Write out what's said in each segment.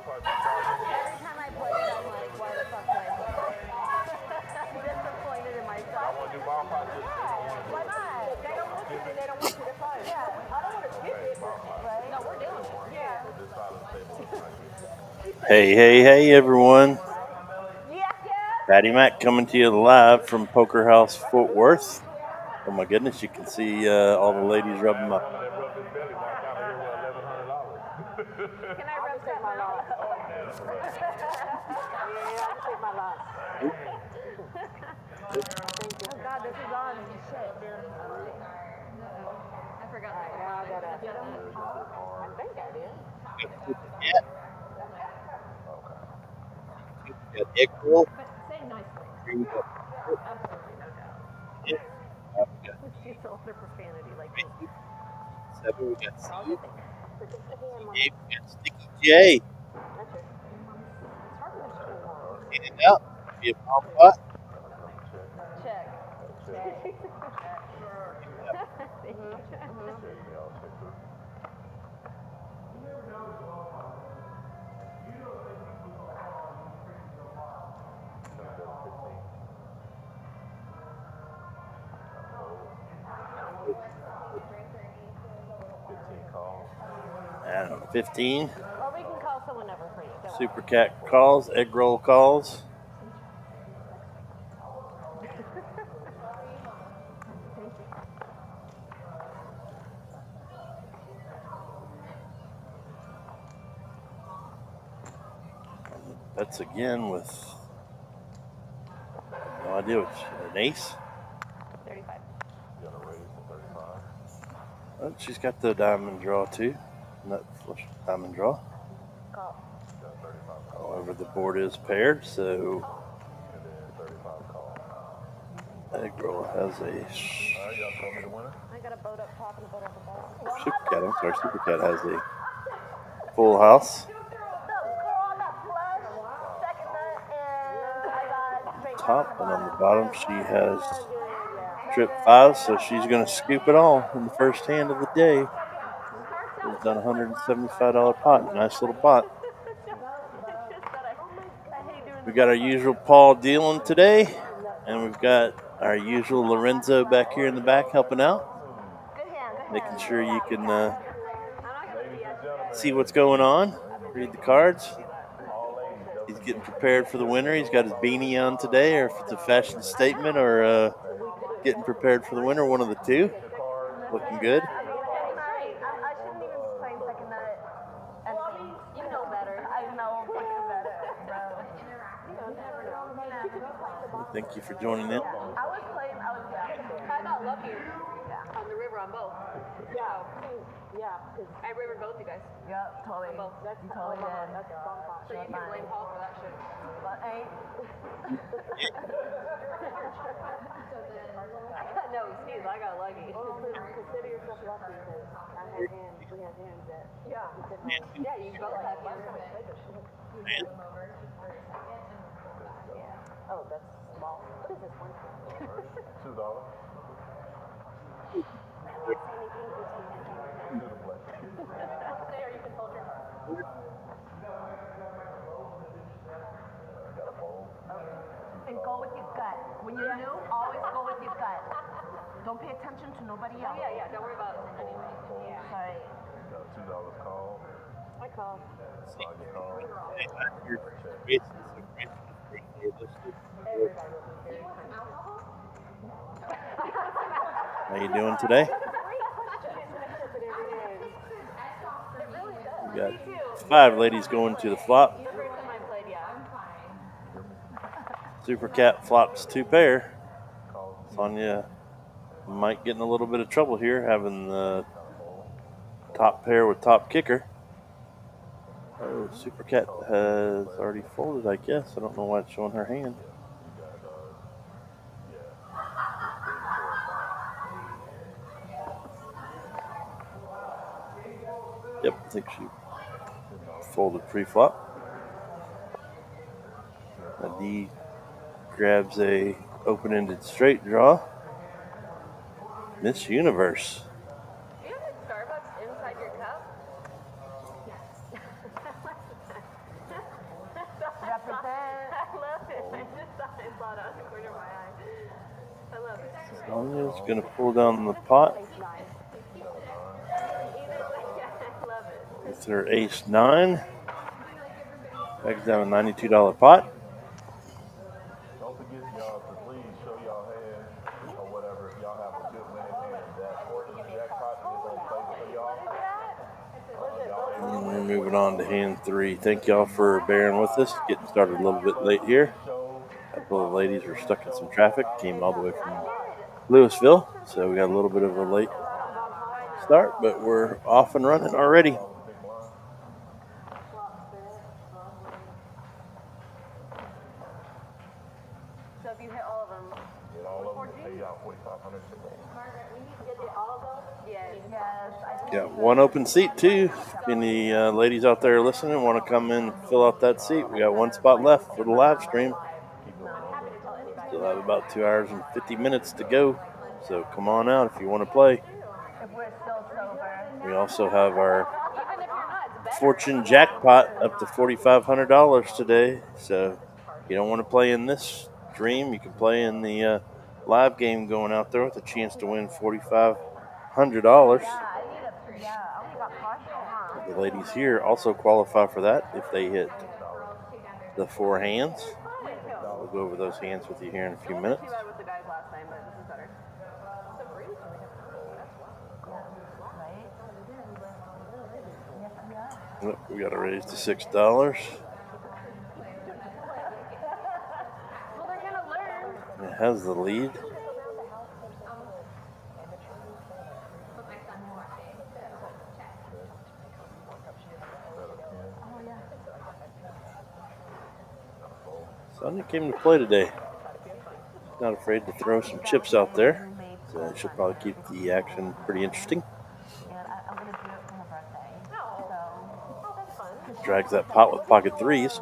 Every time I play it, I'm like, why the fuck did I play it? I'm disappointed in myself. Why not? They don't want you to. They don't want you to play. Yeah, I don't want to skip it, right? No, we're doing it. Yeah. Hey, everyone. Yes. Patty Mac coming to you live from Poker House, Fort Worth. Oh my goodness, you can see all the ladies rubbing my... Can I rub that my loss? Yeah, I'll take my loss. Oh God, this is on. Shit. I forgot. Now I gotta get them. I think I did. We got egg roll. But say nicely. We got Absolutely no doubt. She's all their profanity like this. 7. We got C. We got Sticky J. In and out. Be a palm pot. Check. I don't know, 15. Or we can call someone over for you. Super Cat calls. Egg roll calls. That's again with no idea what an ace. 35. Oh, she's got the diamond draw too. Nut flush diamond draw. Call. However, the board is paired, so Egg roll has a I got a boat up top and a boat at the bottom. Super Cat. I'm sorry, Super Cat has a full house. Top, and on the bottom she has trip 5, so she's going to scoop it all in the first hand of the day. She's done a $175 pot. Nice little pot. We got our usual Paul dealing today, and we've got our usual Lorenzo back here in the back helping out, making sure you can see what's going on, read the cards. He's getting prepared for the winter. He's got his beanie on today, or if it's a fashion statement or getting prepared for the winter, one of the two. Looking good. I shouldn't even be playing second nut. You know better. I know fucking better, bro. Thank you for joining in. I got lucky on the river on both. Yeah. I rivered both you guys. Yep, totally. You totally did. That's a fun pot. So you can blame Paul for that shit. But no, excuse, I got lucky. Consider yourself lucky because we had hands that. Yeah, you both have hands. Oh, that's small. What is this one? $2. There, you can hold your heart. And go with your gut. When you're new, always go with your gut. Don't pay attention to nobody else. Yeah, don't worry about anything. Yeah. Sorry. Got $2 call. I call. How you doing today? We got 5 ladies going to the flop. Super Cat flops 2 pair. Sonia might get in a little bit of trouble here, having the top pair with top kicker. Oh, Super Cat has already folded, I guess. I don't know why it's showing her hand. Yep, I think she folded pre-flop. D grabs a open-ended straight draw. Miss Universe. Do you have like Starbucks inside your cup? Yes. going to pull down the pot with her ace 9. Back down a $92 pot. Don't forget, y'all, to please show y'all hand or whatever if y'all have a good winning hand. That Horses jackpot is on place for y'all. And we're moving on to hand 3. Thank y'all for bearing with us. Getting started a little bit late here. A couple of ladies were stuck in some traffic. Came all the way from Louisville, so we got a little bit of a late start, but we're off and running already. So if you hit all of them, Get all of them, pay y'all $4,500. yes. Got one open seat too. Any ladies out there listening want to come in and fill out that seat? We got one spot left for the live stream. Still have about 2 hours and 50 minutes to go, so come on out if you want to play. If we're still sober. We also have our Fortune jackpot up to $4,500 today. So if you don't want to play in this stream, you can play in the live game going out there with a chance to win $4,500. The ladies here also qualify for that if they hit the 4 hands. We'll go over those hands with you here in a few minutes. Yep, we got to raise to $6. It has the lead. Sonia came to play today. Not afraid to throw some chips out there. So it should probably keep the action pretty interesting. Drags that pot with pocket 3s.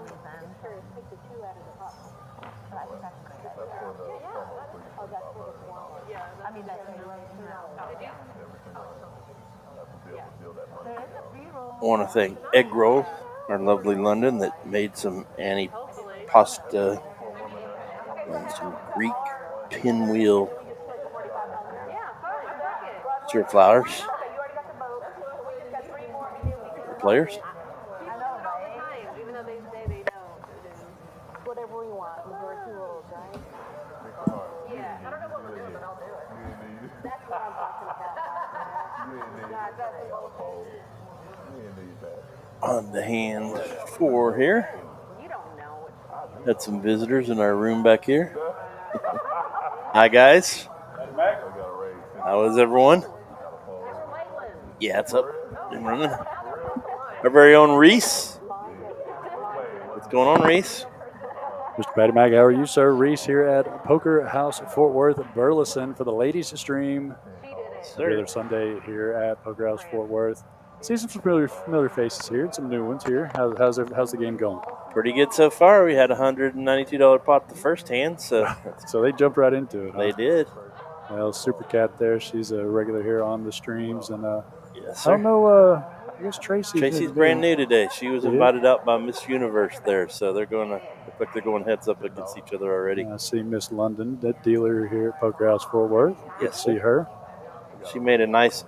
I want to thank Egg Roll, our lovely London, that made some antipasta and some Greek pinwheel syrup flowers for players. Whatever we want. We're 2 rolls, right? Yeah. I don't know what we're doing, but I'll do it. That's what I'm talking about. On the hand 4 here. You don't know. Had some visitors in our room back here. Hi, guys. How is everyone? Yeah, it's up and running. Our very own Reese. What's going on, Reese? Mr. Patty Mac, how are you, sir? Reese here at Poker House Fort Worth, Burleson for the ladies stream. Every other Sunday here at Poker House Fort Worth. See some familiar faces here and some new ones here. How's the game going? Pretty good so far. We had a $192 pot the first hand, so they jumped right into it. Huh? They did. Well, Super Cat there. She's a regular here on the streams, and yes, sir. I don't know. I guess Tracy's brand new today. She was invited out by Miss Universe there, so they're going heads up against each other already. I see Miss London, that dealer here at Poker House Fort Worth. Yes, see her. She made a nice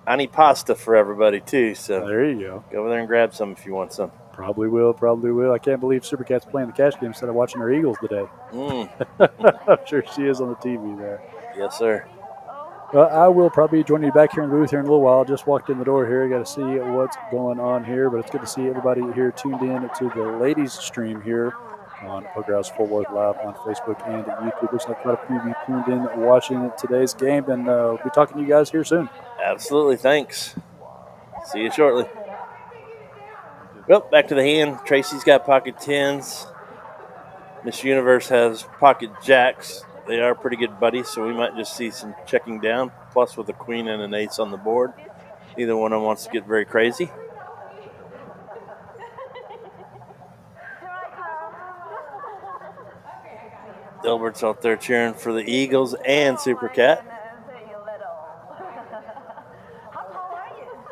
antipasta for everybody too. So there you go. Go over there and grab some if you want some. Probably will. I can't believe Super Cat's playing the cash game instead of watching her Eagles today. I'm sure she is on the TV there. Yes, sir. I will probably be joining you back here in the booth here in a little while. Just walked in the door here. Got to see what's going on here, but it's good to see everybody here tuned in to the ladies stream here on Poker House Fort Worth Live on Facebook and YouTube. Looks like quite a few of you tuned in watching today's game, and we'll be talking to you guys here soon. Absolutely. Thanks. See you shortly. Well, back to the hand. Tracy's got pocket 10s. Miss Universe has pocket jacks. They are pretty good buddies, so we might just see some checking down, plus with a queen and an ace on the board. Neither one of them wants to get very crazy. Dilbert's out there cheering for the Eagles and Super Cat.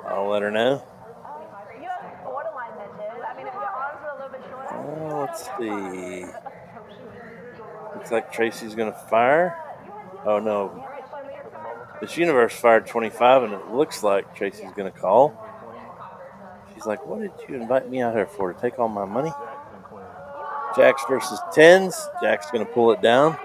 I'll let her know. Let's see. Looks like Tracy's going to fire. Oh, no. This universe fired 25, and it looks like Tracy's going to call. She's like, what did you invite me out here for? To take all my money? Jacks versus tens. Jack's going to pull it down.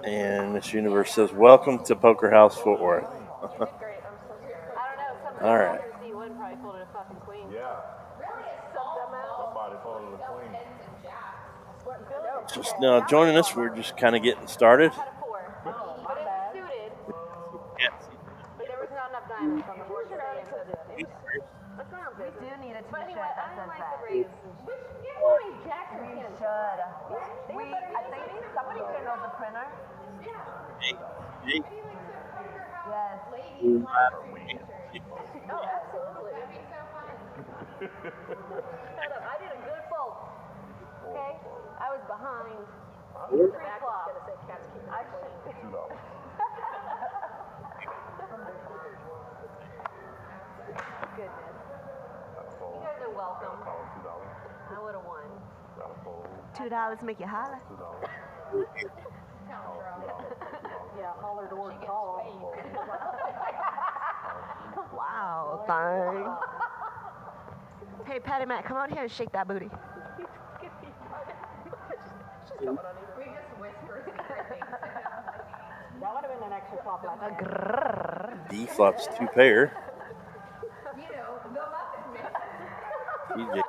And this universe says, welcome to Poker House Fort Worth. All right. Just now joining us, we're just kind of getting started. I did a good fold. Okay? I was behind. Goodness. You guys are welcome. I would have won. $2 make you holler. Yeah, holler towards call. Wow, thing. Hey, Patty Mac, come out here and shake that booty. We just whispered that would have been an extra flop last D flops 2 pair. DJ.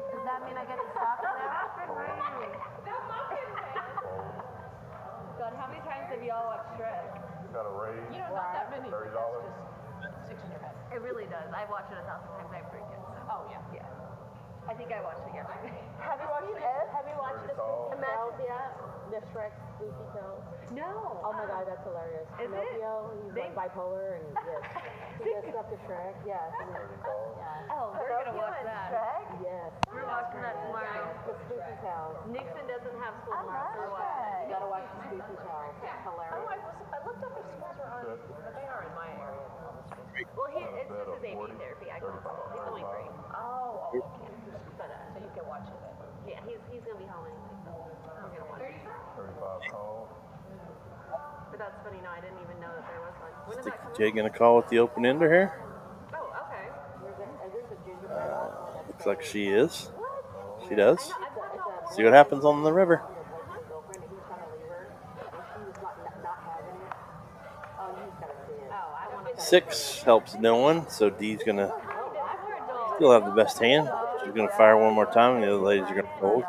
Does that mean I get to stop now? God, how many times have you all watched Shrek? You got a raise. You know, not that many. $30. Sticks in your head. It really does. I've watched it 1,000 times. I freak it. Oh, yeah. Yeah. I think I watched it yesterday. Have you watched it? Have you watched the Tales yet? The Shrek Spooky Tales? No. Oh my God, that's hilarious. Is Pinocchio, he's like bipolar and yes. He does stuff to Shrek. Yes. Oh, we're gonna watch that. Shrek? Yes. We're watching that tomorrow. The Spooky Tales. Nixon doesn't have school tomorrow, so we're watching. You gotta watch the Spooky Tales. It's hilarious. Oh, I looked up if schools were on, but they are in my area. Well, it's just his AP therapy. I call it. He's only 3. Oh, okay. But, so you can watch it then. Yeah, he's going to be home anyway, so I'm going to watch it. 35 call. But that's funny, no, I didn't even know that there was one. When is that coming? Jay going to call with the open ender here? Oh, okay. Looks like she is. She does. See what happens on the river. 6 helps no one, so D's going to still have the best hand. She's going to fire one more time, and the other ladies are going to fold.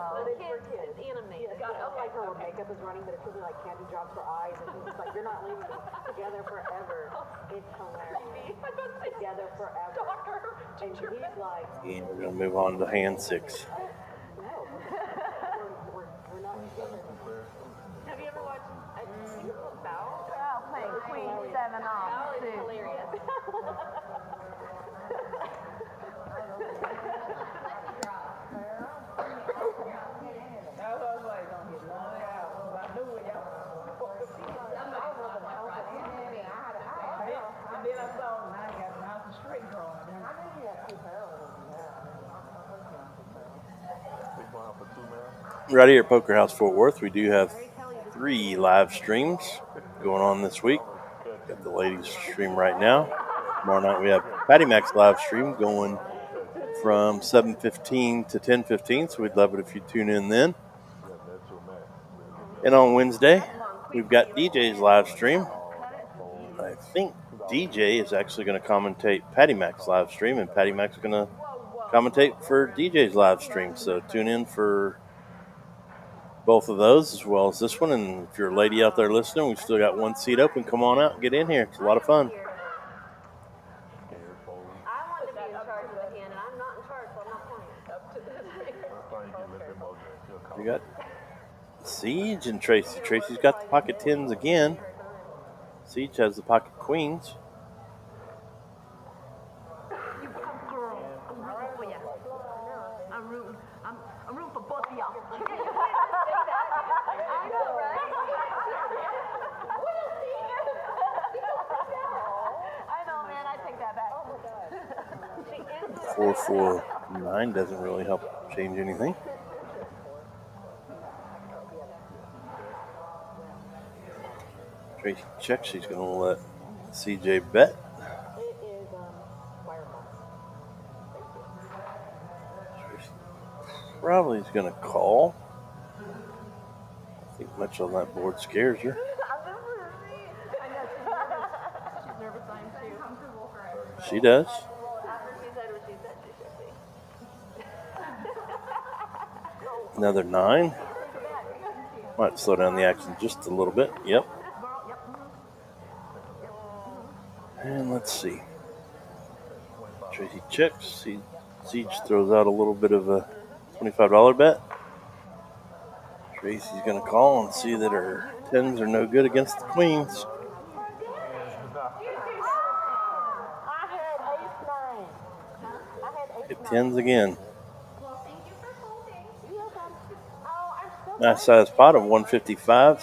And we're going to move on to hand 6. Have you ever watched Bow? Oh, playing Queen 7 off. Bow is hilarious. Right here at Poker House Fort Worth, we do have 3 live streams going on this week. Got the ladies stream right now. Tomorrow night we have Patty Mac's live stream going from 7:15 to 10:15, so we'd love it if you tune in then. And on Wednesday, we've got DJ's live stream. I think DJ is actually going to commentate Patty Mac's live stream, and Patty Mac's going to commentate for DJ's live stream. So tune in for both of those as well as this one. And if you're a lady out there listening, we've still got 1 seat open. Come on out and get in here. It's a lot of fun. I wanted to be in charge of the hand, and I'm not in charge, so I'm not playing. We got Siege and Tracy. Tracy's got the pocket 10s again. Siege has the pocket queens. I'm rooting for both of y'all. I know, right? I know, man. I 4-4-9 doesn't really help change anything. Tracy checks. She's going to let CJ bet. Tracy probably is going to call. I think much on that board scares her. She does. Another 9. Might slow down the action just a little bit. Yep. And let's see. Tracy checks. Siege throws out a little bit of a $25 bet. Tracy's going to call and see that her 10s are no good against the queens. Get 10s again. Nice size pot of 155.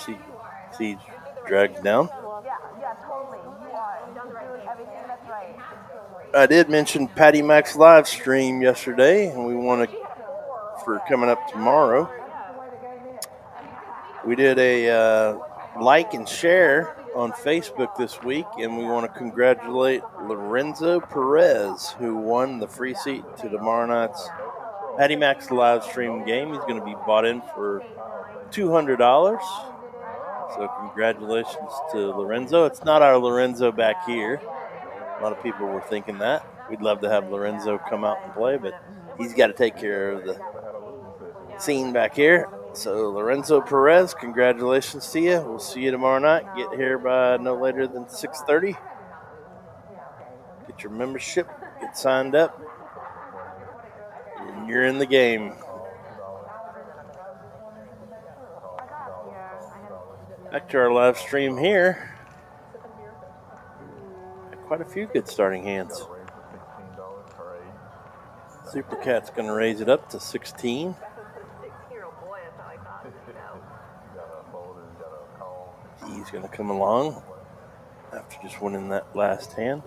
Siege drags down. I did mention Patty Mac's live stream yesterday, and we want to, for coming up tomorrow, we did a like and share on Facebook this week, and we want to congratulate Lorenzo Perez, who won the free seat to tomorrow night's Patty Mac's live stream game. He's going to be bought in for $200. So congratulations to Lorenzo. It's not our Lorenzo back here. A lot of people were thinking that. We'd love to have Lorenzo come out and play, but he's got to take care of the scene back here. So Lorenzo Perez, congratulations to you. We'll see you tomorrow night. Get here by no later than 6:30. Get your membership. Get signed up. And you're in the game. Back to our live stream here. Quite a few good starting hands. Super Cat's going to raise it up to 16. He's going to come along after just winning that last hand.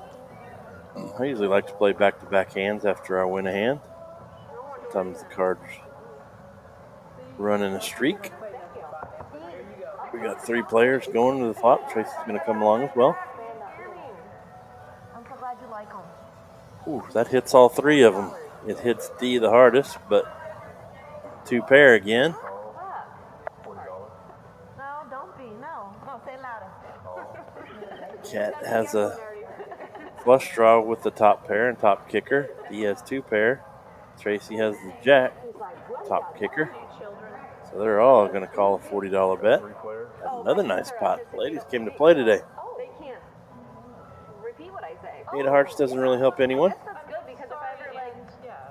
I usually like to play back-to-back hands after I win a hand. Sometimes the cards run in a streak. We got 3 players going to the flop. Tracy's going to come along as well. Ooh, that hits all 3 of them. It hits D the hardest, but 2 pair again. No, don't be. No, say louder. Cat has a flush draw with the top pair and top kicker. D has 2 pair. Tracy has the jack, top kicker. So they're all going to call a $40 bet. Another nice pot. Ladies came to play today. They can't repeat what I say. 8 of hearts doesn't really help anyone. That's good because if I ever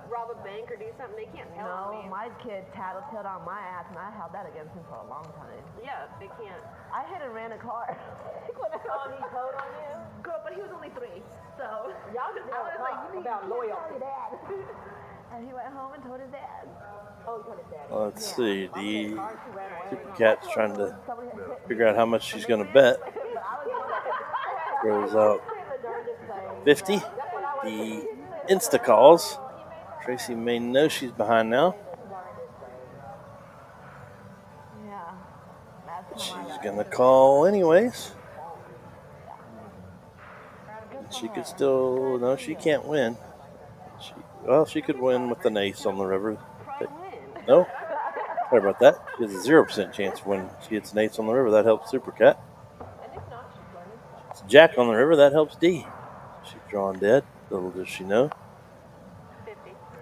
rob a bank or do something, they can't tell me. No, my kid tattletailed on my ass, and I held that against him for a long time. Yeah, they can't. I hit and ran a car. He told on you? Girl, but he was only 3, so y'all just I was like, you about loyalty. And he went home and told his dad. Oh, he told his dad. Let's see. The Super Cat's trying to figure out how much she's going to bet. Throws out 50. The Insta calls. Tracy may know she's behind now. She's going to call anyways. She could still, no, she can't win. She could win with an ace on the river. No? Sorry about that. She has a 0% chance of winning. She gets an ace on the river. That helps Super Cat. It's a jack on the river. That helps D. She's drawing dead. Little does she know.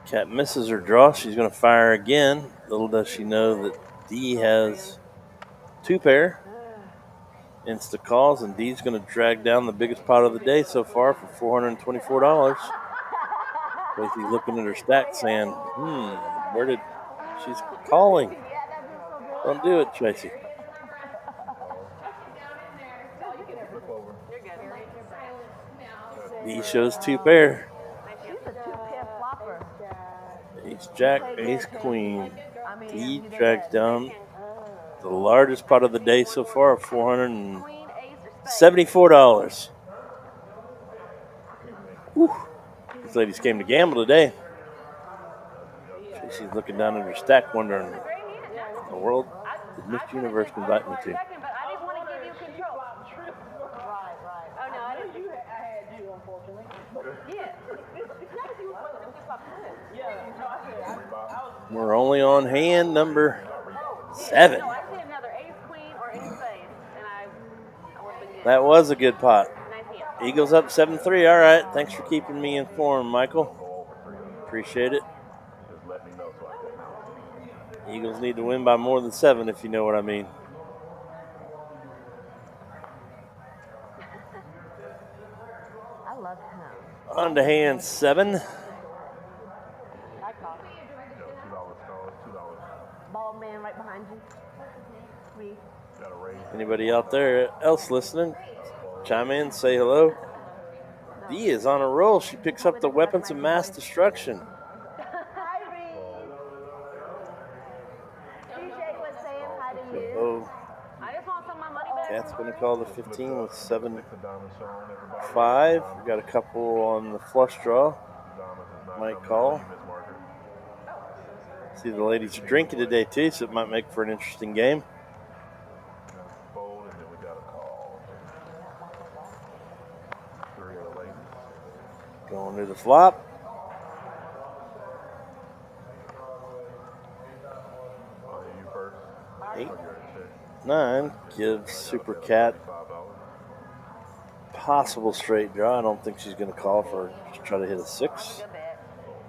Cat misses her draw. She's going to fire again. Little does she know that D has 2 pair. Insta calls, and D's going to drag down the biggest pot of the day so far for $424. Tracy's looking at her stack saying, where did she's calling? Don't do it, Tracy. D shows 2 pair. Ace jack, ace queen. D drags down the largest pot of the day so far of $474. Whew. These ladies came to gamble today. She's looking down at her stack, wondering, what in the world did Miss Universe invite me to? But I didn't want to give you control. Right. Oh, no, I didn't. I had you, unfortunately. Yeah. We're only on hand number 7. No, I said another ace, queen, or any spade, and I would have been good. That was a good pot. Nice hand. Eagles up 7-3. All right. Thanks for keeping me informed, Michael. Appreciate it. Eagles need to win by more than 7, if you know what I mean. I love him. On to hand 7. I caught it. Bald man right behind you. Me. Anybody out there else listening? Chime in, say hello. Dee is on a roll. She picks up the weapons of mass destruction. Hi, Reed. DJ was saying hi to you. Oh, I just want some of my money back. Cat's going to call the 15 with 7-5. We got a couple on the flush draw. Might call. See, the ladies are drinking today too, so it might make for an interesting game. Going to the flop. 8, 9 gives Super Cat possible straight draw. I don't think she's going to call for to try to hit a 6.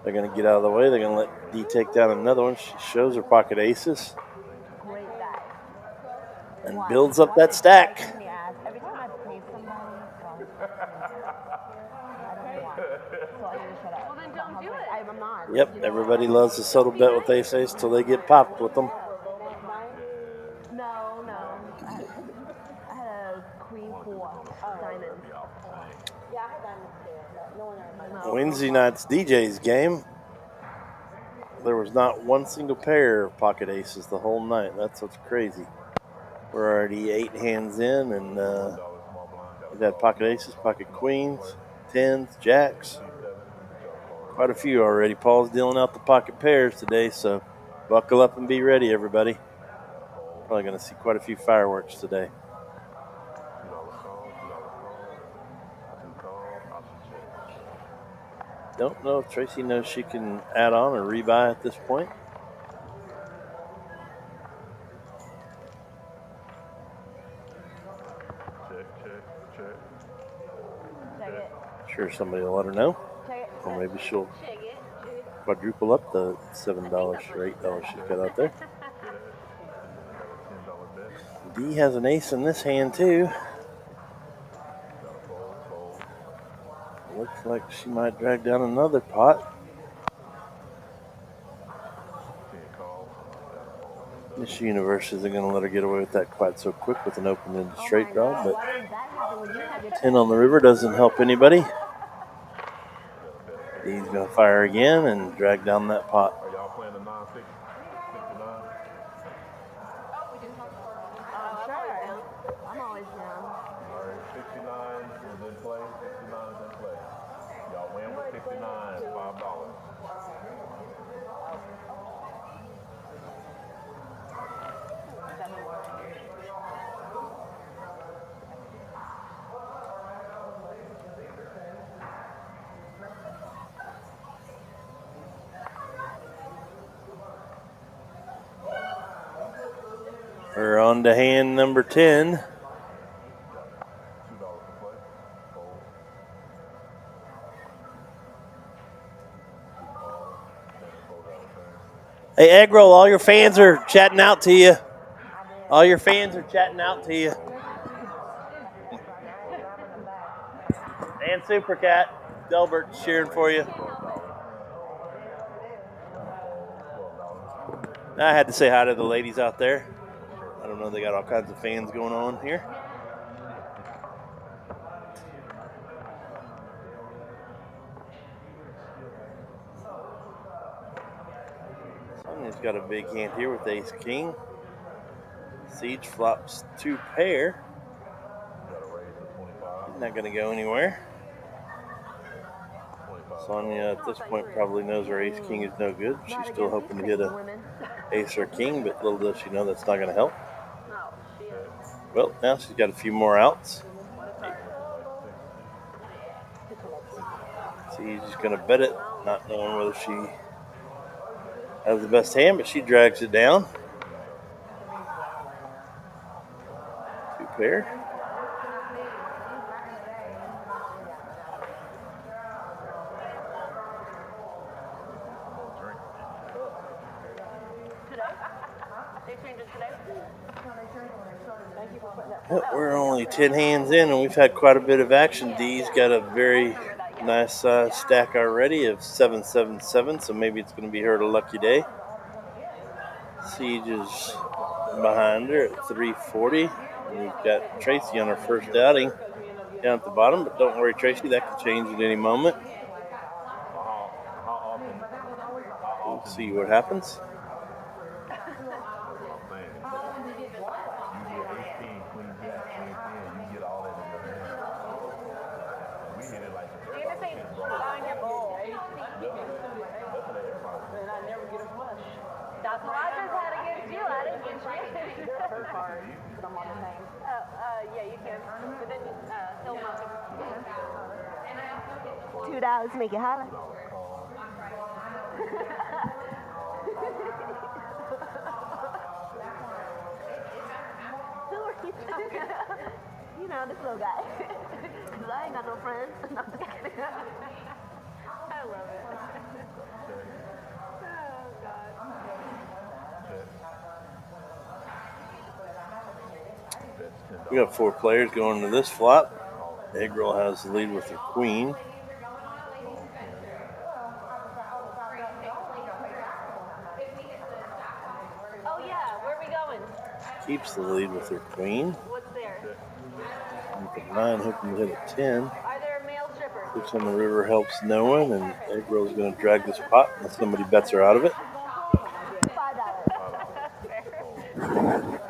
They're going to get out of the way. They're going to let Dee take down another one. She shows her pocket aces and builds up that stack. Every time I pay somebody, well, then don't do it. I'm not. Yep, everybody loves to subtle bet with aces till they get popped with them. No. I had a queen 4 diamond. Yeah, I had diamonds too. No one else. Wednesday night's DJ's game, there was not one single pair of pocket aces the whole night. That's what's crazy. We're already 8 hands in, and we've had pocket aces, pocket queens, 10s, jacks. Quite a few already. Paul's dealing out the pocket pairs today, so buckle up and be ready, everybody. Probably going to see quite a few fireworks today. Don't know if Tracy knows she can add on or rebuy at this point. Check it. Sure, somebody will let her know. Check it. Or maybe she'll Check it. quadruple up the $7 or $8 she's got out there. Dee has an ace in this hand too. Looks like she might drag down another pot. Miss Universe isn't going to let her get away with that quite so quick with an open into straight draw, but 10 on the river doesn't help anybody. Dee's going to fire again and drag down that pot. Are y'all playing the 9-6, 69? Sure. I'm always down. All right, 69 is in play. 69 is in play. Y'all win with 69, $5. We're on to hand number 10. $2 to play. Fold. Hey, Egg Roll, all your fans are chatting out to you. All your fans are chatting out to you. And Super Cat, Delbert's cheering for you. I had to say hi to the ladies out there. I don't know, they got all kinds of fans going on here. Sonya's got a big hand here with Ace King. Siege flops 2 pair. He's not going to go anywhere. Sonia at this point probably knows her ace king is no good. She's still hoping to hit a ace or king, but little does she know that's not going to help. Well, now she's got a few more outs. See, she's going to bet it, not knowing whether she has the best hand, but she drags it down. Two pair. We're only 10 hands in, and we've had quite a bit of action. Dee's got a very nice stack already of 777, so maybe it's going to be her lucky day. Siege is behind her at 340. And we've got Tracy on her first outing down at the bottom, but don't worry, Tracy, that can change at any moment. We'll see what happens. Yeah, you can. But then he'll knock him. $2 make it holler. Who are you? You know, this little guy. Because I ain't got no friends. I love it. Oh, God. We got 4 players going to this flop. Egg Roll has the lead with her queen. Oh yeah, where are we going? Keeps the lead with her queen. What's there? With a 9, hoping to hit a 10. Are there male strippers? 6 on the river helps no one, and Egg Roll's going to drag this pot unless somebody bets her out of it. $5.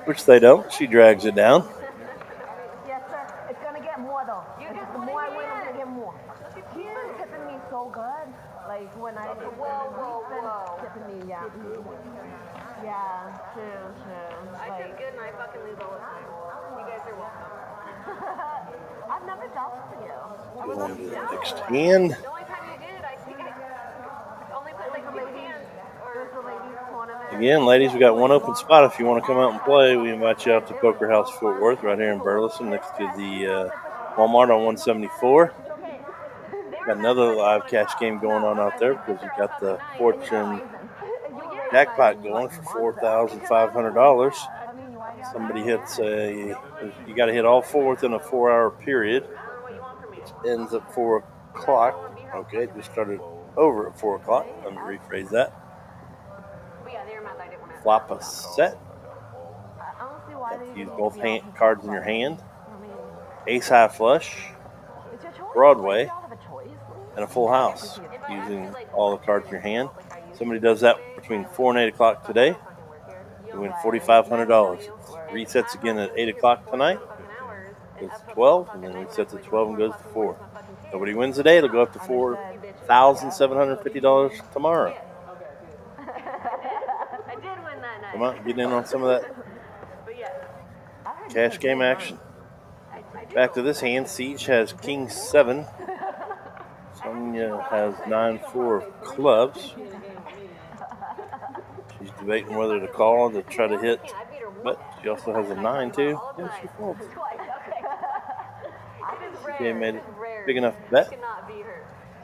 Which they don't. She drags it down. Yes, sir. It's gonna get more though. The more I win, I'm gonna get more. He's been tipping me so good. Like when I he's been tipping me, yeah. Yeah, true. I tip good and I fucking lose all the time. You guys are welcome. I've never dealt with you. Going to the next hand. The only time you did, I think I only put like 2 hands. There's the ladies tournament. Again, ladies, we got one open spot. If you want to come out and play, we invite you out to Poker House Fort Worth right here in Burleson next to the Walmart on 174. Got another live cash game going on out there because we got the Fortune jackpot going for $4,500. Somebody hits you got to hit all 4 within a 4-hour period, which ends at 4 o'clock. Okay, it just started over at 4 o'clock. Let me rephrase that. Flop a set. Use both cards in your hand. Ace high flush, Broadway, and a full house using all the cards in your hand. Somebody does that between 4 and 8 o'clock today, you win $4,500. Resets again at 8 o'clock tonight. It's 12, and then resets at 12 and goes to 4. Nobody wins today. It'll go up to $4,750 tomorrow. Come out and get in on some of that cash game action. Back to this hand. Siege has King 7. Sonia has 9-4 of clubs. She's debating whether to call to try to hit, but she also has a 9 too. Yeah, she folds. She made it big enough bet.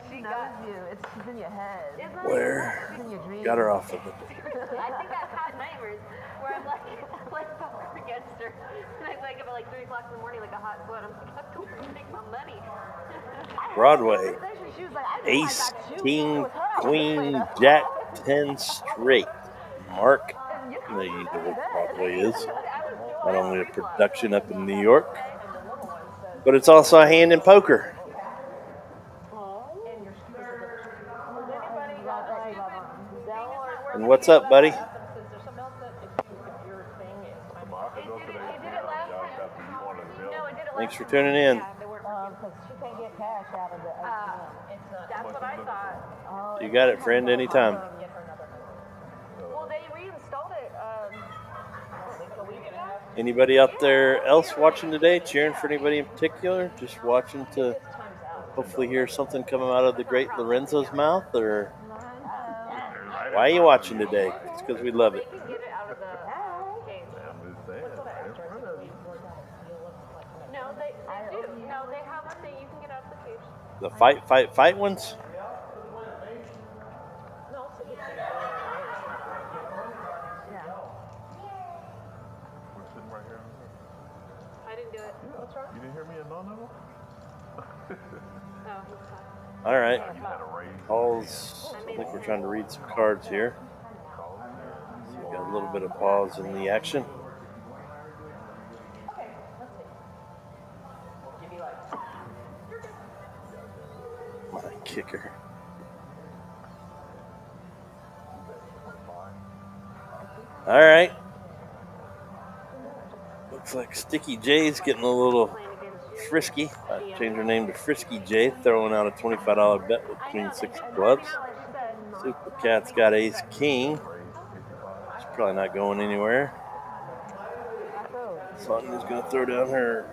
She's in your head. Where? Got her off of it. I think I've had nightmares where I'm like against her. And I wake up at like 3 o'clock in the morning like a hot sweat. I'm like, I'm going to take my money. Broadway. Ace, King, Queen, Jack, 10 straight. Mark. You know what Broadway is. Not only a production up in New York, but it's also a hand in poker. And what's up, buddy? Thanks for tuning in. I thought. You got it, friend, anytime. Well, they reinstalled it a week ago. Anybody out there else watching today? Cheering for anybody in particular? Just watching to hopefully hear something coming out of the great Lorenzo's mouth? Or why are you watching today? It's because we love it. They can get it out of the cage. No, they do. No, they have a thing you can get out of the cage. The fight ones? No, so you can. Yeah. We're sitting right here. I didn't do it. What's wrong? You didn't hear me a no? No, it's fine. All right. You had a raise. Paul's, I think we're trying to read some cards here. So we got a little bit of pause in the action. My kicker. All right. Looks like Sticky J's getting a little frisky. I changed her name to Frisky J, throwing out a $25 bet with Queen 6 of clubs. Super Cat's got Ace King. She's probably not going anywhere. Sonia's going to throw down her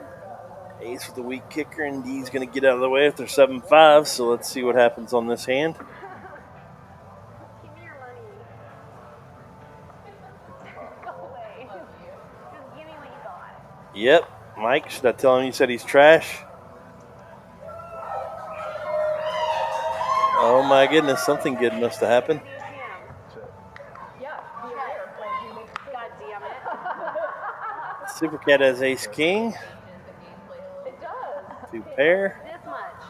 Ace with a weak kicker, and D's going to get out of the way if they're 7-5. So let's see what happens on this hand. Give me your money. Go away. Just give me what you got. Yep. Mike, should I tell him you said he's trash? Oh my goodness, something good must have happened. Yeah. God damn it. Super Cat has Ace King. It does. 2 pair. This much.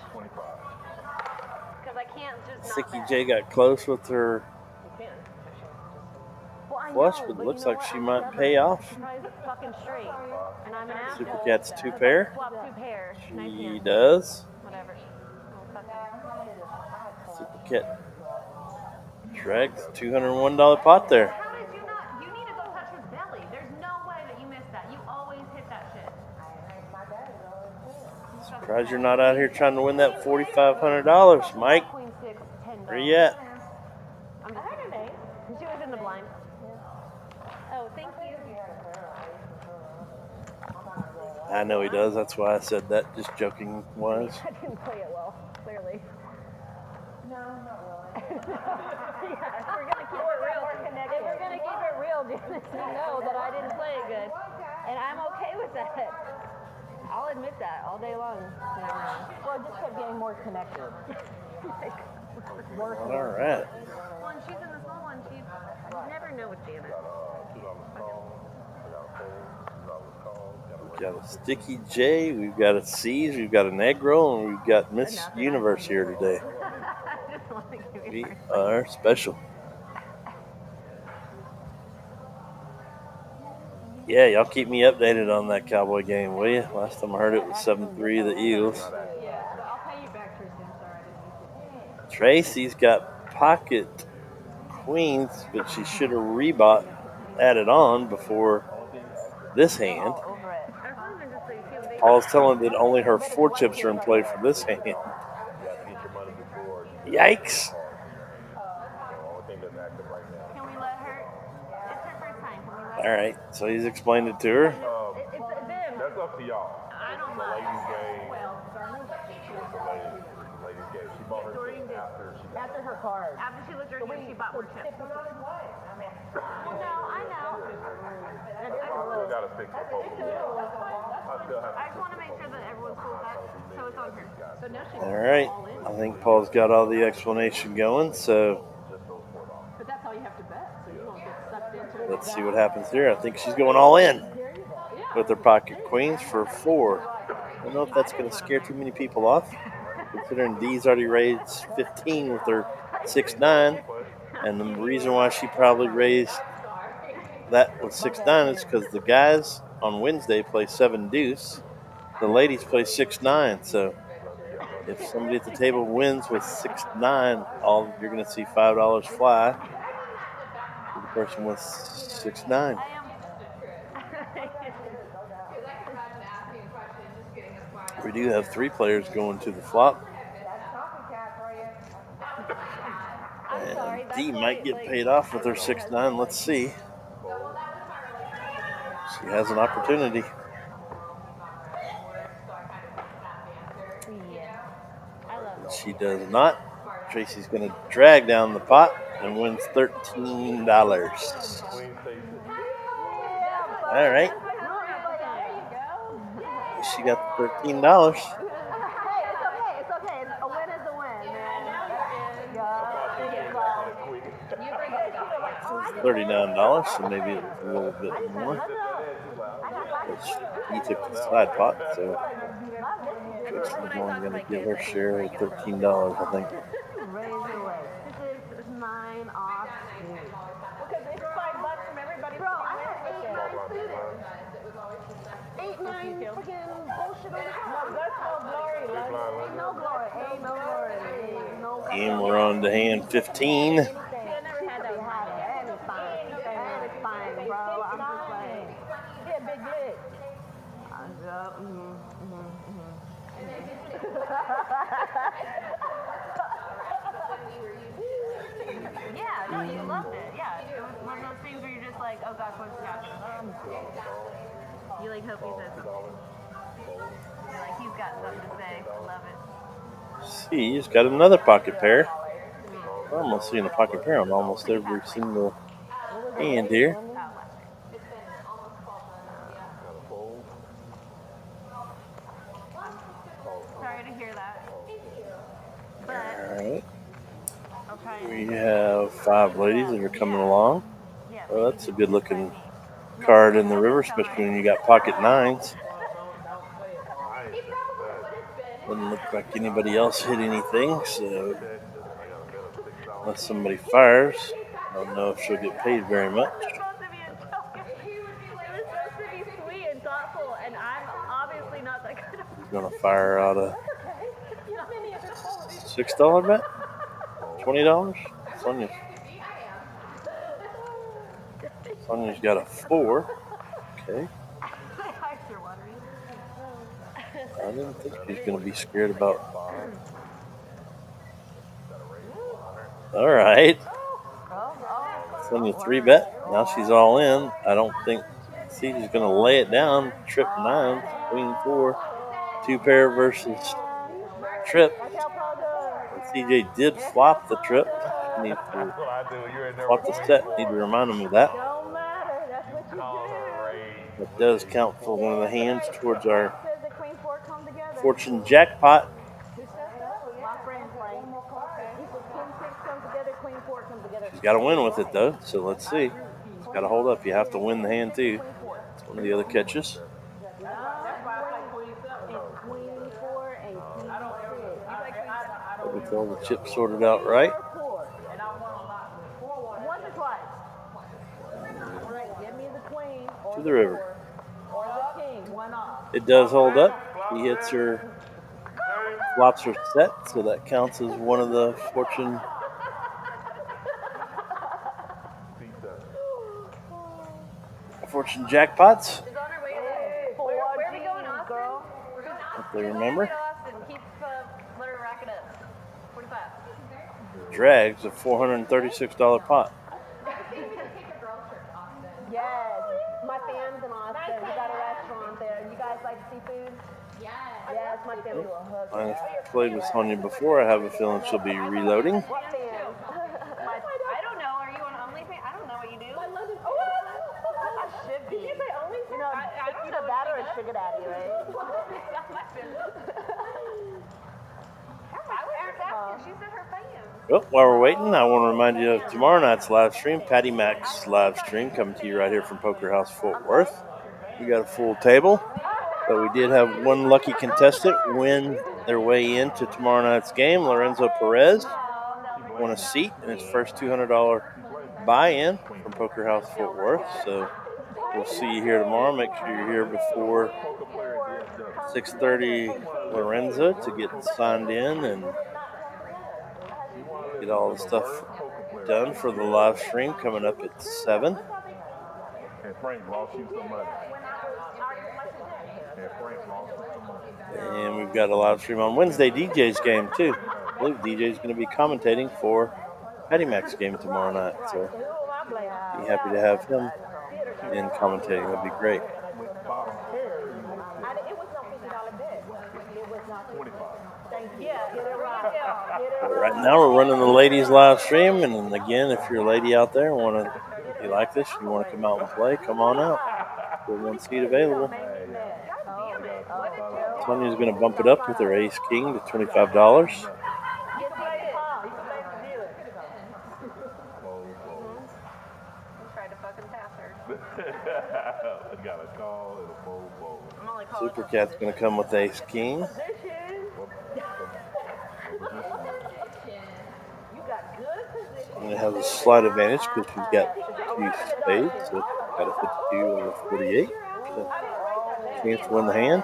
Because I can't just not Sticky bet. J got close with her Well, I flush, know, but it you looks know like what? she I'm might stubborn. pay off. She tries it fucking straight. And I'm an asshole. Super Cat's 2 pair. Swap 2 pairs. Nice She hand. does. Whatever. Oh, fuck it. Super Cat drags $201 pot there. How did you not? You need to go touch his belly. There's no way that you missed that. You always hit that shit. Surprised you're not out here trying to win that $4,500, Mike. Queen 6, $10. Where you at? I'm just kidding. She was in the blind. Oh, thank you. I know he does. That's why I said that, just joking wise. I didn't play it well, clearly. No, not really. Yeah, if we're gonna keep it real, if we're gonna keep it real, Janice, you know that I didn't play it good, and I'm okay with that. I'll admit that all day long. Well, I just kept getting more connected. All right. Well, and she's in the small one. You never know with Janice. We've got a Sticky J, we've got a C's, we've got an egg roll, and we've got Miss Universe here today. We are special. Yeah, y'all keep me updated on that Cowboy game, will you? Last time I heard it was 7-3 the Eagles. Yeah, I'll pay you back, Tristan. Sorry, I didn't Tracy's got pocket queens, but she should have rebought added on before this hand. Paul's telling that only her 4 chips are in play for this hand. Yikes. Can we let her? It's her first time. Can we let her? All right, so he's explained it to her. It's them. That's up to y'all. I don't The mind. ladies' game. The ladies' game. She bought her chips after her card. After she looked at her, she bought more chips. Well, no, I know. I still got to fix the poker. I just want to make sure that everyone's cool with that. So it's on her. So now she's All right, I think Paul's got all the explanation going, so But that's all you have to bet, so you won't get sucked into it. let's see what happens there. I think she's going all in with her pocket queens for 4. I don't know if that's going to scare too many people off, considering D's already raised 15 with her 6-9, and the reason why she probably raised that with 6-9 is because the guys on Wednesday play 7 deuce, the ladies play 6-9. So if somebody at the table wins with 6-9, all you're going to see $5 fly to the person with 6-9. We do have 3 players going to the flop. And D might get paid off with her 6-9. Let's see. She has an opportunity. She does not. Tracy's going to drag down the pot and wins $13. All right. She got the $13. Hey, it's okay. A win is a win, man. $39, so maybe it was a little bit more. He took the side pot, so Tracy's only going to give her share of $13, I think. This is 9 off. Because it's $5 from everybody. Bro, I have 8, 9 freaking bullshit on the top. No, that's no glory. Ain't no glory. Ain't no glory. Ain't no glory. And we're on to hand 15. I never had that one. And it's fine. And it's fine, bro. I'm just like, get big lick. Yeah, no, you loved it. Yeah, it was one of those things where you're just like, oh gosh, what's happening? You like hope he says something. You're like, he's got something to say. I love it. See, he's got another pocket pair. We're almost seeing a pocket pair on almost every single hand here. Sorry to hear that. But Alright. We have 5 ladies that are coming along. Well, that's a good looking card in the river, especially when you got pocket 9s. Doesn't look like anybody else hit anything, so unless somebody fires, I don't know if she'll get paid very much. It was supposed to be sweet and thoughtful, and I'm obviously not that good. He's going to fire out a $6 bet? $20? Sonia's got a 4. Okay. I didn't think she's going to be scared about. All right. Sonia 3 bet. Now she's all in. I don't think. See, she's going to lay it down. Trip 9, queen 4, 2 pair versus trip. CJ did flop the trip. Need to flop the set. Need to remind him of that. It does count for one of the hands towards our fortune jackpot. She's got to win with it though, so let's see. It's got to hold up. You have to win the hand too. It's one of the other catches. With all the chips sorted out right. To the river. It does hold up. He hits her, flops her set, so that counts as one of the fortune jackpots. Where are we going, Austin? If they remember. Let her rack it up. 45. Drags a $436 pot. Yes, my family's in Austin. We got a restaurant there. You guys like seafood? Yes, my family will hook. I've played with Sonia before. I have a feeling she'll be reloading. What fam? I don't know. Are you on OnlyFans? I don't know what you do. I should be. Did you say OnlyFans? You know, it's either that or a sugar daddy, right? She said her fans. Well, while we're waiting, I want to remind you of tomorrow night's live stream, Patty Mac's live stream, coming to you right here from Poker House Fort Worth. We got a full table, but we did have one lucky contestant win their way into tomorrow night's game. Lorenzo Perez won a seat in his first $200 buy-in from Poker House Fort Worth. So we'll see you here tomorrow. Make sure you're here before 6:30 Lorenzo to get signed in and get all the stuff done for the live stream coming up at 7. And Frank lost you some money. And Frank lost you some money. And we've got a live stream on Wednesday DJ's game too. believe DJ's going to be commentating for Patty Mac's game tomorrow night. So be happy to have him in commentating. That'd be great. It was no $50 bet. It was not 25. Thank you. But right now we're running the ladies live stream, and again, if you're a lady out there and if you like this, you want to come out and play, come on out. There's one seat available. Tanya's going to bump it up with her ace king to $25. Super Cat's going to come with ace king. And it has a slight advantage because she's got 2 spades, so got a 52 or a 48. So chance to win the hand.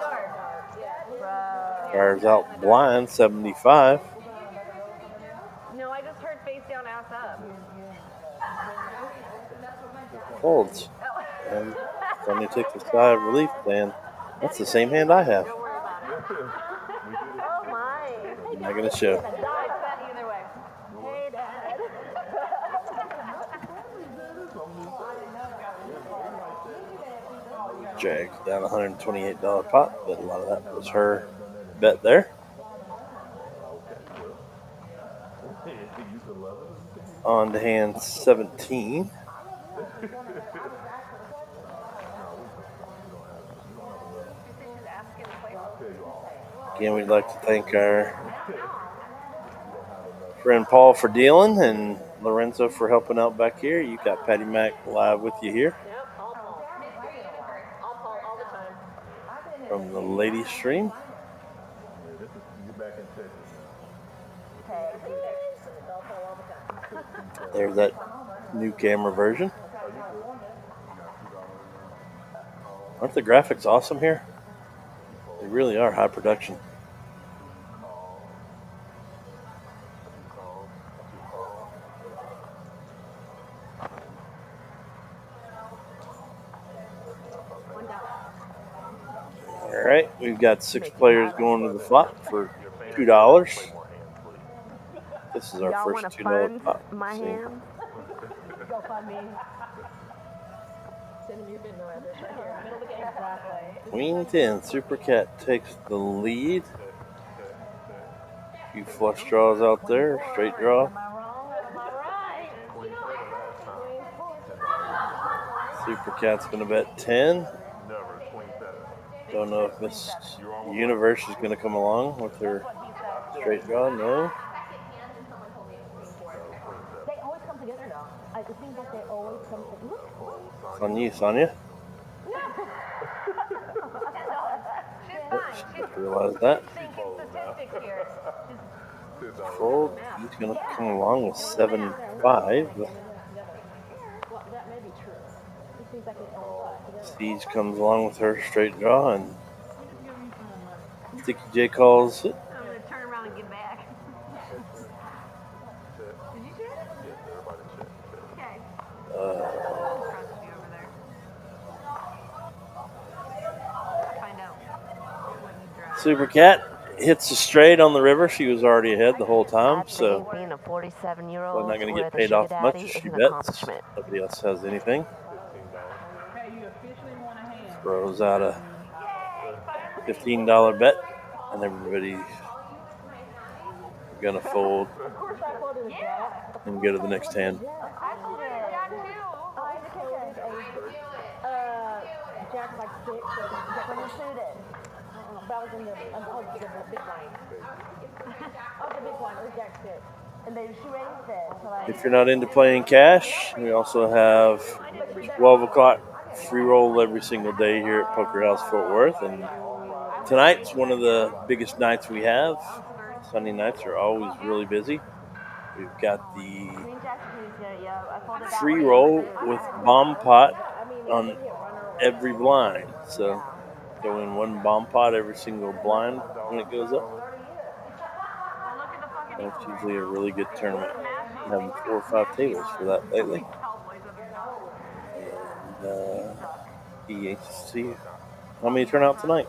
Fires out blind 75. No, I just heard face down, ass up. Folds. And Sonya takes a sigh of relief, saying, "That's the same hand I have." Oh my. I'm not going to show. Either way. Hey, Dad. Jags down $128 pot, but a lot of that was her bet there. On to hand 17. Again, we'd like to thank our friend Paul for dealing and Lorenzo for helping out back here. You got Patty Mac live with you here from the ladies stream. There's that new camera version. Aren't the graphics awesome here? They really are high production. All right, we've got 6 players going to the flop for $2. This is our first $2 flop. My hand. Go find me. Send him your Venmo address right here. Middle of the game. Exactly. Queen 10. Super Cat takes the lead. A few flush draws out there. Straight draw. Am I wrong? Am I right? Super Cat's going to bet 10. Don't know if Miss Universe is going to come along with her straight draw. No. They always come together now. It seems like they always come together. It's on you, Sonya. She just realized that. Fold. He's going to come along with 7-5. Well, that may be true. It seems like it's always Siege comes along with her straight draw, and Sticky J calls it. I'm going to turn around and get back. Did you check? Okay. Super Cat hits a straight on the river. She was already ahead the whole time, so being a 47-year-old, I'm not going to get paid off much as she bets. Nobody else has anything. Throws out a $15 bet, and everybody's going to fold and go to the next hand. Jack like 6, when you suited. But I was in the big line. The big one, it was Jack 6. And then she raised it. So like, If you're not into playing cash, we also have 12 o'clock free roll every single day here at Poker House Fort Worth. And tonight's one of the biggest nights we have. Sunday nights are always really busy. We've got the free roll with bomb pot on every blind. So go in one bomb pot every single blind when it goes up. And it's usually a really good tournament. I'm having 4 or 5 tables for that lately. And be anxious to see how many turn out tonight.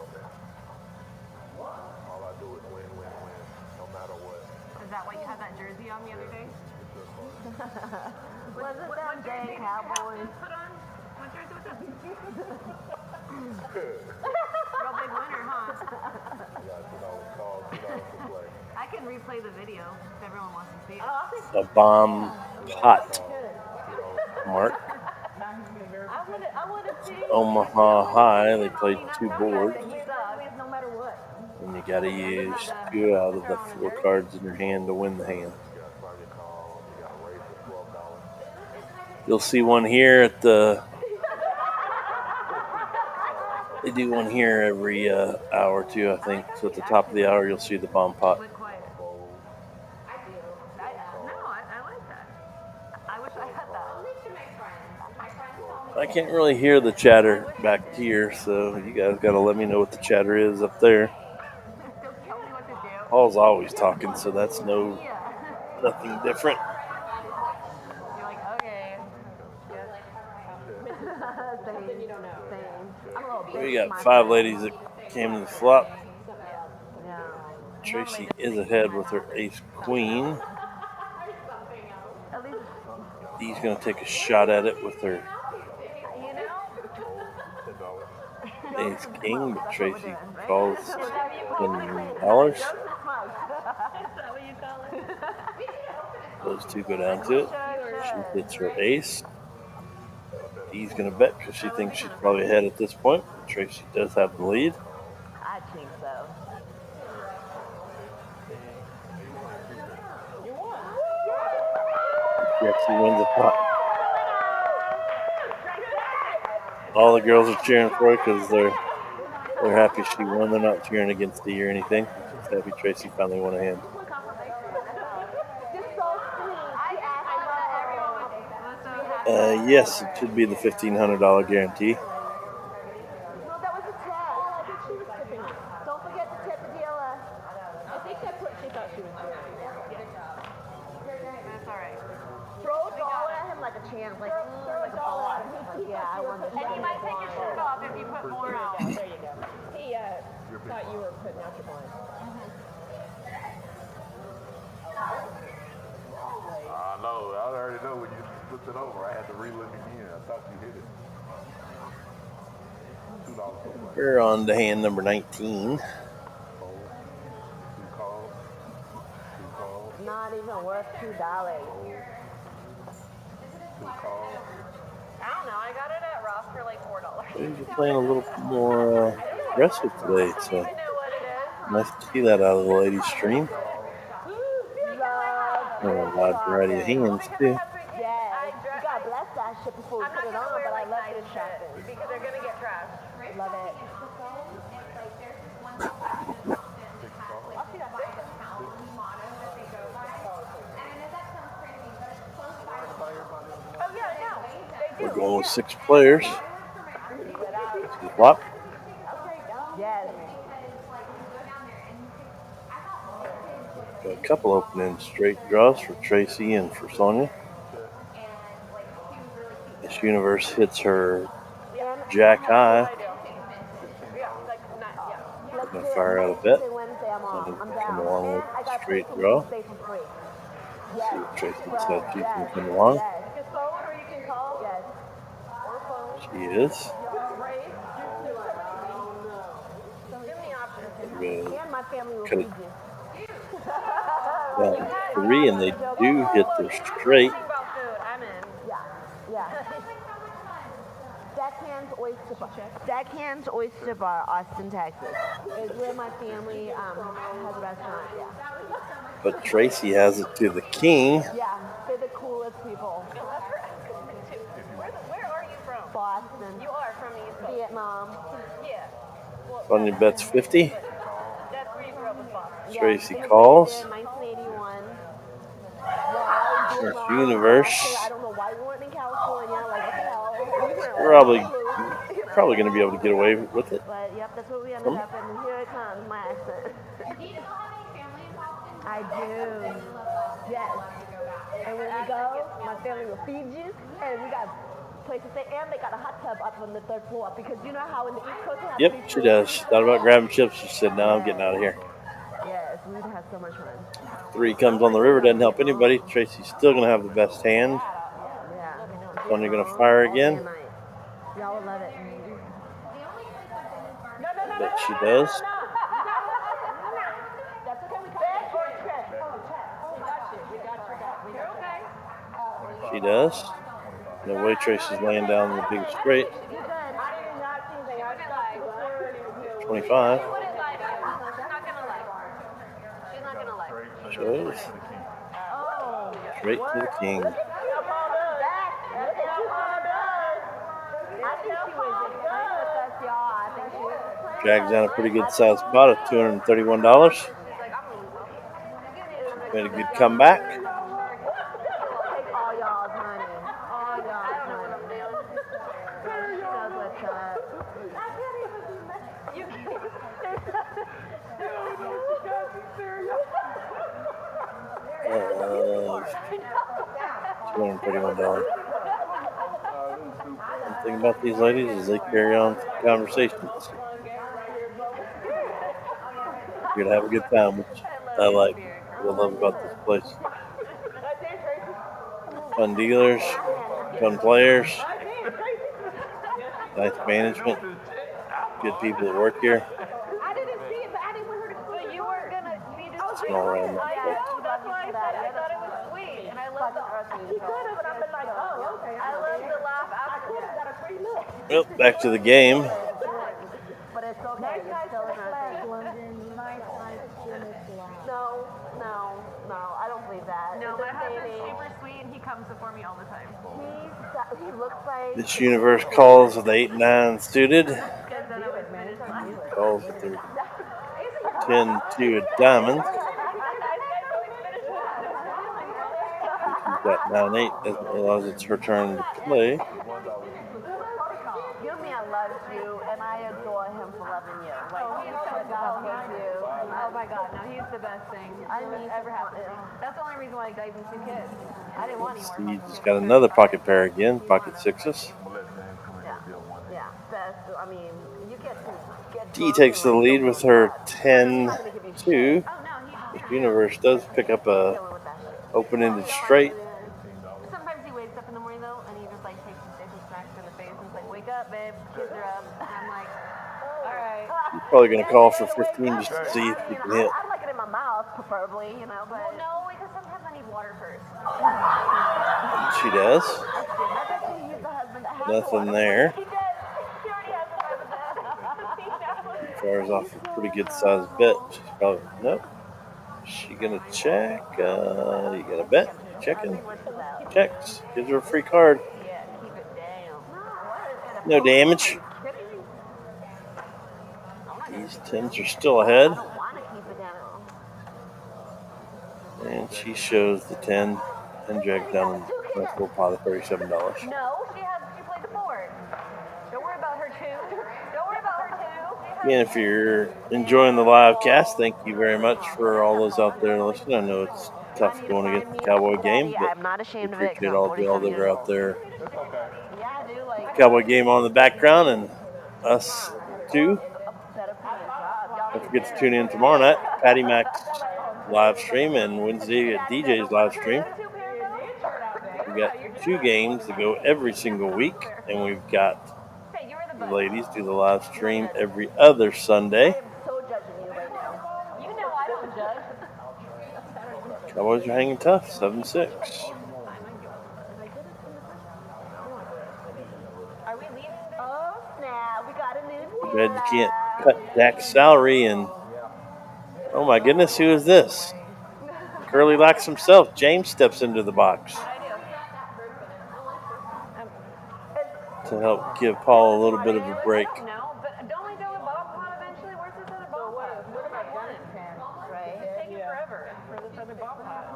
Was it them dang Cowboys? Put on. What jersey was that? Real big winner, huh? I can replay the video if everyone wants to see it. A bomb pot mark. I would have seen Omaha High, they played 2 boards. no matter what. And you got to use 2 out of the 4 cards in your hand to win the hand. You'll see one here at the... They do one here every hour or two, I think. So at the top of the hour, you'll see the bomb pot. No, I like that. I wish I had that. I can't really hear the chatter back here, so you guys got to let me know what the chatter is up there. Tell me what to do. Paul's always talking, so that's nothing different. You're like, okay. Something you don't know. I'm a little We bitch got 5 ladies that came to the flop. Yeah. Tracy is ahead with her ace queen. At least, He's going to take a shot at it with her you know. ace king, but Tracy calls $10. Is that what you call it? Those 2 go down to it. She hits her ace. He's going to bet because she thinks she's probably ahead at this point. Tracy does have the lead. I think so. She actually wins the pot. All the girls are cheering for her because they're happy she won. They're not cheering against her or anything. They're just happy Tracy finally won a hand. Yes, it should be the $1,500 guarantee. No, that was a tip. I think she was tipping it. Don't forget to tip the dealer. I think that's what she thought she was doing. That's all right. Throw a dollar at him like a champ. Like a ball. Like, yeah, I won this. And he might take his shirt off if you put more out. There you go. He thought you were putting out your blind. I know. I already know when you flipped it over. I had to re-look again. I thought you hit it. $2. We're on to hand number 19. Two calls. Not even worth $2. Two calls. I don't know. I got it at Ross for like $4. You're playing a little more aggressive today, so I know what it is. nice to see that out of the ladies' stream. And a wide variety of hands, too. Yeah, you gotta bless that shit before we I'm put not it on, gonna wear but I like love nice this shit shit. because they're gonna get trashed. Love it. Oh yeah, no, they We're do. going with 6 players. Flop. Yes. Got a couple opening straight draws for Tracy and for Sonia. This universe hits her jack high. I'm going to fire out a bet. Come along with straight draw. See what Tracy decides she can come along. She is. And my family will Cut feed it you. down to 3, and they do hit their straight. About food, I'm in. Yeah. Deckhands Oyster Bar, Austin, Texas, is where my family has a restaurant. Yeah. But Tracy has it to the king. Yeah, they're the coolest people. Where are you from? Boston. You are from the East Coast. Vietnam. Yeah. Well, Sonia bets 50. that's where you grew up with Boston. Tracy Yeah, calls. in 1981. There's universe. I don't know why we weren't in California. Like, what the hell? Probably going to be able to get away with it. But yep, that's what we ended up in. And here it comes, my accent. I do. Yes. And when we go, my family will feed you, and we got places to stay, and they got a hot tub up on the 3rd floor because you know how in the East Coast. Yep, she does. She thought about grabbing chips. She said, "No, I'm getting out of here." Yes, We'd have so much fun. 3 comes on the river, doesn't help anybody. Tracy's still going to have the best hand. Yeah. Sonia going to fire again. Y'all would love it. Bet she does. That's okay. She does. No way Tracy's laying down the big straight. 25. Shows. Straight to the king. Drags down a pretty good sized pot of $231. Made a good comeback. $231. One thing about these ladies is they carry on conversations. You're gonna have a good time, which I like. What I love about this place. Fun dealers, fun players, nice management, good people that work here. I didn't see it, but I didn't want her to quit. You weren't gonna be just Small round. that's why I said I thought it was sweet, and I love the. She could have, but I've been like, oh, okay. I love the laugh after that. Got a free look. Well, back to the game. But it's okay. You're still in our thing. No, I don't believe that. No, my husband's super sweet, and he comes before me all the time. He looks like. This universe calls with 8-9 suited. Because then I would finish last. Calls with their 10-2 of diamonds. She's got 9-8. Doesn't realize it's her turn to play. Yumi loves you, and I adore him for loving you. Like, he's so with you. Oh my God, no, he's the best thing that's ever happened to me. That's the only reason why I got even 2 kids. I didn't want any more. He's got another pocket pair again, pocket sixes. Yeah, best. I mean, you get to get. Dee takes the lead with her 10-2. This universe does pick up a open-ended straight. Sometimes he wakes up in the morning though, and he just like takes and smacks her in the face, and he's like, "Wake up, babe, kids are up." And I'm like, "All right." He's probably going to call for 15 just to see if he can hit. I'd like it in my mouth, preferably, you know, but. Well, no, because sometimes I need water first. She does. I bet you he's the husband that has Nothing there. He does. She already has the husband. Fires off a pretty good sized bet. She's probably, nope. She going to check? You got a bet? Checking. Checks. Gives her a free card. Yeah, keep it down. No damage. These 10s are still ahead. And she shows the 10 and drags down a nice little pot of $37. No, she played the board. Don't worry about her too. Don't worry about her too. Again, if you're enjoying the live cast, thank you very much for all those out there listening. I know it's tough going against the Cowboy game, but I'm not ashamed we of it. appreciate all y'all that are out there. Yeah, I do like. Cowboy game on in the background, and us too. Don't forget to tune in tomorrow night, Patty Mac's live stream, and Wednesday at DJ's live stream. We've got 2 games to go every single week, and we've got the ladies do the live stream every other Sunday. I'm so judging you right now. You know I don't judge. Cowboys are hanging tough, 7-6. Are we leaving? Oh snap! We got a new. Too bad you can't cut Dak's salary, and oh my goodness, who is this? Curly Lax himself. James steps into the box to help give Paul a little bit of a break. No, but don't we go with Bob Pot eventually? Where's this other Bob Pot? What about one? Right? It's taking forever for this other Bob Pot.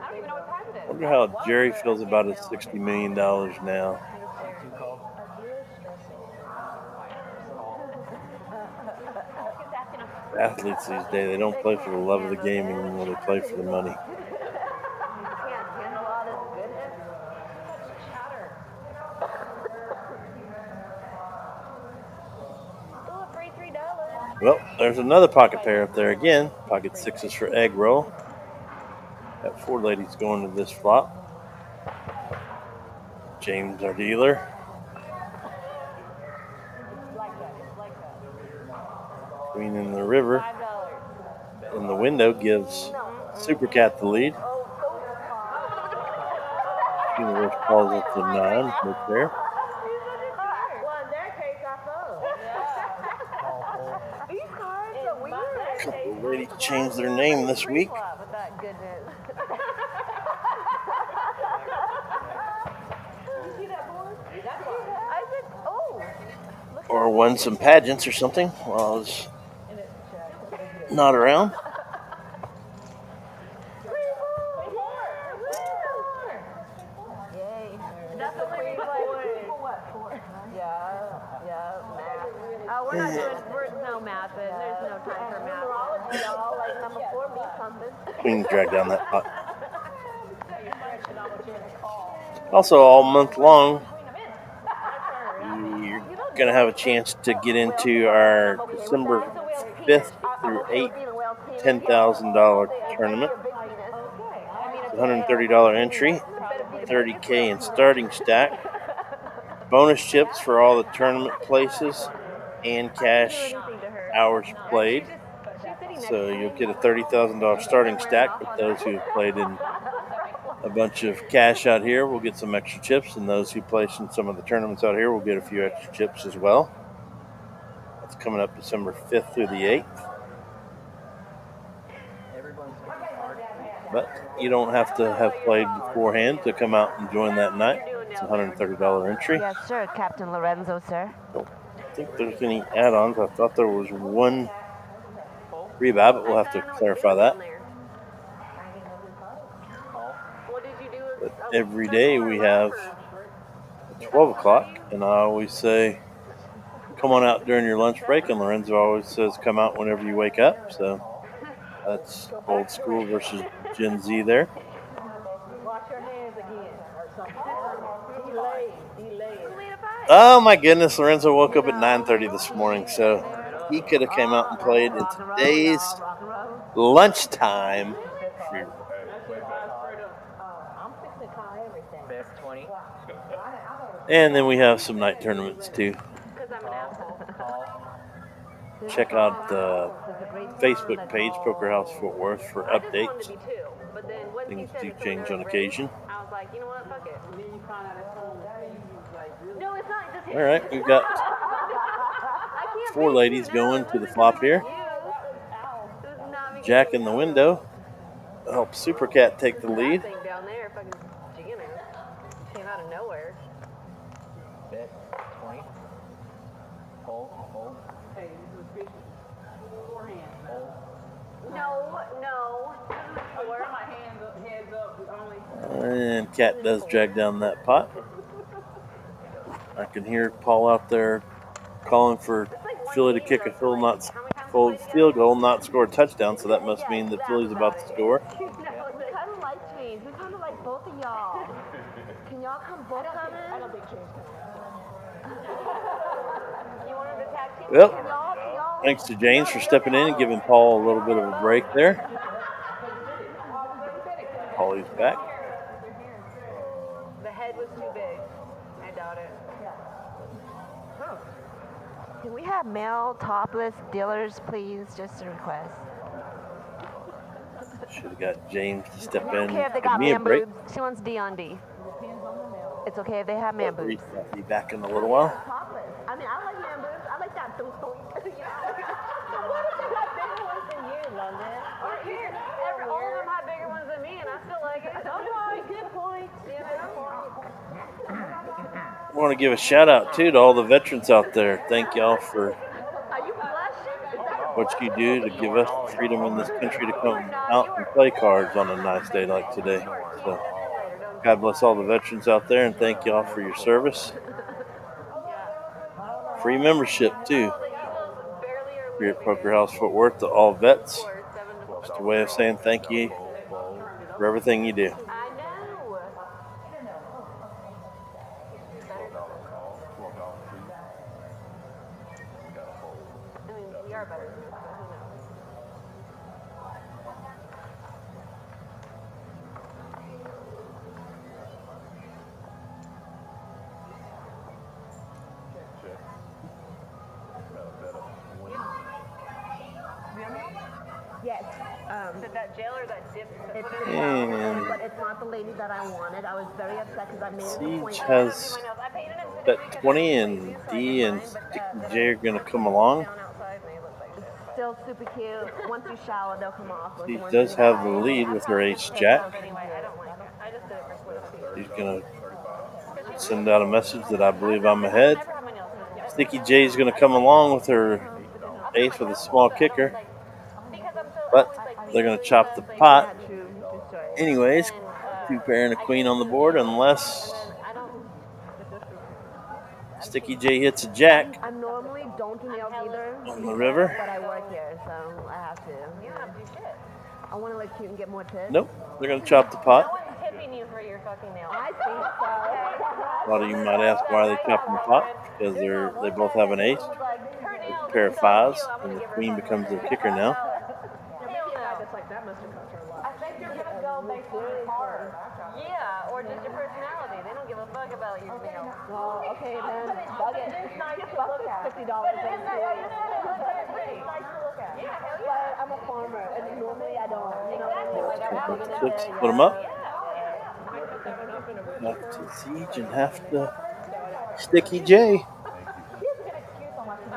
I don't even know what time it I is. wonder how Jerry feels about his $60 million now. Athletes these days, they don't play for the love of the game anymore, they play for the money. Ooh, free $3. Well, there's another pocket pair up there again. Pocket 6s for egg roll. Got 4 ladies going to this flop. James, our dealer. Queen in the river. In the window gives Super Cat the lead. Universe calls it the 9 right there. Well, in that case, I fold. These cards are weird. A couple of ladies changed their name this week. With that goodness. You see that board? That's why. I said, oh. Or won some pageants or something while I was not around. Yay. That's the queen play. Yeah, math. We're not doing, no math, but there's no time for math. Numerology, y'all, like number 4 be something. Queen dragged down that pot. Also, all month long, you're going to have a chance to get into our December 5th through 8th $10,000 tournament. It's $130 entry, $30K in starting stack, bonus chips for all the tournament places, and cash hours played. So you'll get a $30,000 starting stack, but those who have played in a bunch of cash out here will get some extra chips, and those who place in some of the tournaments out here will get a few extra chips as well. That's coming up December 5th through the 8th. But you don't have to have played beforehand to come out and join that night. It's a $130 entry. Yes, sir, Captain Lorenzo, sir. Don't think there's any add-ons. I thought there was one rebuy, but we'll have to clarify that. But every day we have 12 o'clock, and I always say, come on out during your lunch break, and Lorenzo always says, come out whenever you wake up. So that's old school versus Gen Z there. Wash your hands again or something. Delay. Oh my goodness, Lorenzo woke up at 9:30 this morning, so he could have came out and played in today's lunchtime free roll. And then we have some night tournaments too. Check out the Facebook page, Poker House Fort Worth, for updates. Things do change on occasion. I was like, you know what, fuck it. No, it's not. All right, we've got 4 ladies going to the flop here. Jack in the window helps Super Cat take the lead. Down there, fucking came out of nowhere. Bet 20. Hold. Hey, this is fishing. Forehand. No. Put my hands up, heads up, only. And Cat does drag down that pot. I can hear Paul out there calling for Philly to kick a field goal, not score a touchdown, so that must mean that Philly's about to score. We kind of like change. We kind of like both of y'all. Can y'all come both come in? I don't think change can. You want him to tag team? Well, thanks to James for stepping in and giving Paul a little bit of a break there. Paulie's back. The head was too big. I doubt it. Can we have male topless dealers, please? Just a request. Should have got James to step in. I don't care if they give got me a man break. boobs. She wants D on D. It's okay if they have man boobs. I'll be back in a little while. Topless. I mean, I like man boobs. I like that thunk. What if you got bigger ones than you, London? All of them have bigger ones than me, and I still like it. Okay, good point. I want to give a shout out too to all the veterans out there. Thank y'all for Are you blushing? what you do to give us the freedom in this country to come out and play cards on a nice day like today. So God bless all the veterans out there, and thank y'all for your service. Free membership too here at Poker House Fort Worth to all vets. Just a way of saying thank you for everything you do. I know. I mean, we are better than this, but who knows? Yes. Is it that gel or that dip? It's And but it's not the lady that I wanted. I was very upset because I made it a point. Siege has I painted him today bet because 20, I'm and lazy, so I D did and mine, but, then Jay I are going to put come them along. down outside and they look like shit, but- Still super cute. Once you shower, they'll come off. She Once does you have the dry. lead with her ace Take jack. those anyway. I don't like it. I just did it for simplicity. She's going to send out a message that I believe I'm ahead. I never have my nails done. Sticky J's going to come along with her ace with a small kicker, Because I'm so but always like they're going to chop the pot. Anyways, and, 2 pair and a queen on the board, unless I don't. Sticky J hits a jack I normally don't do nails either, on the river. but I work here, so I have to. You don't have to do shit. I want to look cute and get more tips. Nope, they're going to chop the No pot. one's tipping you for your fucking nails. I think so. A lot of you might ask why are they chopping the pot, because they both have an ace, Her nails a pair of are so fives, cute, I'm and gonna the give her queen something. becomes their kicker now. Hell no. Like that must have cost her a lot. I think you're gonna go based on your card. Yeah, or just your personality. They don't give a fuck about your nails. Oh, okay, then. Bug it. It's nice to Fuck look this at. $50. It's nice to look at. Yeah, hell yeah. But I'm a farmer, and normally I don't. You know, like I'm Let's gonna flip, say, split them up. Yeah. Half to Siege and half to Sticky J. I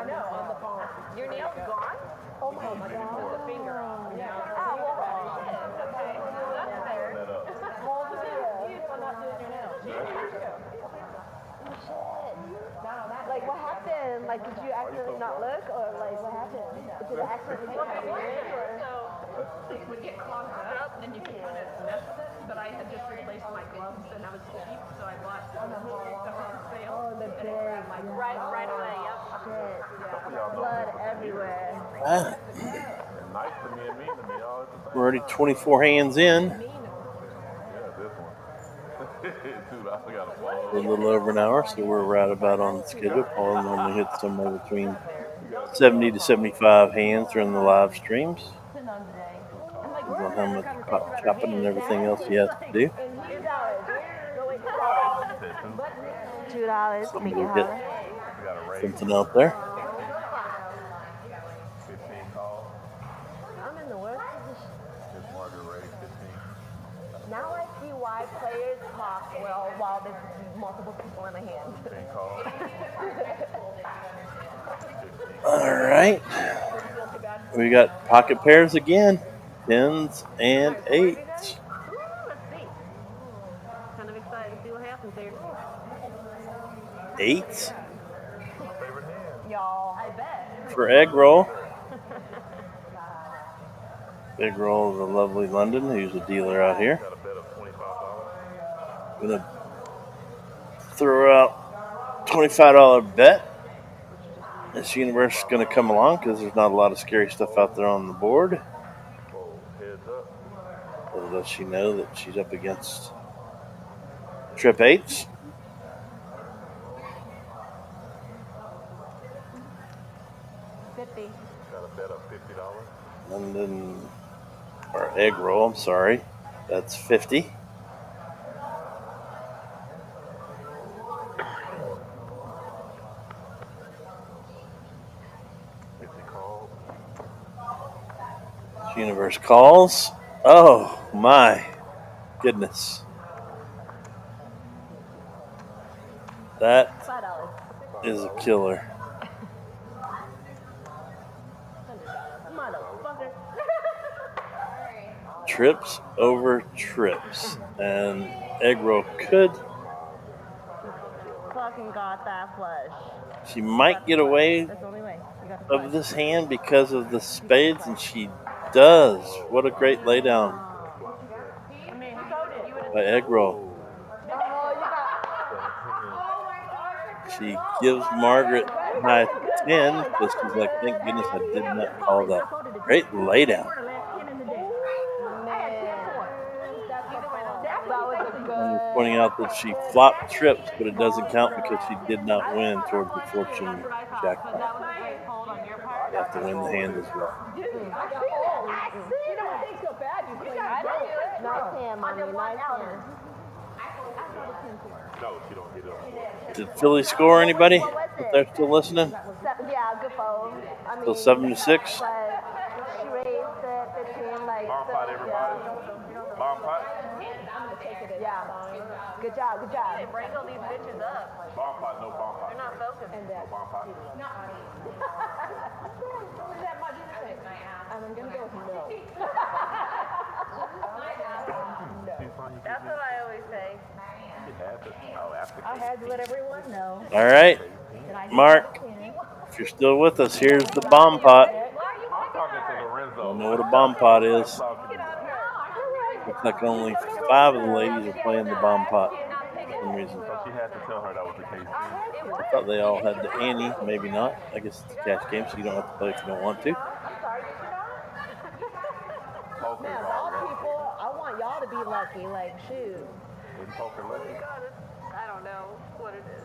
know, on the phone. Your nails gone? oh my god. The finger off. Oh, well, shit. Okay. That's fair. Like, what happened? Like, did you accidentally not look, or like, what happened? Did it accidentally get happened, or? It would get clogged up, then you could kind of mess with it. But I had just replaced my gloves and I was cheap, so I bought the on sale. Oh, the big, Right away, yep. shit. Blood everywhere. Ah, Nice to me and mean to me all at the same. we're already 24 hands in. Yeah, this one. Dude, I got a A little over an hour, so we're right about on schedule. Paul normally hits somewhere between 70 to 75 hands during the live streams. Depends on how much pot chopping and everything else he has to do. $2. So Make it we'll get holler. something out there. 15 calls. I'm in the worst position. It's Margaret Ray, 15. Now I see why players talk well while there's multiple people in the hand. 15 calls. All right. We got pocket pairs again. 10s and 8s. Ooh, let's see. Kind of excited to see what happens there. 8s Favorite hand. Y'all. I bet. for egg roll. Egg roll is a lovely London, who's a dealer out here. Got a bet of $25. Gonna throw out $25 bet. This universe is gonna come along because there's not a lot of scary stuff out there on the board. Whoa, heads up. Little does she know that she's up against trip 8s. Got a bet of $50. London, or egg roll, I'm sorry. That's 50. Universe calls. Oh my goodness. That $5. is a killer. Motherfucker. Trips over trips. And egg roll could. Fucking got that flush. She might get away That's the only way. You got the of this hand because of the spades, and she does. What a great laydown by egg roll. She gives Margaret high 10 because she's like, thank goodness I did not call that. Great laydown. I'm pointing out that she flopped trips, but it doesn't count because she did not win towards the fortune jackpot. That was a great hold on your part. You have to win the hand as well. You know when things go bad, you play. Nice hand, mommy. Nice hand. No, she don't get it. Did Philly score anybody? If they're still listening? Yeah, good phone. I mean, Still 7-6. but she raised it 15, like. Bomb pot, everybody. Bomb pot. Yeah. Good job, good job. They wrangle these bitches up. Bomb pot, no bomb pot. They're not focused. No bomb pot. I'm gonna go with no. That's what I always say. I had to let everyone know. All right, Mark, if you're still with us, here's the bomb pot. I'm talking to Lorenzo. Don't know what a bomb pot is. Looks like only 5 of the ladies are playing the bomb pot for some reason. So she had to tell her that was the case. I thought they all had the ante. Maybe not. I guess it's a cash game, so you don't have to play if you don't want to. Man, all people, I want y'all to be lucky. Like, shoot. Isn't poker lucky? I don't know what it is.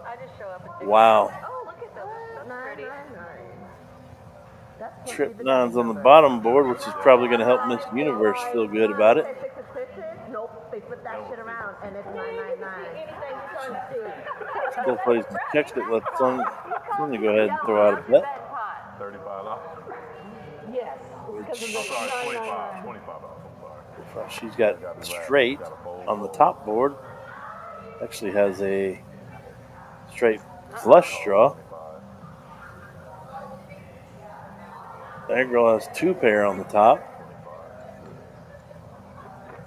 I just show up and think, Wow. oh, look at those. That's pretty. Trip 9's on the bottom board, which is probably going to help Miss Universe feel good about it. Nope, they flip that shit around and it's 999. Still plays the check that left on. I'm going to go ahead and throw out a bet. $35. Yes. I'm sorry, $25. $25. I'm sorry. She's got straight on the top board. Actually has a straight flush draw. That girl has 2 pair on the top.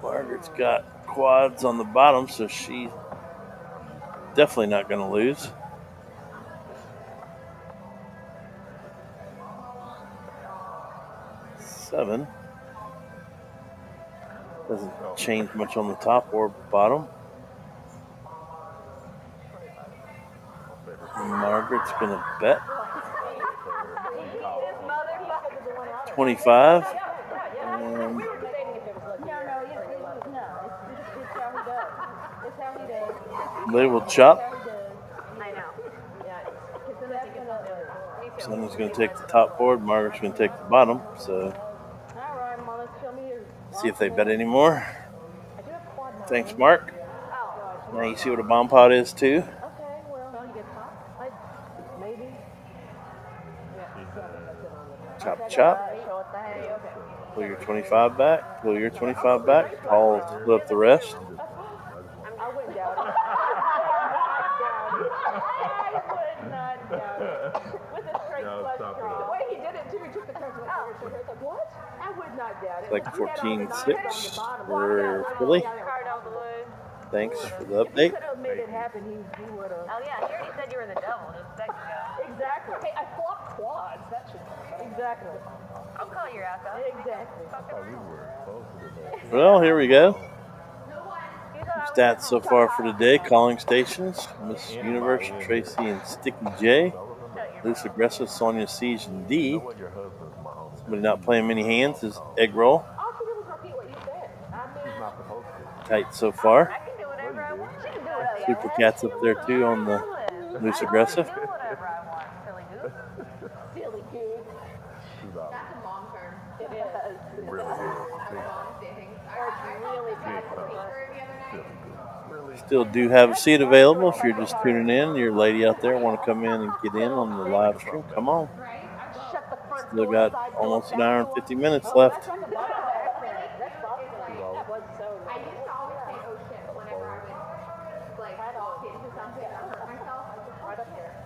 Margaret's got quads on the bottom, so she's definitely not going to lose. Seven. Doesn't change much on the top or bottom. Margaret's going to bet. 25. And they will chop. I know. Sonny's going to take the top board. Margaret's going to take the bottom. So, see if they bet anymore. Thanks, Mark. Now you see what a bomb pot is, too. Chop, chop. Pull your 25 back. Pull your 25 back. I'll split up the rest. I wouldn't doubt it. With a straight flush draw. The way he did it, too, he took the cards and went over. It's like, what? I would not doubt it. Like 14-6 for Philly. Thanks for the update. He could have made it happen. He would have. Oh, yeah, he already said you were the devil just a second ago. Exactly. Hey, I flopped quads. That should. Exactly. I'll call your ass out. Exactly. Well, here we go. Stats so far for today. Calling stations. Miss Universe, Tracy, and Sticky J. Loose Aggressive, Sonia, Siege, and D. Somebody not playing many hands is Egg Roll. Tight so far. I can do whatever I want. She can do Super Cat's up there too on the Loose Aggressive. whatever I want. Silly goose. Silly goose. That's a mom term. It is. Really Mom thing. I Really passed the paper the other night. Still do have a seat available if you're just tuning in. Your lady out there want to come in and get in on the live stream. Come on. Shut the front Still door, got side door, almost an back hour and door. 50 minutes left. I used to always say oh shit whenever I would like walk into something or hurt myself.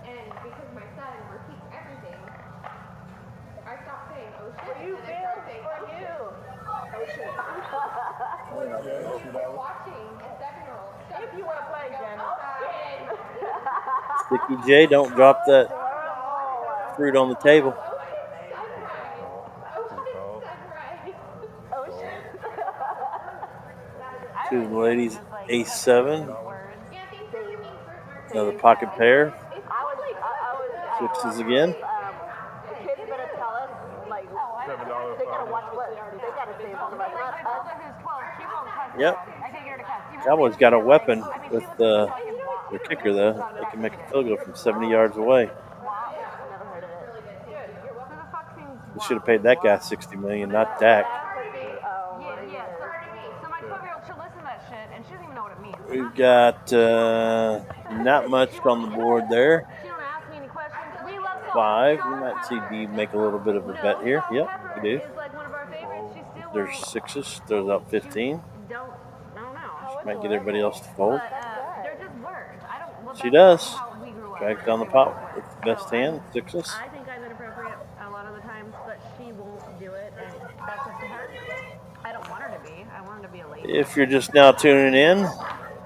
And because my son repeats everything, I stopped saying oh shit. You and then I started saying for oh you. shit. If you're watching a 7-year-old, If you want to play, Jenna. Sticky J, don't drop that fruit on the table. Two of the ladies, Ace 7. Another pocket pair. Sixes again. The kids better tell us, like, $7 they gotta watch what they gotta say about us. Yep. Cowboys got a weapon with the kicker, though. They can make a field goal from 70 yards away. should have paid that guy $60 million, not Dak. Yeah. So my 12-year-old, she'll listen to that shit, and she doesn't even know what it means. We've got not much on the board there. She don't ask me any questions. We love salt. 5. We might see D make a little bit of a bet here. Yep, we do. Is like one of our favorites. She still There's 6s. Throws out 15. I don't know. Might get everybody else to fold. They're just words. She does. Drags down the pot with the best hand, 6s. I think I'm inappropriate a lot of the times, but she won't do it, and that's up to her. I don't want her to be. I want her to be a lady. If you're just now tuning in,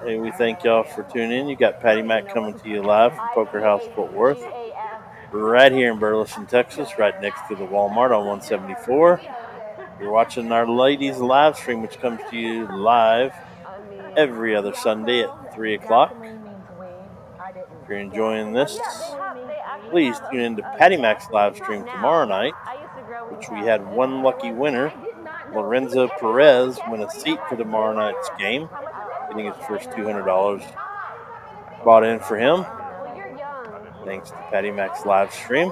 hey, we thank y'all for tuning in. You got Patty Mac coming to you live from Poker House Fort Worth, right here in Burleson, Texas, right next to the Walmart on 174. You're watching our ladies live stream, which comes to you live every other Sunday at 3 o'clock. If you're enjoying this, please tune in to Patty Mac's live stream tomorrow night, which we had one lucky winner, Lorenzo Perez, win a seat for tomorrow night's game, getting his first $200 bought in for him, thanks to Patty Mac's live stream.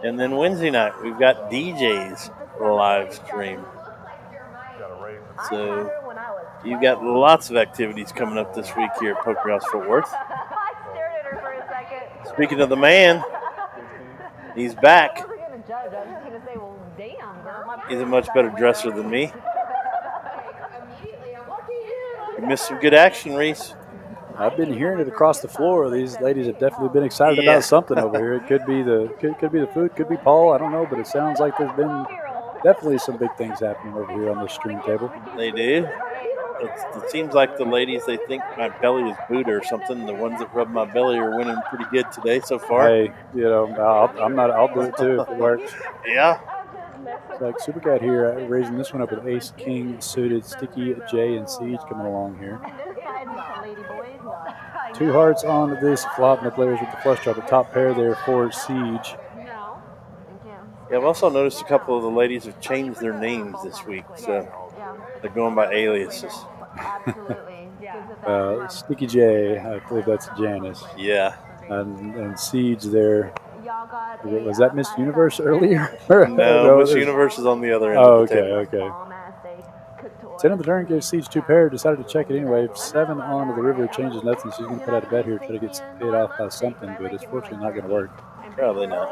And then Wednesday night, we've got DJ's live stream. So you've got lots of activities coming up this week here at Poker House Fort Worth. I stared at her for a second. Speaking of the man, he's back. I wasn't going to judge. I was just going to say, well, damn, girl. He's a much better dresser than me. You missed some good action, Reese. I've been hearing it across the floor. These ladies have definitely been excited about something over here. It could be the food, could be Paul. I don't know, but it sounds like there's been definitely some big things happening over here on this stream table. They do. It seems like the ladies, they think my belly is Buddha or something. The ones that rub my belly are winning pretty good today so far. Hey, I'll do it too if it works. Yeah. It's like Supercat here, raising this one up with Ace, King, suited, Sticky, J, and Siege coming along here. 2 hearts on this flop, and the players with the flush draw. The top pair there for Siege. Yeah, I've also noticed a couple of the ladies have changed their names this week, so they're going by aliases. Sticky J, I believe that's Janice. Yeah. And Siege there. Was that Miss Universe earlier? No, Miss Universe is on the other end of the table. Okay. 10 of the turn gave Siege 2 pair, decided to check it anyway. 7 onto the river, changes nothing. She's going to put out a bet here, try to get paid off by something, but it's fortunately not going to work. Probably not.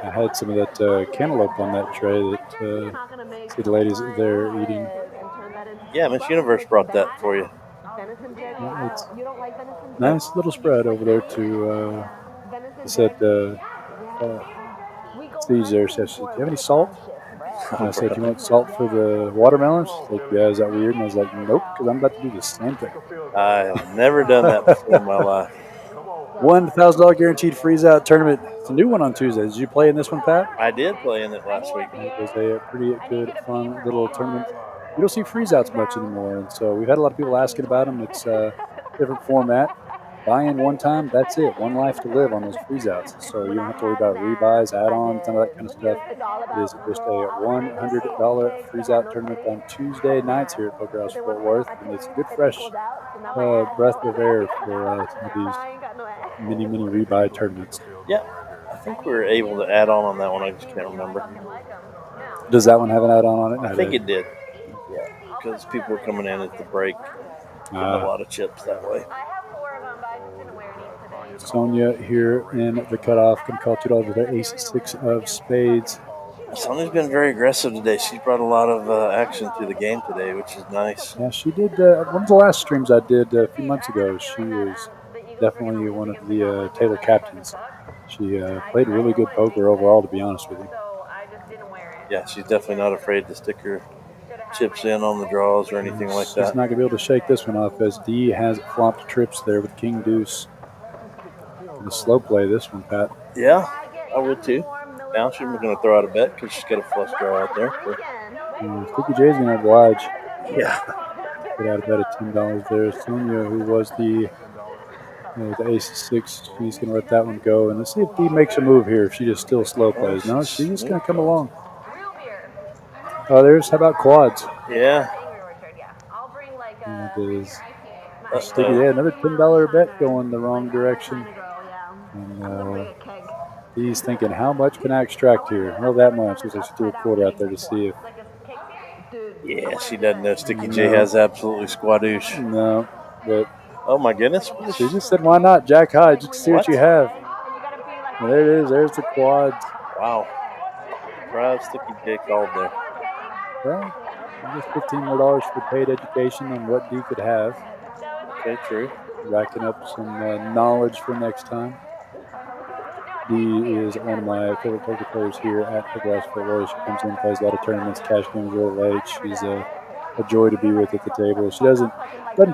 I had some of that cantaloupe on that tray that see the ladies there eating. Yeah, Miss Universe brought that for you. It's nice little spread over there to said Siege there says, do you have any salt? And I said, do you want salt for the watermelons? Like, yeah, is that weird? And I was like, nope, because I'm about to do the same thing. I've never done that before in my life. $1,000 guaranteed freeze out tournament. It's a new one on Tuesday. Did you play in this one, Pat? I did play in it last week. It was a pretty good, fun little tournament. You don't see freeze outs much anymore, and so we've had a lot of people asking about them. It's a different format. Buy in one time, that's it. One life to live on those freeze outs. So you don't have to worry about rebuys, add-ons, none of that kind of stuff. It is just a $100 freeze out tournament on Tuesday nights here at Poker House Fort Worth. And it's a good, fresh breath of air for some of these mini rebuy tournaments. Yeah, I think we were able to add on that one. I just can't remember. Does that one have an add-on on it? I think it did. Yeah, because people were coming in at the break. A lot of chips that way. Sonia here in the cutoff. Going to call $2 with her ace-6 of spades. Sonia's been very aggressive today. She's brought a lot of action to the game today, which is nice. Yeah, she did. One of the last streams I did a few months ago, she was definitely one of the Taylor captains. She played really good poker overall, to be honest with you. Yeah, she's definitely not afraid to stick her chips in on the draws or anything like that. She's not going to be able to shake this one off, as D has flopped trips there with King Deuce. The slow play this one, Pat. Yeah, I would too. Now she's going to throw out a bet because she's got a flush draw out there. Sticky J's going to oblige. Yeah. Put out a bet of $10 there. Sonia, who was the ace-6, she's going to let that one go. And let's see if D makes a move here, if she just still slow plays. No, she's just going to come along. Oh, how about quads? Yeah. It is Sticky J, another $10 bet going the wrong direction. And he's thinking, how much can I extract here? Well, that much. Looks like she threw a quarter out there to see if. Yeah, she doesn't know Sticky J has absolutely squadoosh. No, but. Oh my goodness. She just said, why not? Jack high, just to see what you have. And there it is. There's the quads. Wow. Surprise Sticky J called there. Well, I guess $15 more for paid education on what D could have. Okay, true. Racking up some knowledge for next time. D is one of my favorite poker players here at Poker House Fort Worth. She comes in, plays a lot of tournaments, cash games real late. She's a joy to be with at the table. She doesn't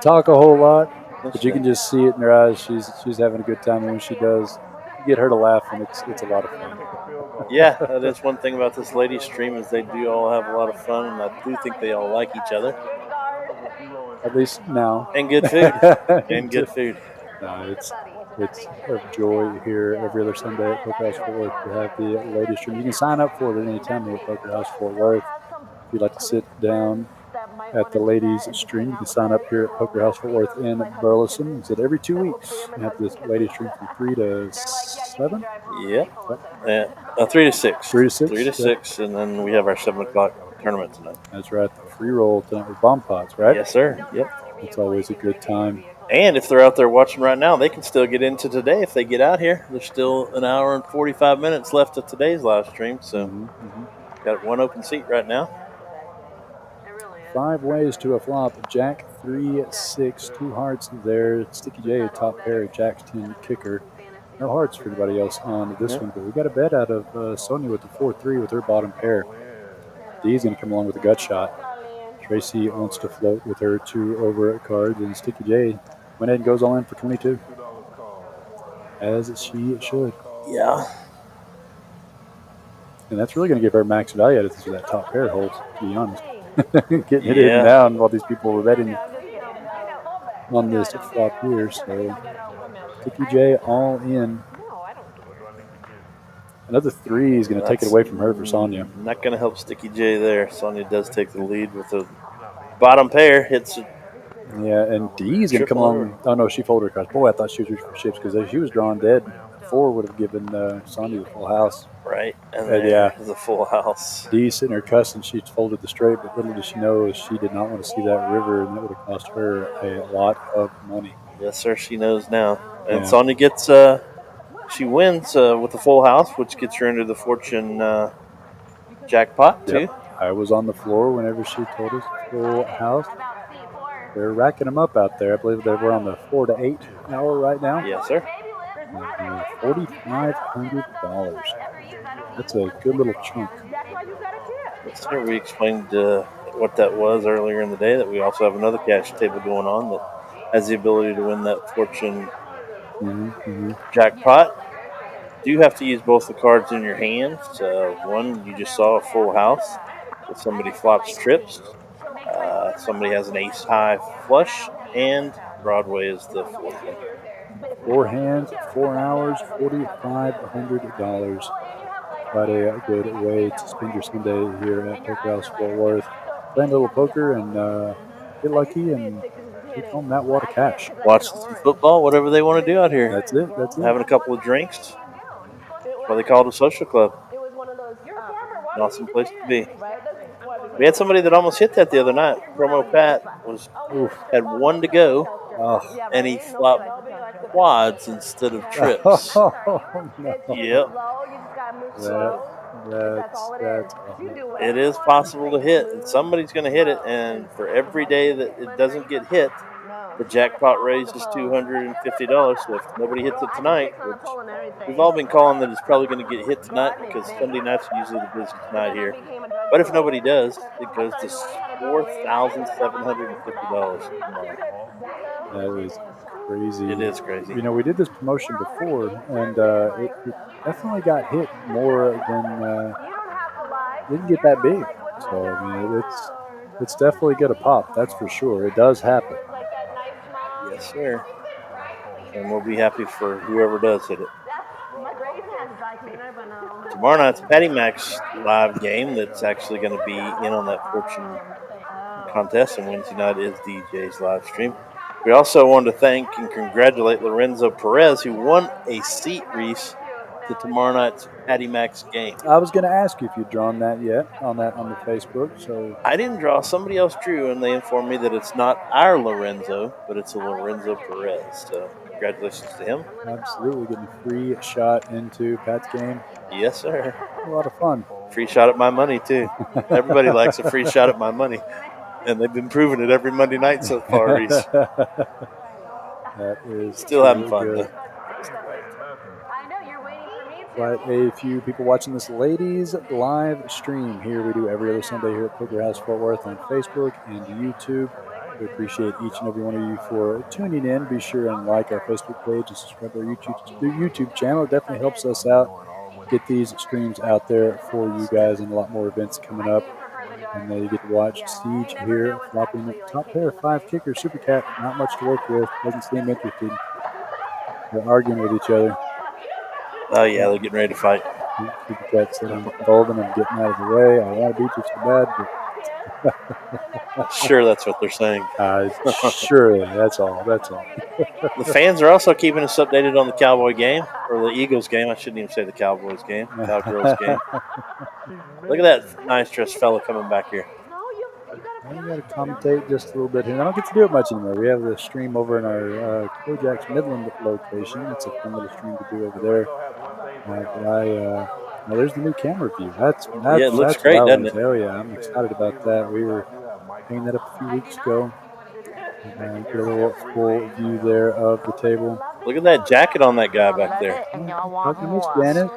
talk a whole lot, but you can just see it in her eyes. She's having a good time, and when she does, you get her to laugh, and it's a lot of fun. Yeah, that is one thing about this ladies stream is they do all have a lot of fun, and I do think they all like each other. At least now. And good food. And good food. No, it's a joy here every other Sunday at Poker House Fort Worth to have the ladies stream. You can sign up for it at any time here at Poker House Fort Worth. If you'd like to sit down at the ladies stream, you can sign up here at Poker House Fort Worth in Burleson. It's every 2 weeks. You have this ladies stream from 3 to 7. Yeah. 3 to 6. 3 to 6. 3 to 6, and then we have our 7 o'clock tournament tonight. That's right. The free roll tonight with bomb pots, right? Yes, sir. Yep. It's always a good time. And if they're out there watching right now, they can still get into today if they get out here. There's still an hour and 45 minutes left of today's live stream, so got one open seat right now. 5 ways to a flop. Jack 3, 6, 2 hearts there. Sticky J, top pair. Jack's 10 kicker. No hearts for anybody else on this one, but we got a bet out of Sonia with the 4-3 with her bottom pair. D's going to come along with a gut shot. Tracy wants to float with her 2 over cards, and Sticky J went ahead and goes all in for 22. As she should. Yeah. And that's really going to give her max value out of that top pair holds, to be honest. Getting it in down while these people were betting on this flop here. So Sticky J all in. Another 3 is going to take it away from her for Sonia. Not going to help Sticky J there. Sonia does take the lead with the bottom pair. Hits it. Yeah, and D's going to come along. Oh, no, she folded her cards. Boy, I thought she was reaching for chips because if she was drawing dead, 4 would have given Sonia the full house. Right. And the full house. D's sitting there cussing. She folded the straight, but little did she know she did not want to see that river, and that would have cost her a lot of money. Yes, sir. She knows now. And Sonia gets she wins with the full house, which gets her into the fortune jackpot, too. Yep. I was on the floor whenever she told us full house. They're racking them up out there. I believe they were on the 4 to 8 hour right now. Yes, sir. $4,500. That's a good little chunk. Yes, sir. We explained what that was earlier in the day, that we also have another cash table going on that has the ability to win that fortune jackpot. You have to use both the cards in your hands. One, you just saw a full house. If somebody flops trips, somebody has an ace high flush, and Broadway is the 4th one. 4 hands, 4 hours, $4,500. Quite a good way to spend your Sunday here at Poker House Fort Worth. Playing a little poker and get lucky and take home that wad of cash. Watch some football, whatever they want to do out here. That's it. Having a couple of drinks. That's why they call it a social club. An awesome place to be. We had somebody that almost hit that the other night. Promo Pat had 1 to go, and he flopped quads instead of trips. Oh, no. Yep. That's It is possible to hit, and somebody's going to hit it, and for every day that it doesn't get hit, the jackpot raises $250. So if nobody hits it tonight, which we've all been calling that it's probably going to get hit tonight because Sunday nights are usually the busiest night here. But if nobody does, it goes to $4,750. That is crazy. It is crazy. You know, we did this promotion before, and it definitely got hit more than didn't get that big. So I mean, it's definitely going to pop. That's for sure. It does happen. Yes, sir. And we'll be happy for whoever does hit it. Tomorrow night's Patty Mac's live game that's actually going to be in on that fortune contest, and Wednesday night is DJ's live stream. We also want to thank and congratulate Lorenzo Perez, who won a seat, Reese, to tomorrow night's Patty Max game. I was going to ask you if you'd drawn that yet on the Facebook. So I didn't draw. Somebody else drew, and they informed me that it's not our Lorenzo, but it's a Lorenzo Perez. So congratulations to him. absolutely getting a free shot into Pat's game. Yes, sir. A lot of fun. Free shot at my money, too. Everybody likes a free shot at my money. And they've been proving it every Monday night so far, Reese. That is still having fun, good. though. I know, you're waiting for me to. Quite a few people watching this ladies live stream here. We do every other Sunday here at Poker House Fort Worth on Facebook and YouTube. We appreciate each and every one of you for tuning in. Be sure and like our Facebook page and subscribe to our YouTube channel. It definitely helps us out. Get these streams out there for you guys, and a lot more events coming up. And you get to watch Siege here flopping the top pair of 5 kickers. Super Cat, not much to work with. Doesn't seem interested. They're arguing with each other. Oh, yeah, they're getting ready to fight. Super Cat said, I'm folding, I'm getting out of the way. I want to beat you so bad, but Sure, that's what they're saying. Surely, that's all. The fans are also keeping us updated on the Cowboy game, or the Eagles game. I shouldn't even say the Cowboys game, Cowgirls game. Look at that nice dressed fella coming back here. I got to commentate just a little bit here. I don't get to do it much anymore. We have the stream over in our Kojak's Midland location. It's a fun little stream to do over there. Well, there's the new camera view. Yeah, it looks great, doesn't it? Hell yeah, I'm excited about that. We were hanging that up a few weeks ago. And get a little full view there of the table. Look at that jacket on that guy back there. Talking to Janet.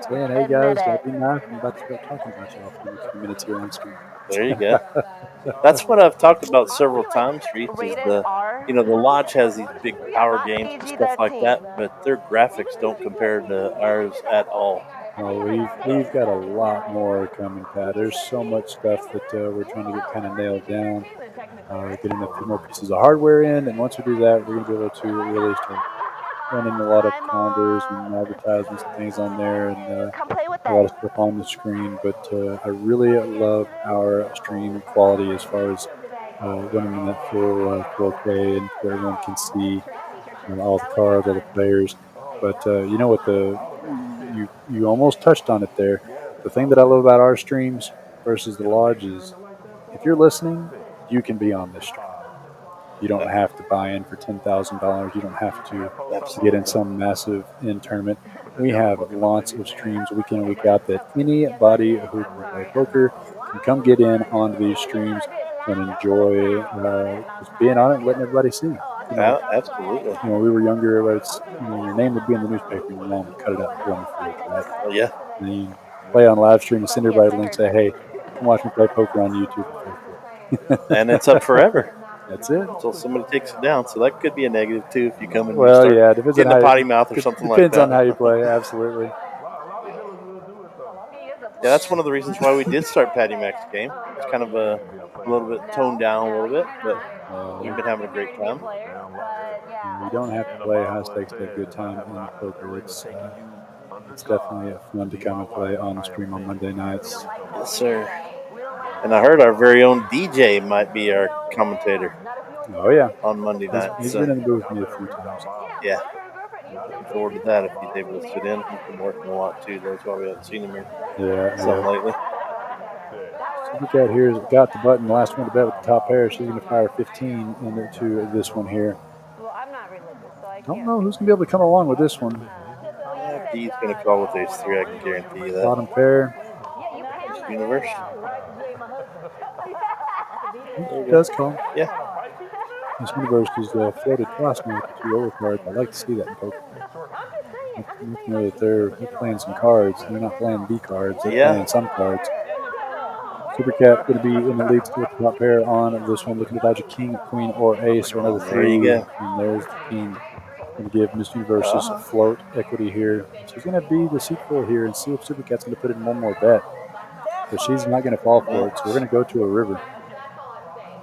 Saying, hey guys, that'd be nice. I'm about to start talking about y'all for a few minutes here on stream. There you go. That's what I've talked about several times, Reese, is the Lodge has these big power games and stuff like that, but their graphics don't compare to ours at all. Oh, we've got a lot more coming, Pat. There's so much stuff that we're trying to get kind of nailed down. Getting a few more pieces of hardware in, and once we do that, we're going to be able to really start running a lot of calendars and advertisements and things on there, and a lot of stuff on the screen. But I really love our stream quality as far as running in that full 4K, and so everyone can see all the cards, all the players. But you know what, you almost touched on it there. The thing that I love about our streams versus the Lodge is, if you're listening, you can be on this stream. You don't have to buy in for $10,000. You don't have to get in some massive tournament. We have lots of streams week in and week out that anybody who can play poker can come get in on these streams and enjoy just being on it and letting everybody see. Absolutely. When we were younger, your name would be in the newspaper, and your mom would cut it out and put it on the fridge, right? Well, yeah. And you play on live stream and send everybody a link, say, hey, come watch me play poker on YouTube. And it's up forever. That's it. Until somebody takes it down. So that could be a negative, too, if you come and depends getting on a potty mouth or something like that. Depends on how you play, absolutely. Yeah, that's one of the reasons why we did start Patty Mac's game. It's kind of a little bit toned down a little bit, but we've been having a great time. You don't have to play high stakes to have a good time in poker. It's definitely fun to come and play on the stream on Monday nights. Yes, sir. And I heard our very own DJ might be our commentator. Oh, yeah. On Monday night. He's been in the booth with me a few times. Yeah. Looking forward to that if he's able to sit in. He's been working a lot, too. That's why we haven't seen him here lately. Super Cat here has got the button. The last one to bet with the top pair. She's going to fire 15 into this one here. Well, I'm not religious, so I don't know who's going to be able to come along with this one. He's going to call with ace 3, I can guarantee you that. Bottom pair. Universe. It does call. Yeah. This universe is floated across me with the 2 overcards. I like to see that in poker. You know that they're playing some cards. They're not playing B cards. They're playing some cards. Super Cat going to be in the lead with the top pair on this one, looking to dodge a king, queen, or ace, or another 3. There you go. And there's the king. Going to give Miss Universe's float equity here. She's going to be the seat 4 here and see if Super Cat's going to put in one more bet. But she's not going to fall for it, so we're going to go to a river.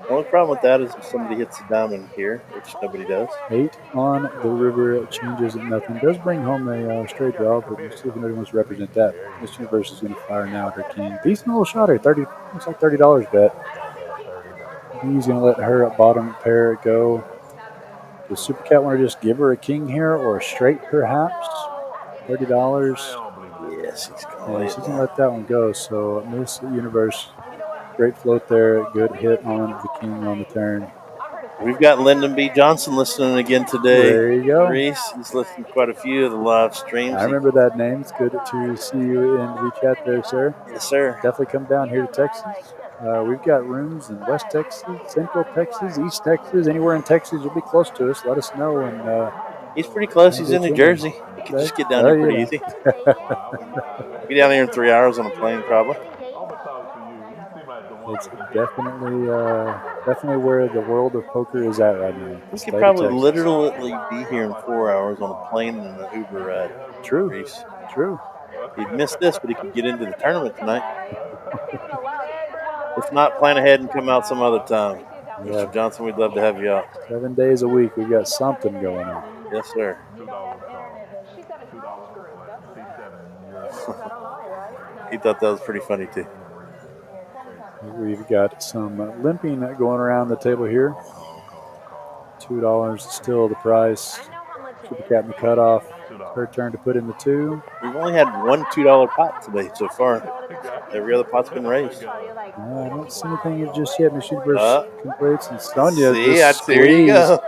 The only problem with that is if somebody hits the diamond here, which nobody does. 8 on the river, it changes nothing. Does bring home a straight draw, but we'll see if anybody wants to represent that. Miss Universe is going to fire now at her king. Decent little shot here, looks like $30 bet. He's going to let her bottom pair go. Does Super Cat want to just give her a king here or a straight perhaps? $30. Yes, he's going to Yeah, lay she's it going to down. let that one go. So Miss Universe, great float there. Good hit on the king on the turn. We've got Lyndon B. Johnson listening again today. There you go. Reese, he's listened to quite a few of the live streams. I remember that name. It's good to see you in the chat there, sir. Yes, sir. Definitely come down here to Texas. We've got rooms in West Texas, Central Texas, East Texas, anywhere in Texas. You'll be close to us. Let us know. And he's pretty close. He's in New Jersey. You can just get down here pretty easy. Be down here in 3 hours on a plane, probably. It's definitely where the world of poker is at right now. We could probably literally be here in 4 hours on a plane and an Uber ride. True. Reese. True. He'd miss this, but he could get into the tournament tonight. If not, plan ahead and come out some other time. Yeah. Mr. Johnson, we'd love to have you out. 7 days a week, we've got something going on. Yes, sir. He thought that was pretty funny, too. We've got some limping going around the table here. $2 still the price. Super Cat in the cutoff. Her turn to put in the 2. We've only had one $2 pot today so far. Every other pot's been raised. I don't see anything just yet. Miss Universe completes, and Sonia just there you go.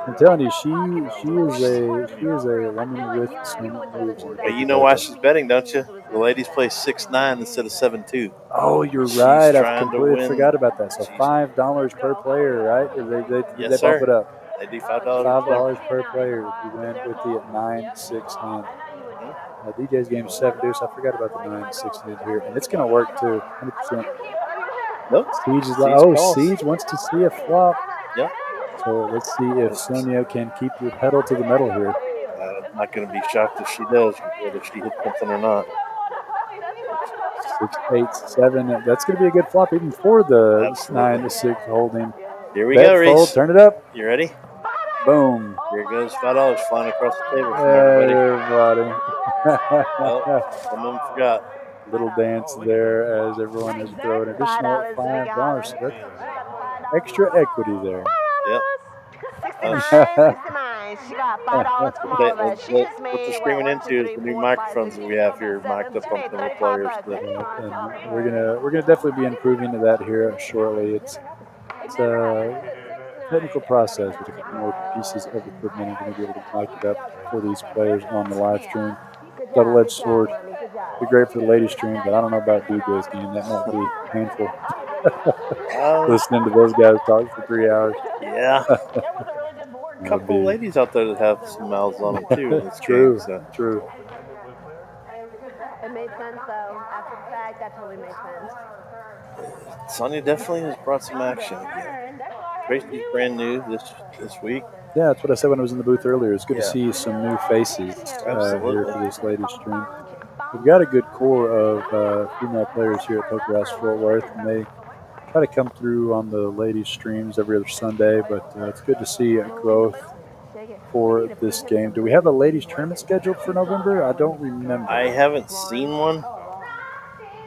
I'm telling you, she is a woman with some moves. Hey, you know why she's betting, don't you? The ladies play 6-9 instead of 7-2. Oh, you're right. I completely forgot about that. So $5 per player, right? Or they bump it up. They do $5 per player if you win with the 9-6 hand. DJ's game is 7-2, so I forgot about the 9-6 hand here, and it's going to work too, 100%. Nope. Siege is like, Siege wants to see a flop. Yep. So let's see if Sonia can keep your pedal to the metal here. I'm not going to be shocked if she does, whether she hits something or not. 6, 8, 7. That's going to be a good flop, even for the 9-6 holding. Here we go, Reese. Fold, turn it up. You ready? Boom. Here goes $5 flying across the table from everybody. Some of them forgot. Little dance there as everyone is throwing an additional $5. So that's extra equity there. Yep. 69, 69. She got $5 from all of us. She just made what they're screaming into is the new microphones that we have here mic'd up on some of the players. And we're gonna definitely be improving to that here shortly. It's a technical process with a couple more pieces of equipment and going to be able to mic it up for these players on the live stream. Double-edged sword. Be great for the ladies stream, but I don't know about DJ's game. That might be painful. Listening to those guys talk for 3 hours. Yeah. A couple of ladies out there that have some mouths on them too. It's true. Game, so. True. It made sense though. After the fact, that totally makes sense. Sonia definitely has brought some action again. Tracy's brand new this week. Yeah, that's what I said when I was in the booth earlier. It's good to see some new faces here for this ladies stream. We've got a good core of female players here at Poker House Fort Worth, and they try to come through on the ladies streams every other Sunday, but it's good to see a growth for this game. Do we have a ladies tournament scheduled for November? I don't remember. I haven't seen one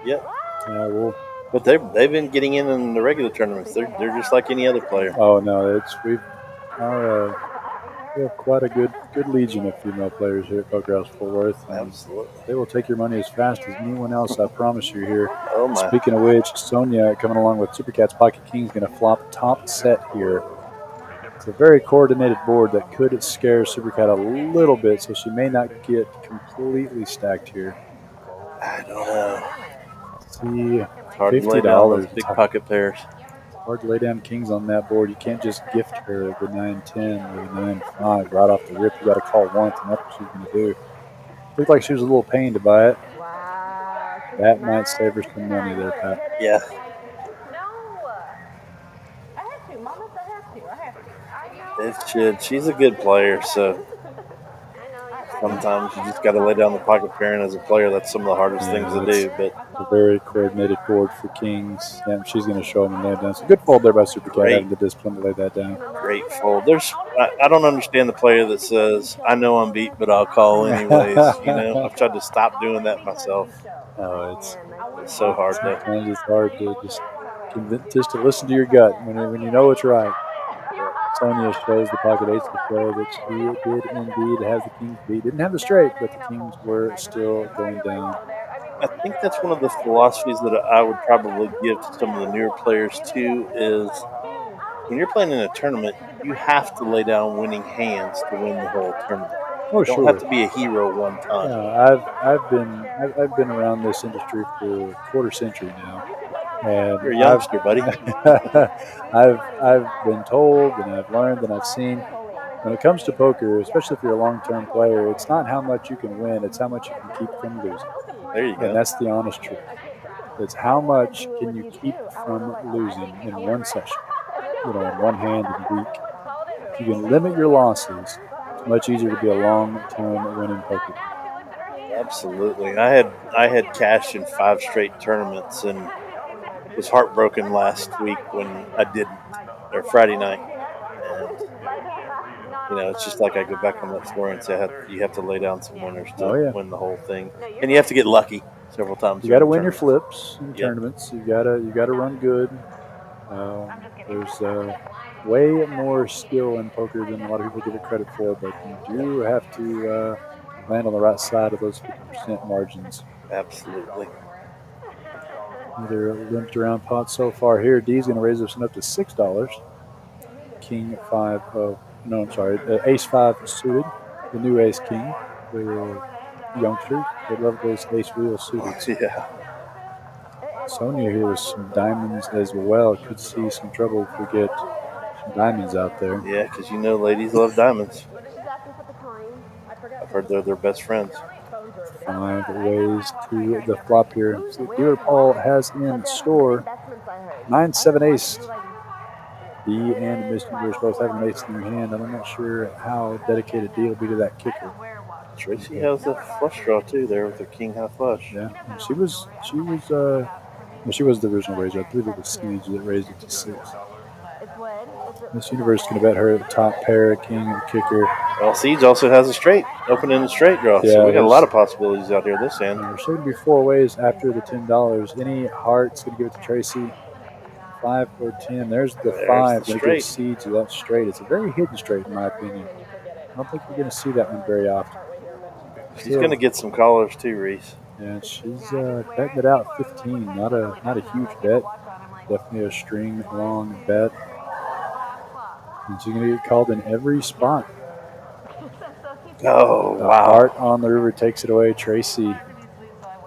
yet. Yeah, but they've been getting in the regular tournaments. They're just like any other player. Oh no, we have quite a good legion of female players here at Poker House Fort Worth. Absolutely. They will take your money as fast as anyone else, I promise you here. Oh my. Speaking of which, Sonia coming along with Super Cat's Pocket King is going to flop top set here. It's a very coordinated board that could scare Super Cat a little bit, so she may not get completely stacked here. I don't know. See, it's hard to lay down those big pocket pairs. Hard to lay down kings on that board. You can't just gift her the 9-10 or the 9-5 right off the rip. You got to call once, and that's what she's going to do. Looked like she was a little pain to buy it. Wow. That might save her some money there, Pat. Yeah. It should. She's a good player, so sometimes you just got to lay down the pocket pair, and as a player, that's some of the hardest things to do. But a very coordinated board for kings. Yeah, she's going to show them and lay it down. So good fold there by Super Cat, having the discipline to lay that down. Great fold. I don't understand the player that says, "I know I'm beat, but I'll call anyways." I've tried to stop doing that myself. Oh, it's so hard. Sometimes it's hard to just to listen to your gut when you know it's right. Sonia shows the pocket eights to show that she did indeed have the kings beat. Didn't have the straight, but the kings were still going down. I think that's one of the philosophies that I would probably give to some of the newer players too. Is when you're playing in a tournament, you have to lay down winning hands to win the whole tournament. Oh, You don't sure. have to be a hero one time. Yeah, I've been around this industry for a quarter century now, and You're a youngster, buddy. I've been told and I've learned and I've seen when it comes to poker, especially if you're a long-term player, it's not how much you can win; it's how much you can keep from losing. There you go. And that's the honest truth. It's how much can you keep from losing in one session, in one hand in a week. If you can limit your losses, it's much easier to be a long-term winning poker. Absolutely. I had cashed in 5 straight tournaments and was heartbroken last week when I didn't, or Friday night. And it's just like I go back on that floor and say you have to lay down some winners to win the whole thing, and you have to get lucky several times. You got to win your flips in tournaments. You got to run good. There's way more skill in poker than a lot of people give it credit for, but you do have to land on the right side of those 50% margins. Absolutely. They're limped around pot so far here. D's going to raise this one up to $6. King 5. Ace 5 suited. The new ace king. The youngsters. They love those ace wheel suited. Yeah. Sonia here with some diamonds as well. Could see some trouble if we get some diamonds out there. Yeah, because ladies love diamonds. I've heard they're their best friends. 5 ways to the flop here. So dealer Paul has in store 9-7 ace. D and Miss Universe both have an ace in their hand, and I'm not sure how dedicated D will be to that kicker. Tracy has a flush draw too there with her king high flush. Yeah, and she was the original raiser. I believe it was Siege that raised it to 6. Miss Universe is going to bet her at the top pair, king and kicker. Well, Siege also has a straight, opening a straight draw. Yeah, so we got a lot of possibilities out here this hand. There's going to be 4 ways after the $10. Any heart's going to give it to Tracy. 5 or 10. There's the 5. They give Siege that straight. It's a very hidden straight, in my opinion. I don't think we're going to see that one very often. She's going to get some callers too, Reese. Yeah, she's betting it out 15. Not a huge bet. Definitely a string long bet. And she's going to get called in every spot. Oh, wow. Heart on the river takes it away. Tracy.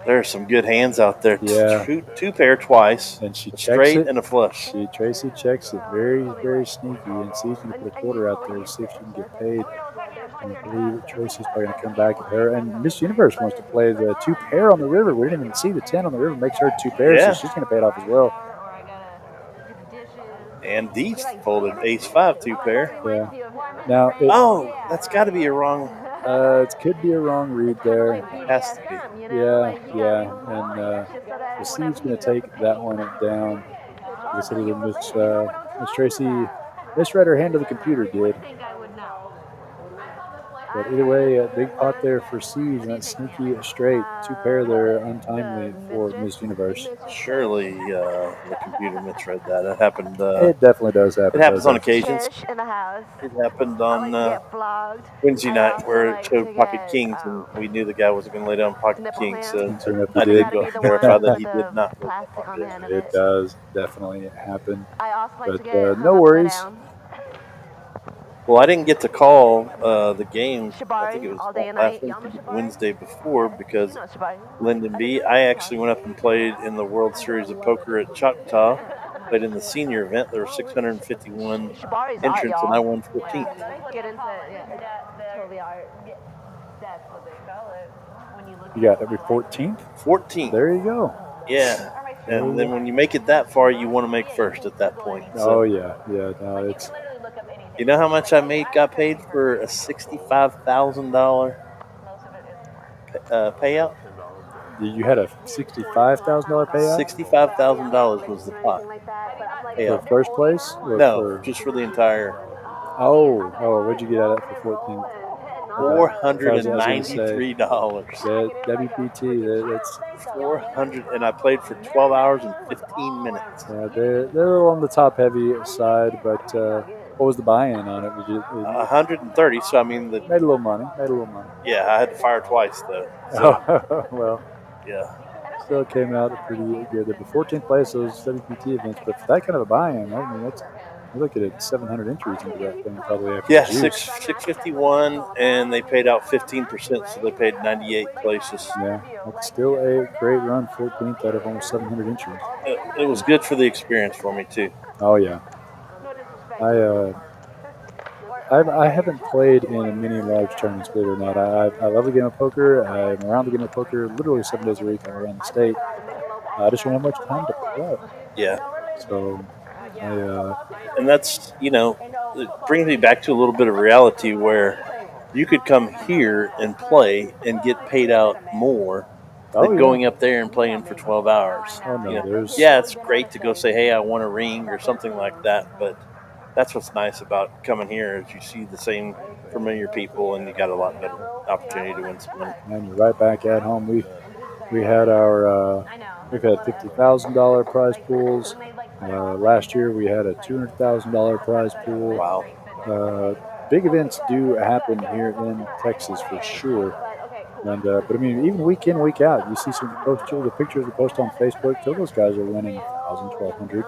There's some good hands out there. Yeah. Two pair twice. And she checks straight it. And a flush. Tracy checks it. Very, very sneaky. And she's going to put a quarter out there to see if she can get paid. And I believe that Tracy's probably going to come back at her. And Miss Universe wants to play the 2 pair on the river. We didn't even see the 10 on the river. Makes her 2 pairs, so she's going to pay it off as well. And Dee's folded ace 5 2 pair. Yeah. Now, that's got to be a wrong. It could be a wrong read there. It has to be. Yeah. And the Seed's going to take that one down. I said Miss Tracy misread her hand to the computer, did. But either way, a big pot there for Siege, and that sneaky straight. 2 pair there, untimely for Miss Universe. Surely the computer misread that. It happened. It definitely does happen. It happens on occasions. In the house. It happened on Wednesday night where it showed pocket kings, and we knew the guy wasn't going to lay down pocket kings. So I did go verify that he did not. It does definitely happen. But no worries. Well, I didn't get to call the game. I think it was Wednesday before because Lyndon B. I actually went up and played in the World Series of Poker at Choctaw. Played in the senior event. There were 651 entrants, and I won 14th. You got every 14th? 14th. There you go. Yeah. And then when you make it that far, you want to make first at that point. So. Oh, yeah. Yeah, no, it's... You know how much I got paid for a $65,000 payout? You had a $65,000 payout? $65,000 was the pot. For first place? No, just for the entire. Oh, what'd you get out of it for 14th? $493. WPT, that's 400, and I played for 12 hours and 15 minutes. Yeah, they're a little on the top heavy side, but What was the buy-in on it? Was it 130. So I mean, made a little money. yeah, I had to fire twice though. So Oh, well, yeah, still came out pretty good. The 14th place those WPT events, but for that kind of a buy-in, I mean, you're looking at 700 entries into that thing probably after yeah, the juice. 651, and they paid out 15%, so they paid 98 places. Yeah, that's still a great run. 14th out of almost 700 entries. It was good for the experience for me too. Oh yeah. I haven't played in many large tournaments, believe it or not. I love the game of poker. I'm around the game of poker literally 7 days a week. I'm around the state. I just don't have much time to play. Yeah. So, and that's, it brings me back to a little bit of reality where you could come here and play and get paid out more than going up there and playing for 12 hours. Oh, no, yeah, it's great to go say, hey, I want a ring or something like that, but that's what's nice about coming here is you see the same familiar people and you got a lot better opportunity to win some money. And you're right back at home. We had our we've had $50,000 prize pools. Last year we had a $200,000 prize pool. Wow. Big events do happen here in Texas for sure. And but I mean, even week in, week out, you see some the pictures we post on Facebook. Those guys are winning 1,000, 1,200.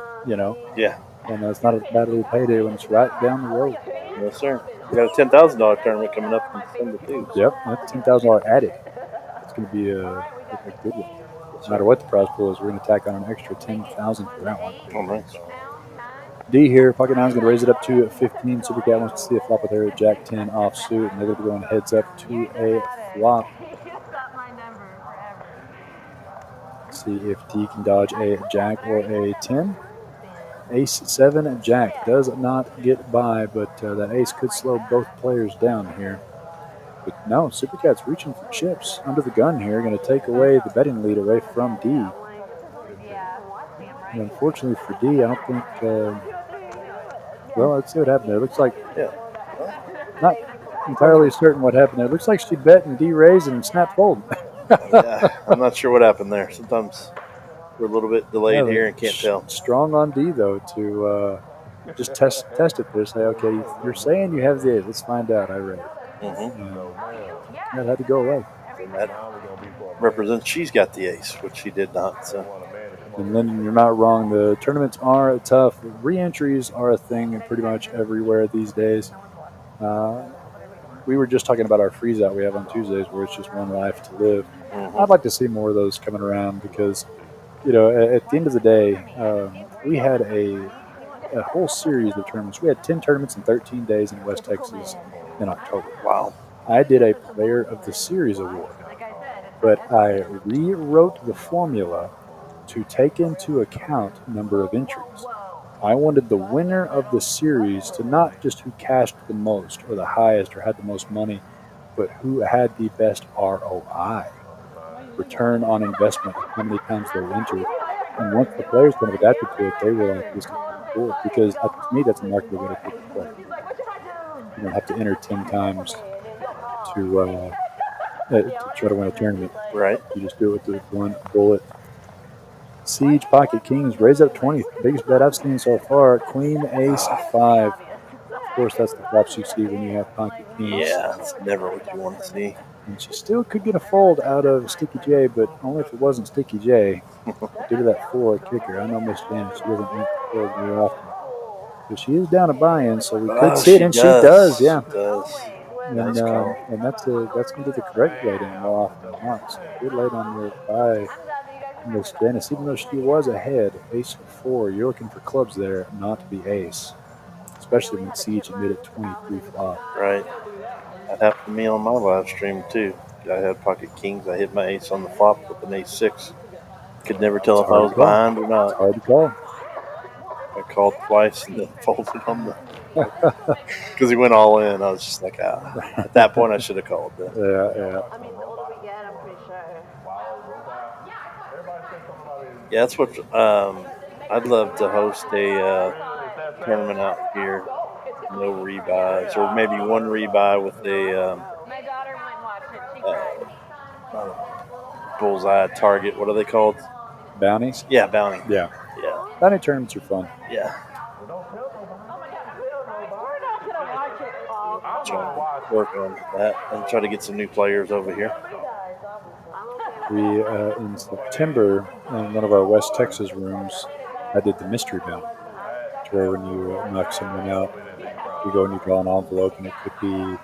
Yeah. And it's not a bad little payday when it's right down the road. Yes, sir. We got a $10,000 tournament coming up in December too. Yep, that's $10,000 added. It's going to be a good one. No matter what the prize pool is, we're going to tack on an extra $10,000 for that one. Oh, nice. D here, Pocket Nine's going to raise it up to 15. Super Cat wants to see a flop with her Jack 10 offsuit, and they're going to be going heads up to a flop. See if D can dodge a Jack or a 10. Ace 7 Jack does not get by, but that ace could slow both players down here. But no, Super Cat's reaching for chips under the gun here, going to take away the betting lead away from D. And unfortunately for D, I don't think. Well, let's see what happened there. It looks like, not entirely certain what happened there. It looks like she bet and D raised and snap fold. Yeah, I'm not sure what happened there. Sometimes we're a little bit delayed here and can't tell. Strong on D though to just test it there. Say, okay, you're saying you have the ace. Let's find out. I raised. That had to go away. And that represents she's got the ace, which she did not. So. And then you're not wrong. The tournaments are tough. Re-entries are a thing pretty much everywhere these days. We were just talking about our freeze out we have on Tuesdays where it's just one life to live. I'd like to see more of those coming around because, at the end of the day, we had a whole series of tournaments. We had 10 tournaments in 13 days in West Texas in October. Wow. I did a Player of the Series award, but I rewrote the formula to take into account number of entries. I wanted the winner of the series to not just who cashed the most or the highest or had the most money, but who had the best ROI, return on investment, how many times they entered. And once the players kind of adapted to it, they were like, this is cool. Because to me, that's a marketable way to play. You don't have to enter 10 times to try to win a tournament. Right. You just do it with the one bullet. Siege Pocket Kings raise up 20. Biggest bet I've seen so far. Queen Ace 5. Of course, that's the flops you see when you have Pocket Kings. Yeah, that's never what you want to see. And she still could get a fold out of Sticky J, but only if it wasn't Sticky J. Due to that 4 kicker. I know Miss Janet, she doesn't eat fold very often. But she is down a buy-in, so we could see it, and she does, yeah. She does. And that's going to be the correct rating more often than not. So good late on your buy. Miss Janice, even though she was ahead, ace 4, you're looking for clubs there, not to be ace, especially when Siege admitted 23 flop. Right. That happened to me on my live stream too. I had Pocket Kings. I hit my ace on the flop with an ace 6. Could never tell if I was behind or not. It's hard to call. I called twice and then folded on the because he went all in. I was just like, at that point I should have called. Yeah. I mean, the older we get, I'm pretty sure. Yeah, that's what I'd love to host a tournament out here. No rebuys, or maybe one rebuy with a My daughter might watch it. bullseye target. What are they called? Bounties? Yeah, bounty. Yeah. Yeah. Bounty tournaments are fun. Yeah. try to work on that and try to get some new players over here. We in September in one of our West Texas rooms, I did the mystery bounty, where when you knock someone out, you go and you draw an envelope, and it could be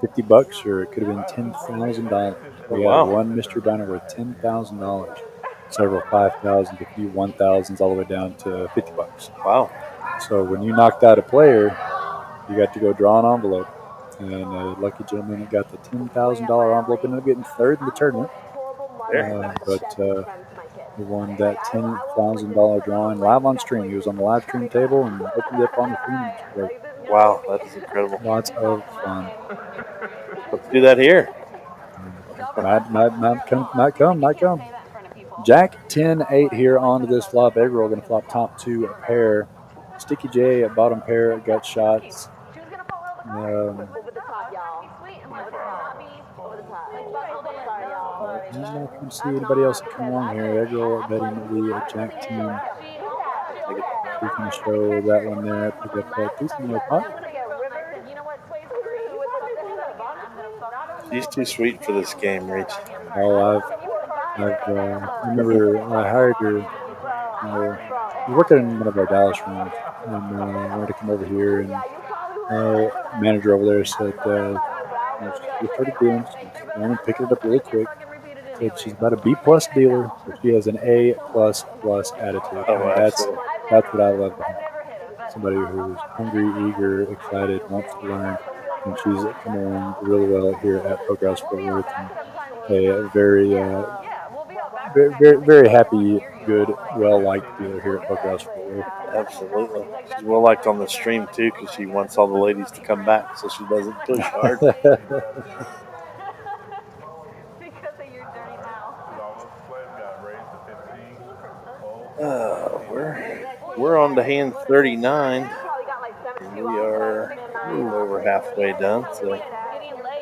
$50 or it could have been $10,000. We had one mystery bounty worth $10,000, several 5,000, a few 1,000s, all the way down to $50. Wow! So when you knocked out a player, you got to go draw an envelope, and a lucky gentleman that got the $10,000 envelope ended up getting third in the tournament. But he won that $10,000 drawing live on stream. He was on the live stream table and opened it up on the screen. Wow, that is incredible. Lots of fun. Let's do that here. Might come. Jack 10-8 here onto this flop. Egg roll going to flop top two a pair. Sticky J at bottom pair got shots. I'm not going to see anybody else come along here. Egg roll betting the Jack team. We can show that one there. Pick up that decent little pot. She's too sweet for this game, Rich. Oh, I remember I hired her. We worked in one of our Dallas rooms, and I wanted to come over here, and our manager over there said, she started doing, she's going to pick it up really quick. Said she's about a B+ dealer, but she has an A++ attitude. Oh, that's what I love about her. Somebody who's hungry, eager, excited, wants to learn, and she's coming along really well here at Pokerhouse Fort Worth. A very, very happy, good, well-liked dealer here at Pokerhouse Fort Worth. Absolutely. She's well-liked on the stream, too, because she wants all the ladies to come back so she doesn't push hard. We're on to hand 39. We are a little over halfway done, so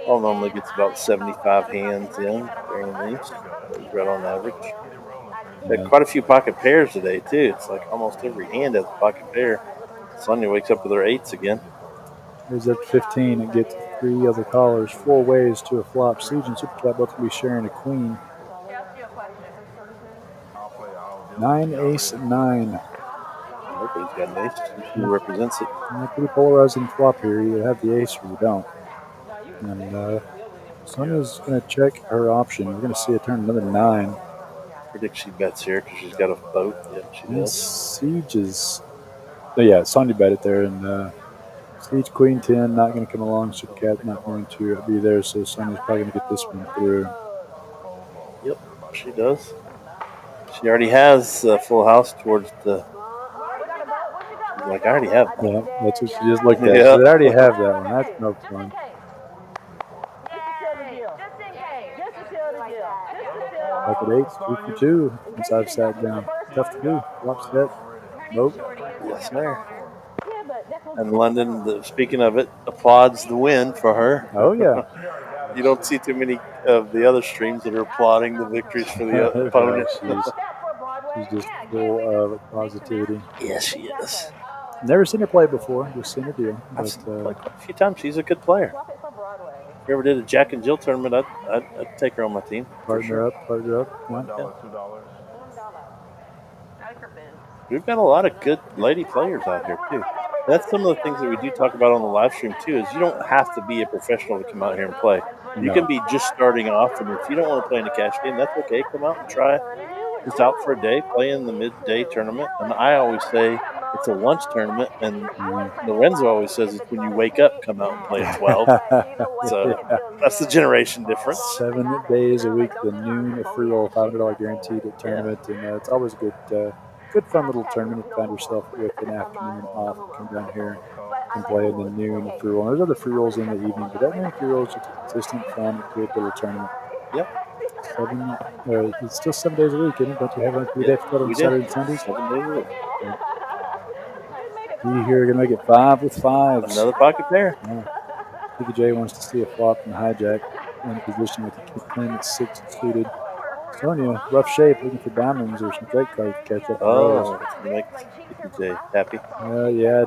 all normally gets about 75 hands in during these, right on average. We had quite a few pocket pairs today, too. It's like almost every hand has a pocket pair. Sonia wakes up with her eights again. Here's up 15 and gets three other callers, 4 ways to a flop. Siege and Super Cat both going to be sharing a queen. 9, ace, 9. I hope he's got an ace. He represents it. Pretty polarizing flop here. You have the ace or you don't. And Sonia's going to check her option. We're going to see her turn another 9. I predict she bets here because she's got a boat. Yeah, she does. Siege is... Oh, yeah, Sonia bet it there. And Siege, Queen 10, not going to come along. Super Cat not going to be there. So Sonia's probably going to get this one through. Yep, she does. She already has a full house towards the... Like, I already have that. Yeah, that's what she just looked at. Yeah. She already have that one. That's no fun. Pocket 8, 2 for 2. Since I've sat down. Tough to do. Flop set. Nope. Yes, sir. And London, speaking of it, applauds the win for her. Oh, yeah. You don't see too many of the other streams that are applauding the victories for the opponent. She's just full of positivity. Yes, she is. Never seen her play before. Just seen her deal. I've seen her play quite a few times. She's a good player. If we ever did a Jack and Jill tournament, I'd take her on my team. Partner up. $1, Yeah. $2. We've got a lot of good lady players out here, too. That's some of the things that we do talk about on the live stream, too, is you don't have to be a professional to come out here and play. You can be just starting off, and if you don't want to play in a cash game, that's okay. Come out and try. It's out for a day, play in the midday tournament. And I always say it's a lunch tournament, and Lorenzo always says it's when you wake up, come out and play at 12. So that's the generation difference. 7 days a week, the noon free roll, $500 guaranteed at tournament. And it's always a good fun little tournament to find yourself with an afternoon off. Come down here and play in the noon free roll. And there's other free rolls in the evening, but that noon free roll is just a consistent, fun, good little tournament. Yep. It's still 7 days a week, isn't it? Don't you have a 3-day on Saturday and Sundays? 7 days a week. You here are going to make it 5 with 5s. Another pocket pair. PJ wants to see a flop and hijack in position with the 10 at 6 suited. Sonia, rough shape, looking for diamonds or some straight cards to catch up. Oh, make PJ happy. Yeah,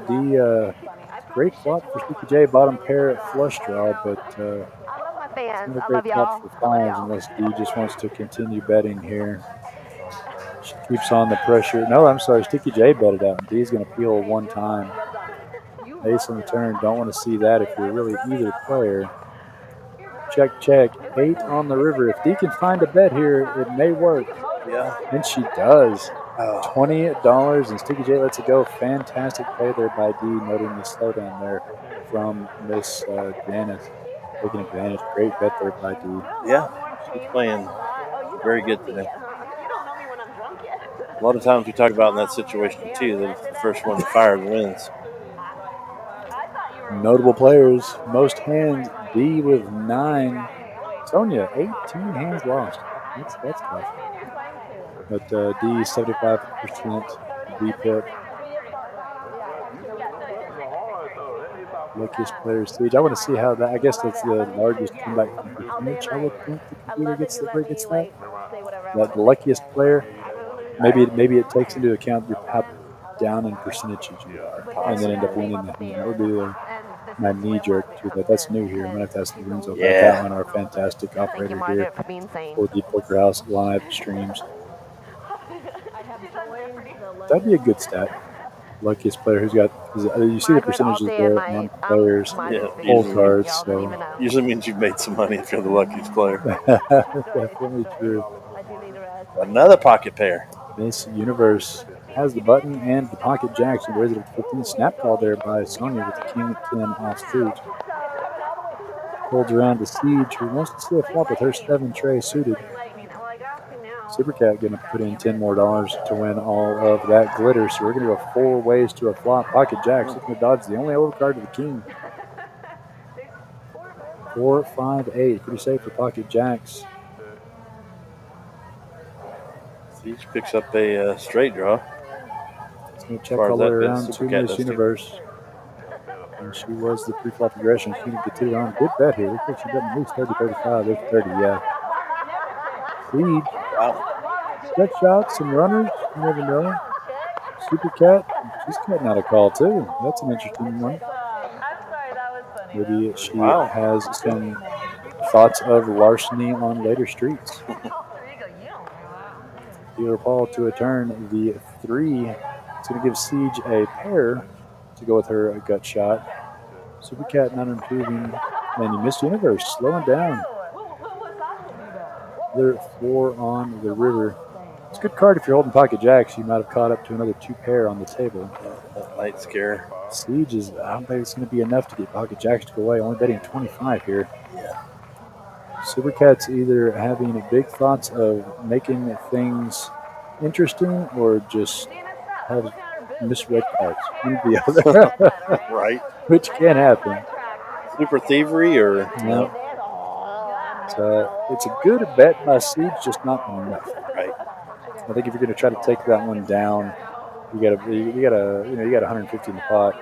great flop for Sticky J. Bottom pair flush draw, but I love my fans. not a I great love flop y'all. for I love fives y'all. unless D just wants to continue betting here. She keeps on the pressure. No, I'm sorry. Sticky J bet it out. D's going to peel one time. Ace on the turn. Don't want to see that if you're really either player. Check, check. 8 on the river. If D can find a bet here, it may work. Yeah. And she does. Oh. $20, and Sticky J lets it go. Fantastic play there by D, noting the slowdown there from Miss Janice. Taking advantage. Great bet there by D. Yeah. She's playing very good today. You don't know me when I'm drunk yet. A lot of times we talk about in that situation too that if the first one to fire wins. Notable players. Most hands. D with 9. Sonia, 18 hands lost. That's tough. But D 75% D pip. Luckiest players stage. I want to see how that. I guess that's the largest comeback percentage. I would think the computer gets that. That the luckiest player. Maybe it takes into account how down in percentages you are, and then end up winning the hand. That would be my knee jerk to that. That's new here. I'm gonna have to ask Lorenzo about that one. Our fantastic operator here for the Poker House live streams. That'd be a good stat. Luckiest player who's got. You see the percentages there on players, full cards. So usually means you've made some money if you're the luckiest player. Definitely true. Another pocket pair. Miss Universe has the button and the pocket jacks. And raised it at 15. Snap call there by Sonia with the King 10 off street. Holds around to Siege, who wants to see a flop with her 7 tray suited. Supercat going to put in $10 more to win all of that glitter. So we're going to go 4 ways to a flop. Pocket jacks looking to dodge the only overcard to the king. 4, 5, 8. Pretty safe for pocket jacks. Siege picks up a straight draw. It's going to check all the way around to Miss Universe. And she was the pre-flop aggression. She needed to get it on. Good bet here. Looks like she got at least 30, 35. There's 30, yeah. Siege. Wow. Stretch shots and runners. You never know. Super Cat. She's cutting out a call, too. That's an interesting one. Maybe she has some thoughts of larceny on later streets. Dealer Paul to a turn. The 3. It's going to give Siege a pair to go with her gut shot. Super Cat not improving. And you missed Universe. Slowing down. They're 4 on the river. It's a good card if you're holding pocket jacks. You might have caught up to another 2 pair on the table. That might scare. Siege is, I don't think it's going to be enough to get pocket jacks to go away. Only betting 25 here. Yeah. Supercat's either having big thoughts of making things interesting or just have misread cards. One or the other. Right. Which can happen. Super thievery or no. It's a good bet by Siege, just not enough. Right. I think if you're going to try to take that one down, you got 150 in the pot.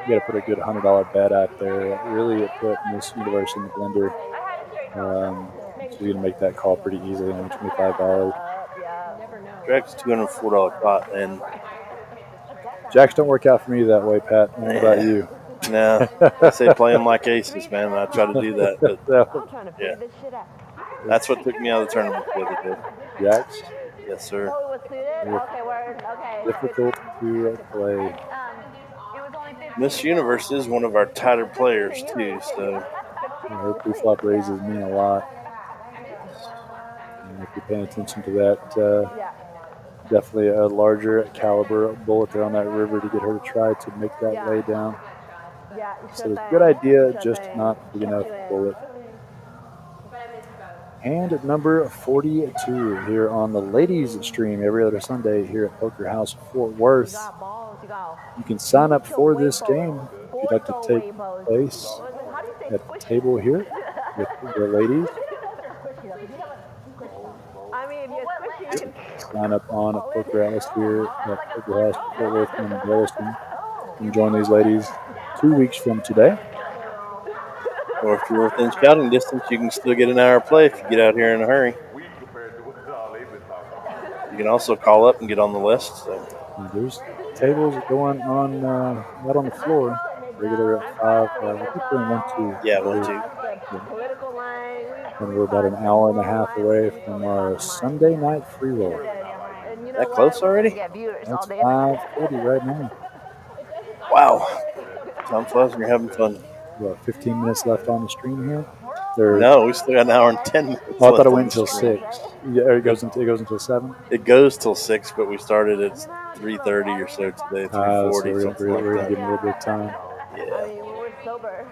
You got to put a good $100 bet out there. Really put Miss Universe in the blender. So you're going to make that call pretty easily on $25. Drags $204 pot, and jacks don't work out for me that way, Pat. What about you? No, I say play them like aces, man. I try to do that, but yeah, that's what took me out of the tournament the other day. Jacks? Yes, sir. Difficult to play. Miss Universe is one of our tighter players too, so her pre-flop raises mean a lot. And if you're paying attention to that, definitely a larger caliber bullet there on that river to get her to try to make that lay down. So it's a good idea, just not big enough bullet. Hand number 42 here on the ladies stream every other Sunday here at Poker House Fort Worth. You can sign up for this game if you'd like to take place at the table here with the ladies. Sign up on Poker House here at Poker House Fort Worth in Williston. And join these ladies 2 weeks from today. Or if you're within scouting distance, you can still get an hour play if you get out here in a hurry. You can also call up and get on the list. So. There's tables going on right on the floor. regular at 5. I think we're in 1-2. Yeah, 1-2. Political line. And we're about an hour and a half away from our Sunday night free roll. And you know That close already? get viewers That's all day. 5:40 right now. Wow. Time flies when you're having fun. What, 15 minutes left on the stream here? No, we still got an hour and 10 minutes. Oh, I thought left it on went the until stream. 6. Yeah, it goes until 7. It goes till 6, but we started at 3:30 or so today. 3:40. So we're something going to like give them a that. little bit of time. Yeah. We're sober.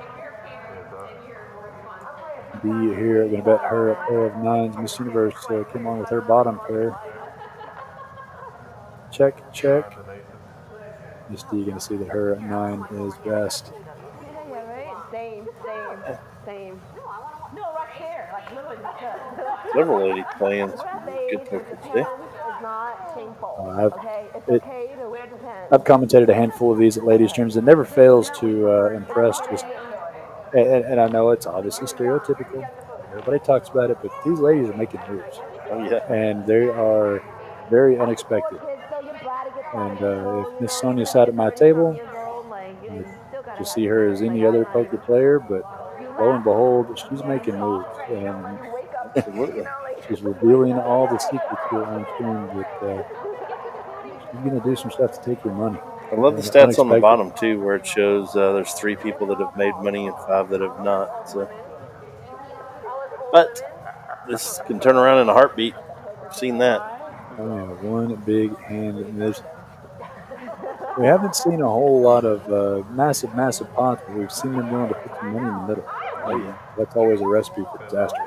B here, going to bet her a pair of 9s. Miss Universe came on with her bottom pair. Check. Miss D going to see that her 9 is best. Yeah, right? Same. No, right there. Like literally the Several ladies playing some good poker today. It's not shameful. I've- Okay? It's it- okay to wear the pants. I've commentated a handful of these at ladies' streams. It never fails to impress. And I know it's obviously stereotypical. Everybody talks about it, but these ladies are making moves. Oh, yeah. And they are very unexpected. And if Miss Sonia sat at my table, to see her as any other poker player, but lo and behold, she's making moves. And Absolutely. she's revealing all the secrets here on stream that she's going to do some stuff to take your money. I love the And stats on the unexpected. bottom, too, where it shows there's 3 people that have made money and 5 that have not. So. But this can turn around in a heartbeat. I've seen that. Oh, yeah, one big hand. And we haven't seen a whole lot of massive pots, but we've seen them willing to put some money in the middle. That's always a recipe for disaster.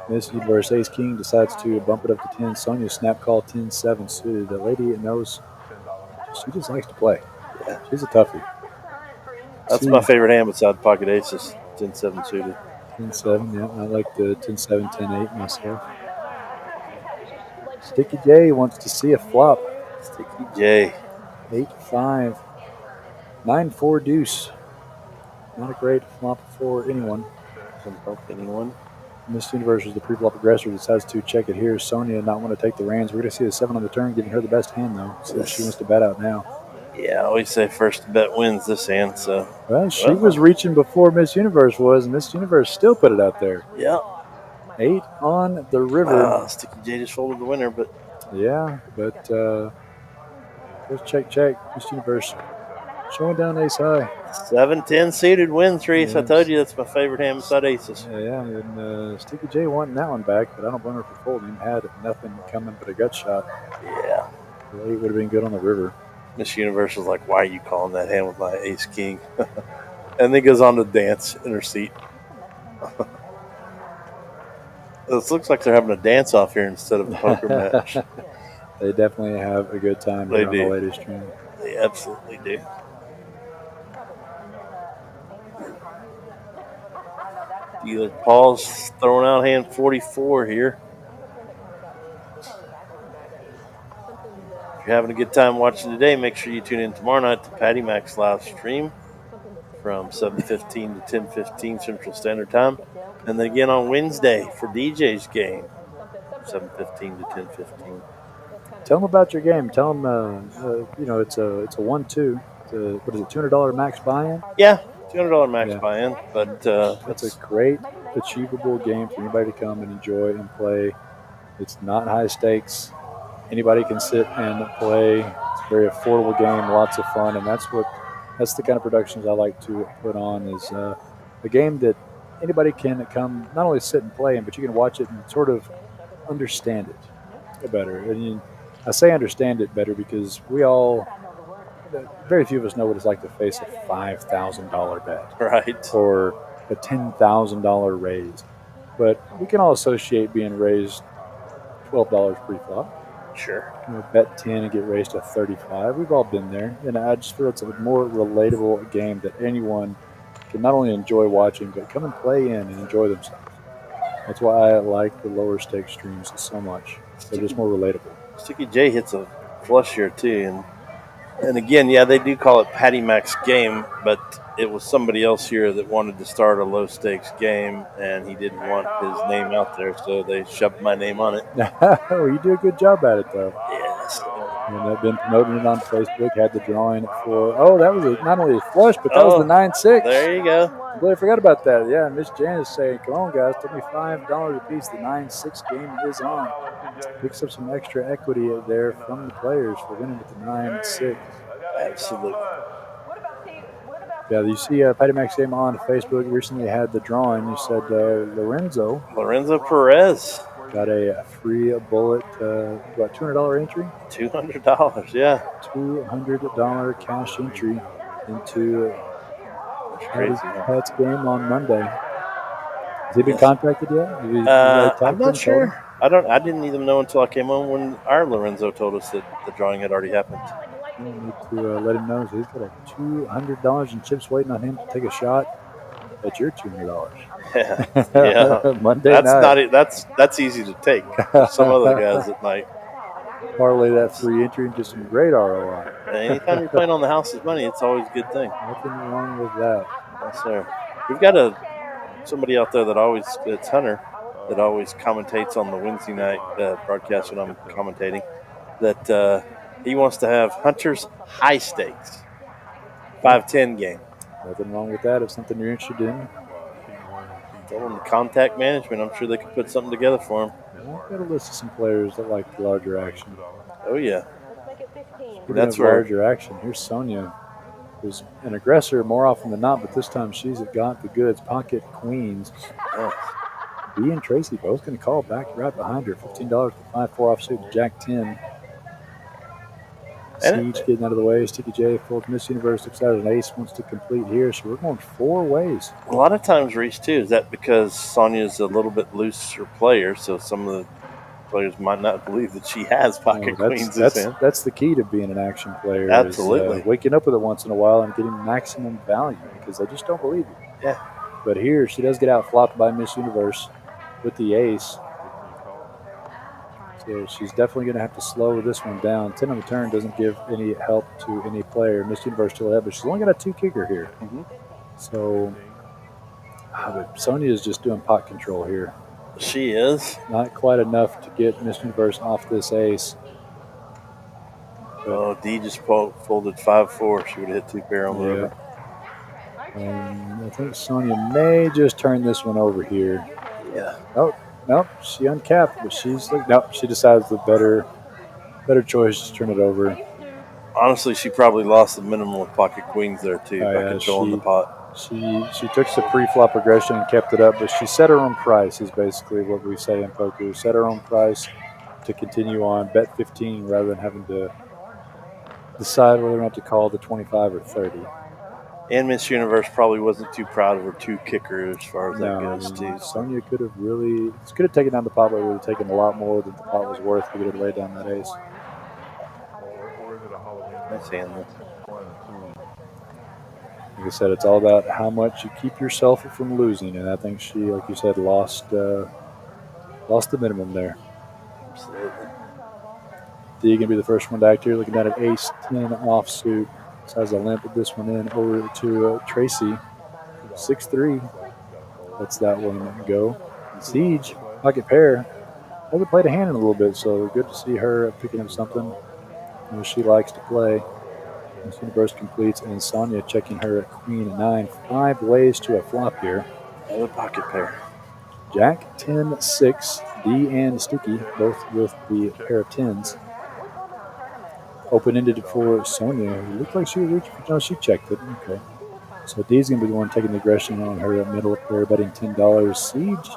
Miss Universe Ace King decides to bump it up to 10. Sonia snap call 10-7 suited. The lady knows she just likes to play. Yeah. She's a toughie. That's my favorite hand beside pocket aces, 10-7 suited. 10-7, yeah. I like the 10-7, 10-8 myself. Sticky J wants to see a flop. Sticky J. 8-5. 9-4 deuce. Not a great flop for anyone. Doesn't help anyone. Miss Universe is the pre-flop aggressor, decides to check it here. Sonia not want to take the reins. We're going to see the 7 on the turn, giving her the best hand, though. So she wants to bet out now. Yeah, I always say first to bet wins this hand, so. Well, she was reaching before Miss Universe was, and Miss Universe still put it out there. Yeah. 8 on the river. Sticky J just folded the winner, but. Yeah, but just check. Miss Universe showing down ace high. 7-10 suited wins, Reese. Yes. I told you that's my favorite hand beside aces. Yeah, and Sticky J wanting that one back, but I don't blame her for folding. Had nothing coming but a gut shot. Yeah. The 8 would have been good on the river. Miss Universe was like, why are you calling that hand with my ace king? And then goes on to dance in her seat. This looks like they're having a dance off here instead of a poker match. They definitely have a good time They here on do. the ladies' stream. They absolutely do. Dealer Paul's throwing out hand 44 here. If you're having a good time watching today, make sure you tune in tomorrow night to Patty Mac's live stream from 7:15 to 10:15 Central Standard Time. And then again on Wednesday for DJ's game, 7:15 to 10:15. Tell them about your game. Tell them, it's a 1-2. What is it, $200 max buy-in? Yeah, $200 max Yeah. buy-in, but It's a great, achievable game for anybody to come and enjoy and play. It's not high stakes. Anybody can sit and play. It's a very affordable game, lots of fun, and that's the kind of productions I like to put on. Is a game that anybody can come not only sit and play in, but you can watch it and sort of understand it better. And I say understand it better because very few of us know what it's like to face a $5,000 bet. right. Or a $10,000 raise. But we can all associate being raised $12 pre-flop. Sure. Bet 10 and get raised to 35. We've all been there. And I just feel it's a more relatable game that anyone can not only enjoy watching, but come and play in and enjoy themselves. That's why I like the lower stakes streams so much. They're just more relatable. Sticky J hits a flush here too, and again, yeah, they do call it Patty Mac's game, but it was somebody else here that wanted to start a low stakes game, and he didn't want his name out there, so they shoved my name on it. Oh, you do a good job at it, though. Yes. And I've been promoting it on Facebook. Had the drawing for, oh, that was not only a flush, but that was the 9-6. There you go. Completely forgot about that. Yeah, Miss Janice saying, come on, guys, give me $5 a piece. The 9-6 game is on. Picks up some extra equity there from the players for winning with the 9-6. Absolutely. Yeah, you see Patty Mac's game on Facebook recently had the drawing. You said Lorenzo Perez got a free bullet, what, $200 entry? $200, yeah. $200 cash entry into Pat's game on Monday. Has he been contacted yet? I'm not sure. I didn't even know until I came on when our Lorenzo told us that the drawing had already happened. We need to let him know. So he's got a $200 in chips waiting on him to take a shot at your $200. Yeah. Monday night. That's that's easy to take. Some other guys that might parlay that free entry into some great ROI. Anytime you're playing on the house's money, it's always a good thing. Nothing wrong with that. Yes, sir. We've got somebody out there that it's Hunter, that always commentates on the Wednesday night broadcast when I'm commentating, that he wants to have Hunter's high stakes 5-10 game. Nothing wrong with that if something you're interested in. Tell them contact management. I'm sure they could put something together for him. I've got a list of some players that like the larger action. Oh, yeah. That's larger action. Here's Sonia, who's an aggressor more often than not, but this time she's got the goods. Pocket queens. B and Tracy both going to call back right behind her. $15 to 5-4 offsuit. Jack 10. Siege getting out of the way. Sticky J folds Miss Universe. Looks out an ace. Wants to complete here. So we're going 4 ways. A lot of times, Reese, too, is that because Sonia's a little bit looser player, so some of the players might not believe that she has pocket queens. That's the key to being an action player. Absolutely. Is, waking up with it once in a while and getting maximum value because they just don't believe you. Yeah. But here she does get out flopped by Miss Universe with the ace. So she's definitely going to have to slow this one down. 10 on the turn doesn't give any help to any player. Miss Universe still ahead, but she's only got a 2 kicker here. Mm-hmm. So but Sonia is just doing pot control here. She is. Not quite enough to get Miss Universe off this ace. D just folded 5-4. She would have hit 2 pair on the river. I think Sonia may just turn this one over here. Yeah. Nope, she uncapped, but she decides the better choice is to turn it over. Honestly, she probably lost the minimum of pocket queens there, too, by controlling the pot. She took the pre-flop aggression and kept it up, but she set her own price is basically what we say in poker. Set her own price to continue on, bet 15 rather than having to decide whether or not to call the 25 or 30. And Miss Universe probably wasn't too proud of her 2 kicker as far as that goes, too. Sonia could have taken down the pot, but would have taken a lot more than the pot was worth to get her to lay down that ace. Nice hand. Like I said, it's all about how much you keep yourself from losing, and I think she, like you said, lost the minimum there. Absolutely. D going to be the first one to act here, looking at an ace-10 offsuit. Has a limp with this one in over to Tracy. 6-3. Lets that one go. And Siege, pocket pair. Hasn't played a hand in a little bit, so good to see her picking up something she likes to play. Miss Universe completes, and Sonia checking her at Queen 9. 5 ways to a flop here. Another pocket pair. Jack 10-6. D and Sticky both with the pair of 10s. Open-ended for Sonia. It looked like she would reach. No, she checked it. Okay. So D's going to be the one taking the aggression on her middle pair, betting $10. Siege.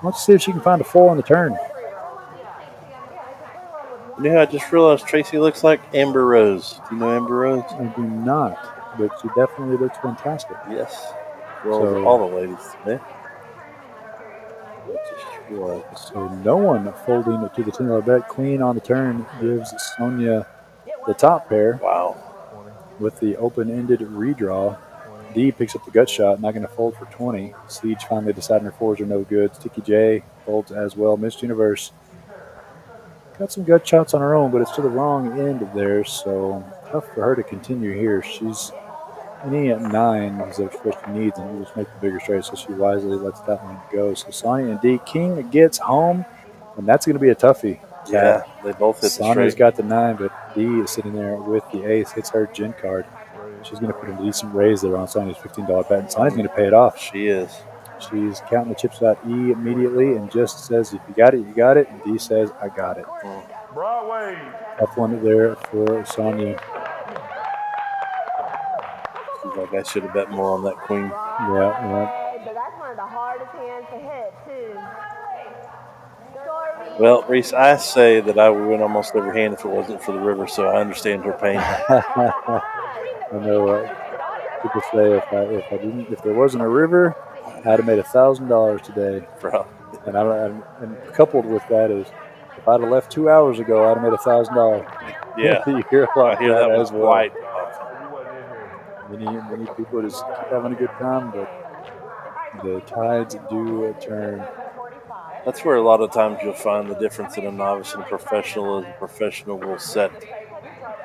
Let's see if she can find a 4 on the turn. You know, I just realized Tracy looks like Amber Rose. Do you know Amber Rose? I do not, but she definitely looks fantastic. Yes. Well, all the ladies today. So no one folding to the $10 bet. Queen on the turn gives Sonia the top pair. Wow. With the open-ended redraw. D picks up the gut shot, not going to fold for 20. Siege finally deciding her 4s are no good. Sticky J folds as well. Miss Universe got some gut shots on her own, but it's to the wrong end of there, so tough for her to continue here. She's any at 9 is what she needs, and we'll just make the bigger straight, so she wisely lets that one go. So Sonia and D. King gets home, and that's going to be a toughie. Yeah, they both hit the Sonia's straight. got the 9, but D is sitting there with the ace. Hits her gin card. She's going to put a decent raise there on Sonia's $15 bet, and Sonia's going to pay it off. She is. She's counting the chips out E immediately and just says, if you got it, you got it. And D says, I got it. Broadway. Tough one there for Sonia. Seems like I should have bet more on that queen. Yeah. But that's one of the hardest hands to hit, too. Well, Reese, I say that I would win almost every hand if it wasn't for the river, so I understand her pain. I know people say if there wasn't a river, I'd have made $1,000 today. Bro. And coupled with that is, if I'd have left 2 hours ago, I'd have made $1,000. Yeah, you hear I hear that was well. white. Many people just keep having a good time, but the tides do turn. That's where a lot of times you'll find the difference in a novice and a professional. Is a professional will set,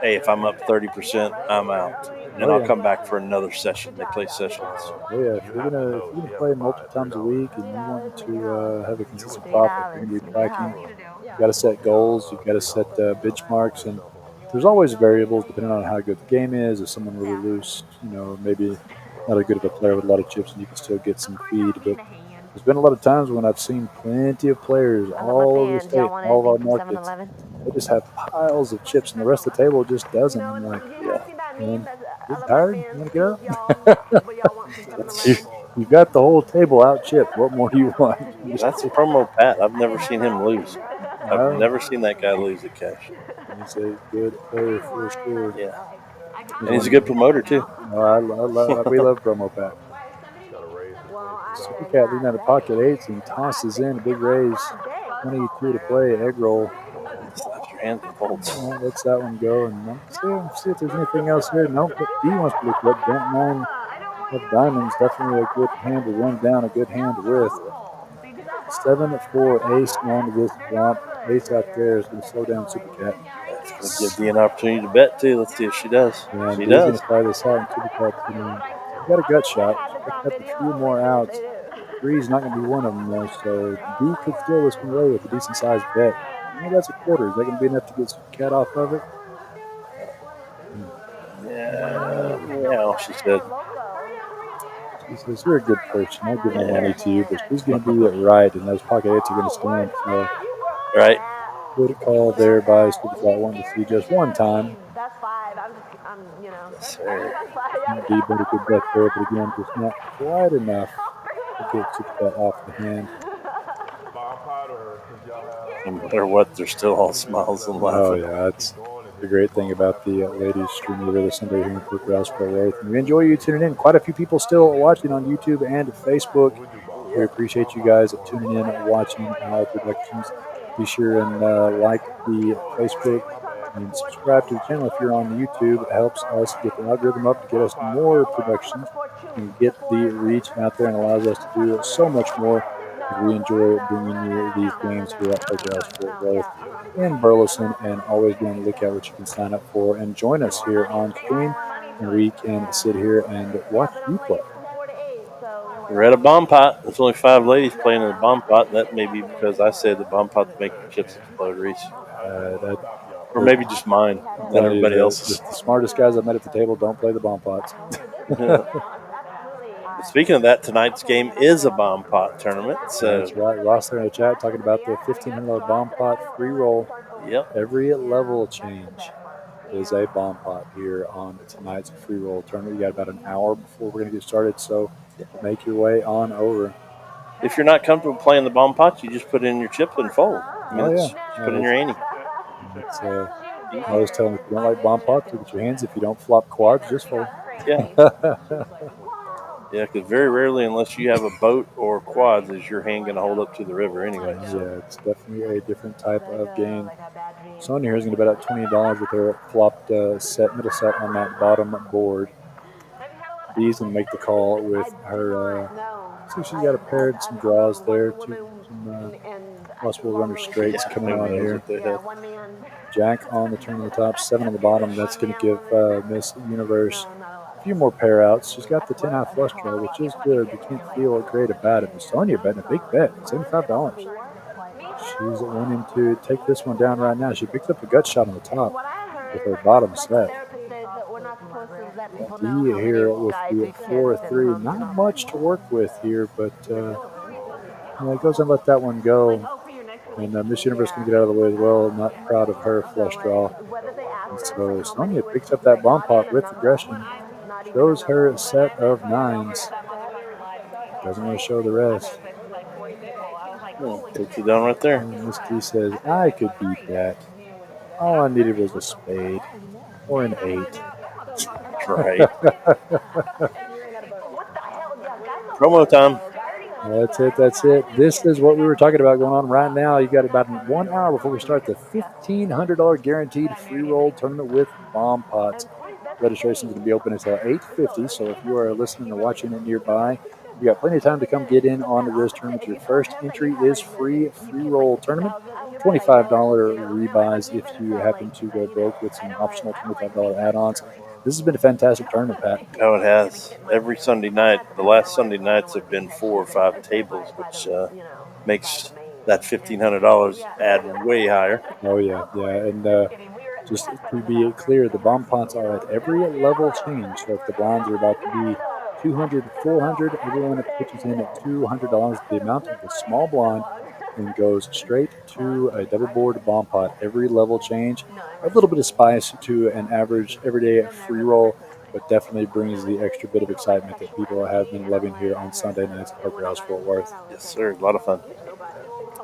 hey, if I'm up 30%, I'm out, and I'll come back for another session. They play sessions. Oh yeah, if you're gonna play multiple times a week and you want to have a consistent profit, you're gonna be tracking. You've got to set goals. You've got to set benchmarks, and there's always variables depending on how good the game is. If someone really loose, maybe not as good of a player with a lot of chips, and you can still get some feed. But there's been a lot of times when I've seen plenty of players all over the state, all of our markets. They just have piles of chips, and the rest of the table just doesn't. I'm like, man, you're tired? You want to get up? You've got the whole table out chipped. What more do you want? That's a promo Pat. I've never seen him lose. I've never seen that guy lose at cash. He's a good player for sure. Yeah. And he's a good promoter, too. We love promo Pat. Super Cat leading out of pocket eights and tosses in a big raise. 22 to play, egg roll. Slaps your hands and folds. Well, lets that one go. And see if there's anything else here. Nope, but D wants to look up. Don't mind of diamonds. Definitely a good hand to run down, a good hand with. 7-4 ace on this flop. Ace out there is going to slow down Super Cat. That's going to give D an opportunity to bet, too. Let's see if she does. Yeah, she D's does. going to try this out, and Super Cat's got a gut shot. Picked up a few more outs. Three's not going to be one of them, though, so D could steal this one away with a decent-sized bet. That's a quarter. Is that going to be enough to get Super Cat off of it? Yeah, she said. She says, you're a good person. I'll give my money to you, but she's going to do it right, and those pocket eights are going to stand. So, right. Good call there by Super Cat, wanting to see just one time. That's 5. D but a good bet there, but again, just not quite enough to get Super Cat off the hand. No matter what, they're still all smiles and laughing. Oh, yeah, that's the great thing about the ladies stream every Sunday here in FREEROLLS. And we enjoy you tuning in. Quite a few people still watching on YouTube and Facebook. We appreciate you guys tuning in and watching our productions. Be sure and like the Facebook and subscribe to the channel if you're on YouTube. It helps us get the algorithm up to get us more productions and get the reach out there and allows us to do so much more. We enjoy bringing you these games here at FREEROLLS in Burleson, and always be on the lookout what you can sign up for and join us here on stream, and we can sit here and watch you play. We're at a bomb pot. There's only 5 ladies playing in the bomb pot. That may be because I said the bomb pot to make the chips explode, Reese. Or maybe just mine, not everybody else's. The smartest guys I've met at the table don't play the bomb pots. Speaking of that, tonight's game is a bomb pot tournament. So that's right. Ross there in the chat talking about the $1,500 bomb pot free roll. Yep. Every level change is a bomb pot here on tonight's free roll tournament. You got about an hour before we're going to get started, so make your way on over. If you're not comfortable playing the bomb pot, you just put in your chip and fold. Just put in your ante. I always tell them if you don't like bomb pots, look at your hands. If you don't flop quads, just fold. Yeah. Yeah, because very rarely, unless you have a boat or quads, is your hand going to hold up to the river anyway. So. Yeah, it's definitely a different type of game. Sonia here is going to bet out $20 with her flopped middle set on that bottom board. Dee's going to make the call with her. See, she's got a pair and some draws there. Some possible runner straights coming on here. Jack on the turn on the top, 7 on the bottom. That's going to give Miss Universe a few more pair outs. She's got the 10-high flush draw, which is good. You can't feel great about it. But Sonia betting a big bet, $75. She's wanting to take this one down right now. She picked up a gut shot on the top What I heard, with her bottom like set. the therapist says that we're not supposed to let people know D how here many with guys the we kissed 4-3. and Not much to work with here, but it goes and let that one go. And Miss Universe can get out of the way as well. Not proud of her flush draw. And so Sonia picks up that bomb pot with aggression. Shows her a set of 9s. Doesn't want to show the rest. Takes it down right there. And Miss D says, I could beat that. All I needed was a spade or an 8. Right. Promo time. That's it. This is what we were talking about going on right now. You got about 1 hour before we start the $1,500 guaranteed free roll tournament with bomb pots. Registration is going to be open until 8:50. So if you are listening or watching it nearby, you got plenty of time to come get in onto this tournament. Your first entry is free roll tournament. $25 rebuys if you happen to go broke with some optional $25 add-ons. This has been a fantastic tournament, Pat. Oh, it has. Every Sunday night, the last Sunday nights have been 4 or 5 tables, which makes that $1,500 add way higher. Oh, yeah. And just to be clear, the bomb pots are at every level change. So if the blinds are about to be $200, $400, everyone pitches in at $200. The amount of the small blind and goes straight to a double board bomb pot. Every level change, a little bit of spice to an average everyday free roll, but definitely brings the extra bit of excitement that people have been loving here on Sunday nights at Poker House Fort Worth. Yes, sir. A lot of fun.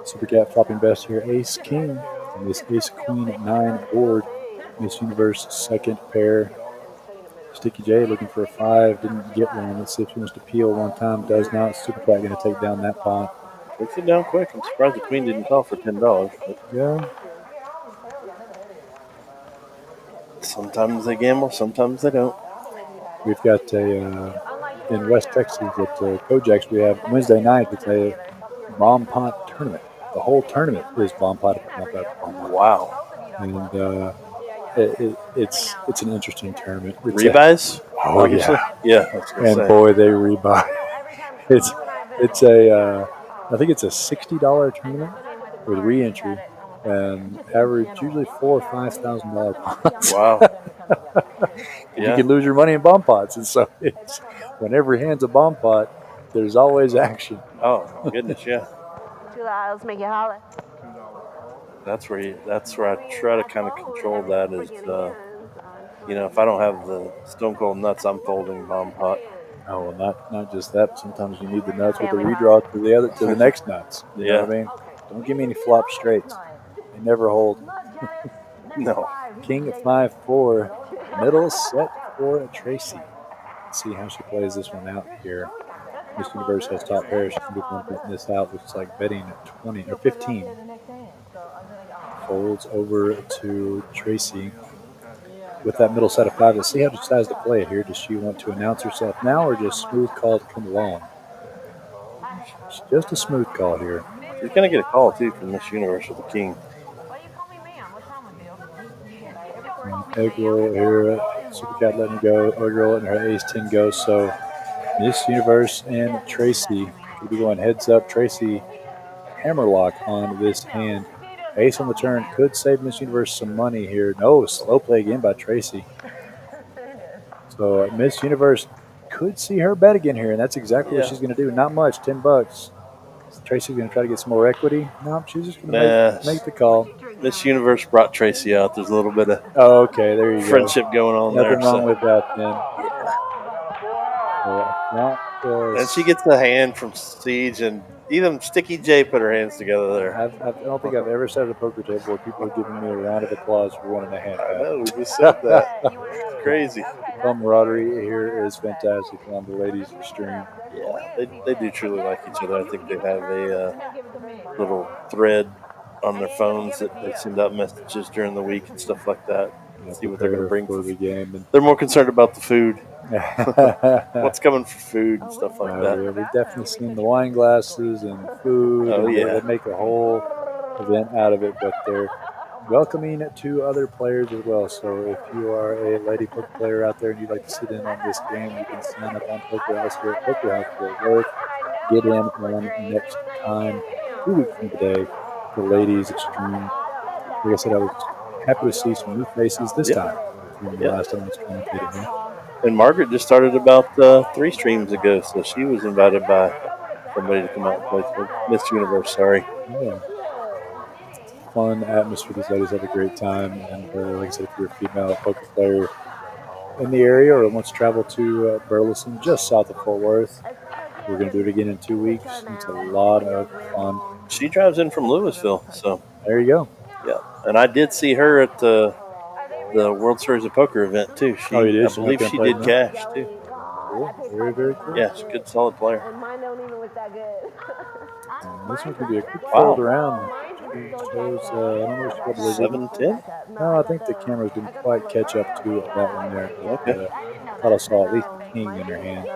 Super Cat flopping best here, Ace King, and this Ace Queen 9 board. Miss Universe second pair. Sticky J looking for a 5, didn't get one. Let's see if she wants to peel one time. Does not. Super Cat going to take down that pot. Takes it down quick. I'm surprised the queen didn't call for $10. But yeah. Sometimes they gamble, sometimes they don't. We've got in West Texas at Kojaks, we have Wednesday night. It's a bomb pot tournament. The whole tournament is bomb pot. Wow. And it's an interesting tournament. Rebuys? Obviously. Yeah. And boy, they rebuy. It's a I think it's a $60 tournament with re-entry and average usually $4,000 or $5,000 pots. Wow. You can lose your money in bomb pots, and so when every hand's a bomb pot, there's always action. Oh my goodness, yeah. $2 make you holler. That's where I try to kind of control that is, if I don't have the Stone Cold Nuts, I'm folding bomb pot. Oh, well, not just that. But sometimes you need the nuts with the redraw to the next nuts. You know what I mean? Don't give me any flop straights. They never hold. No. King 5-4, middle set for Tracy. Let's see how she plays this one out here. Miss Universe has top pair. She can be betting this out, which is like betting at 20 or 15. Folds over to Tracy with that middle set of 5. Let's see how she decides to play it here. Does she want to announce herself now or just smooth call to come along? It's just a smooth call here. You're going to get a call, too, from Miss Universe with the king. Egg roll here. Super Cat letting go. Egg roll letting her ace-10 go. So Miss Universe and Tracy could be going heads up. Tracy hammerlock on this hand. Ace on the turn could save Miss Universe some money here. No, slow play again by Tracy. So Miss Universe could see her bet again here, and that's exactly what she's going to do. Not much, $10. Tracy's going to try to get some more equity. No, she's just going to make the call. Miss Universe brought Tracy out. There's a little bit of there you friendship going on there. Nothing wrong with that then. And she gets the hand from Siege, and even Sticky J put her hands together there. I don't think I've ever sat at a poker table where people are giving me a round of applause for winning a hand. I know, we just said that. It's crazy. Camaraderie here is fantastic on the ladies' stream. Yeah, they do truly like each other. I think they have a little thread on their phones that they send out messages during the week and stuff like that. See what they're going to bring for the game. They're more concerned about the food. What's coming for food and stuff like that. Yeah, we've definitely seen the wine glasses and food. They make a whole event out of it, but they're welcoming to other players as well. So if you are a lady poker player out there and you'd like to sit in on this game, you can sign up on Poker House here at Poker House Fort Worth. Get in on next time, 2 weeks from today. the ladies extreme. Like I said, I was happy to see some new faces this time from the last time I was commentating here. And Margaret just started about 3 streams ago, so she was invited by somebody to come out and play for Miss Universe. Sorry. Yeah. Fun atmosphere. These ladies have a great time. And like I said, if you're a female poker player in the area or wants to travel to Burleson, just south of Fort Worth, we're going to do it again in 2 weeks. It's a lot of fun. She drives in from Louisville, so there you go. Yeah, and I did see her at the World Series of Poker event too. You did? I believe she did cash too. Cool. Very, very cool. Yeah, she's a good, solid player. And mine don't even look that good. This one's going to be a quick fold around. Shows, I don't know what she got 7-10? No, I think the cameras didn't quite catch up to that one there. Okay. I thought I saw at least a king in her hand.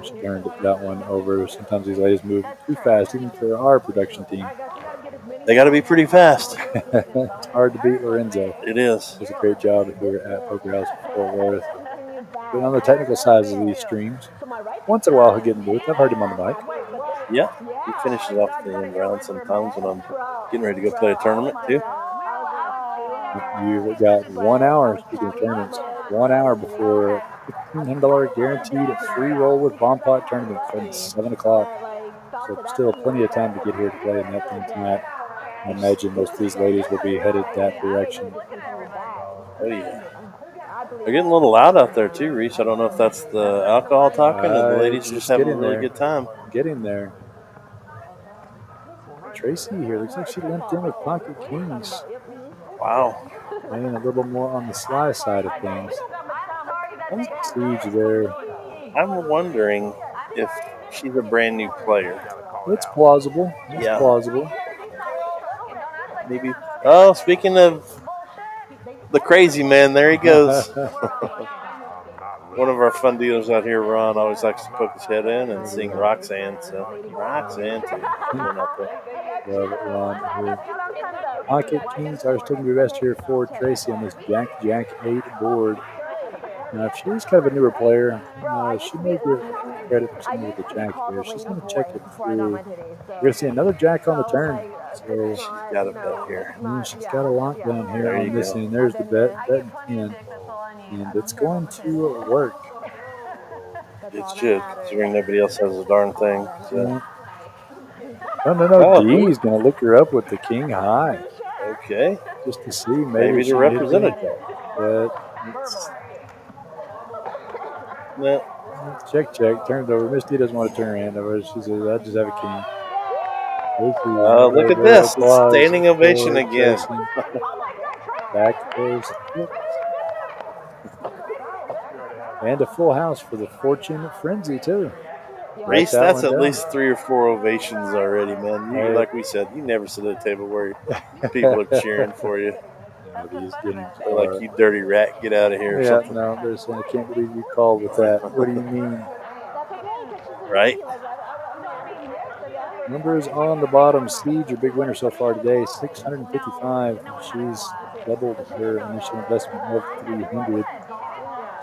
She turned that one over. Sometimes these ladies move too fast, even for our production team. They got to be pretty fast. It's hard to beat Lorenzo. It is. Does a great job here at Poker House in Fort Worth. But on the technical sides of these streams, once in a while he'll get in the booth. I've heard him on the mic. Yeah, he finishes off the end round sometimes when I'm getting ready to go play a tournament too. You've got 1 hour, speaking of tournaments, 1 hour before $1,500 guaranteed free roll with bomb pot tournament from 7 o'clock. So still plenty of time to get here to play in that thing tonight. I imagine most of these ladies will be headed that direction. Oh, yeah. They're getting a little loud out there too, Reese. I don't know if that's the alcohol talking or the ladies just having a really good time. Getting there. Tracy here, looks like she limped in with pocket kings. Wow. Playing a little more on the sly side of things. Siege there. I'm wondering if she's a brand new player. It's plausible. It's plausible. Maybe. Oh, speaking of the crazy man, there he goes. One of our fun dealers out here, Ron, always likes to poke his head in and sing Roxanne. So Roxanne too. Love it, Ron. Here. Pocket kings are still going to be best here for Tracy on this Jack 8 board. Now, if she's kind of a newer player, she may get credit for some of the jack here. She's going to check it through. We're going to see another jack on the turn. So she's got a bet here. She's got a lock down here on this end. There's the bet in. And it's going to work. It should, considering nobody else has a darn thing. So. No. Dee's going to look her up with the king high. Okay. Just to see. Maybe the representative. No. Check. Turned over. Miss D doesn't want to turn her hand over. She says, I just have a king. Look at this. Standing ovation again. Back goes. And a full house for the Fortune Frenzy, too. Reese, that's at least 3 or 4 ovations already, man. Like we said, you never sit at a table where people are cheering for you. They're like, you dirty rat, get out of here or something. No, they're saying, I can't believe you called with that. What do you mean? Right? Numbers on the bottom. Siege, your big winner so far today, 655. She's doubled her initial investment of 300.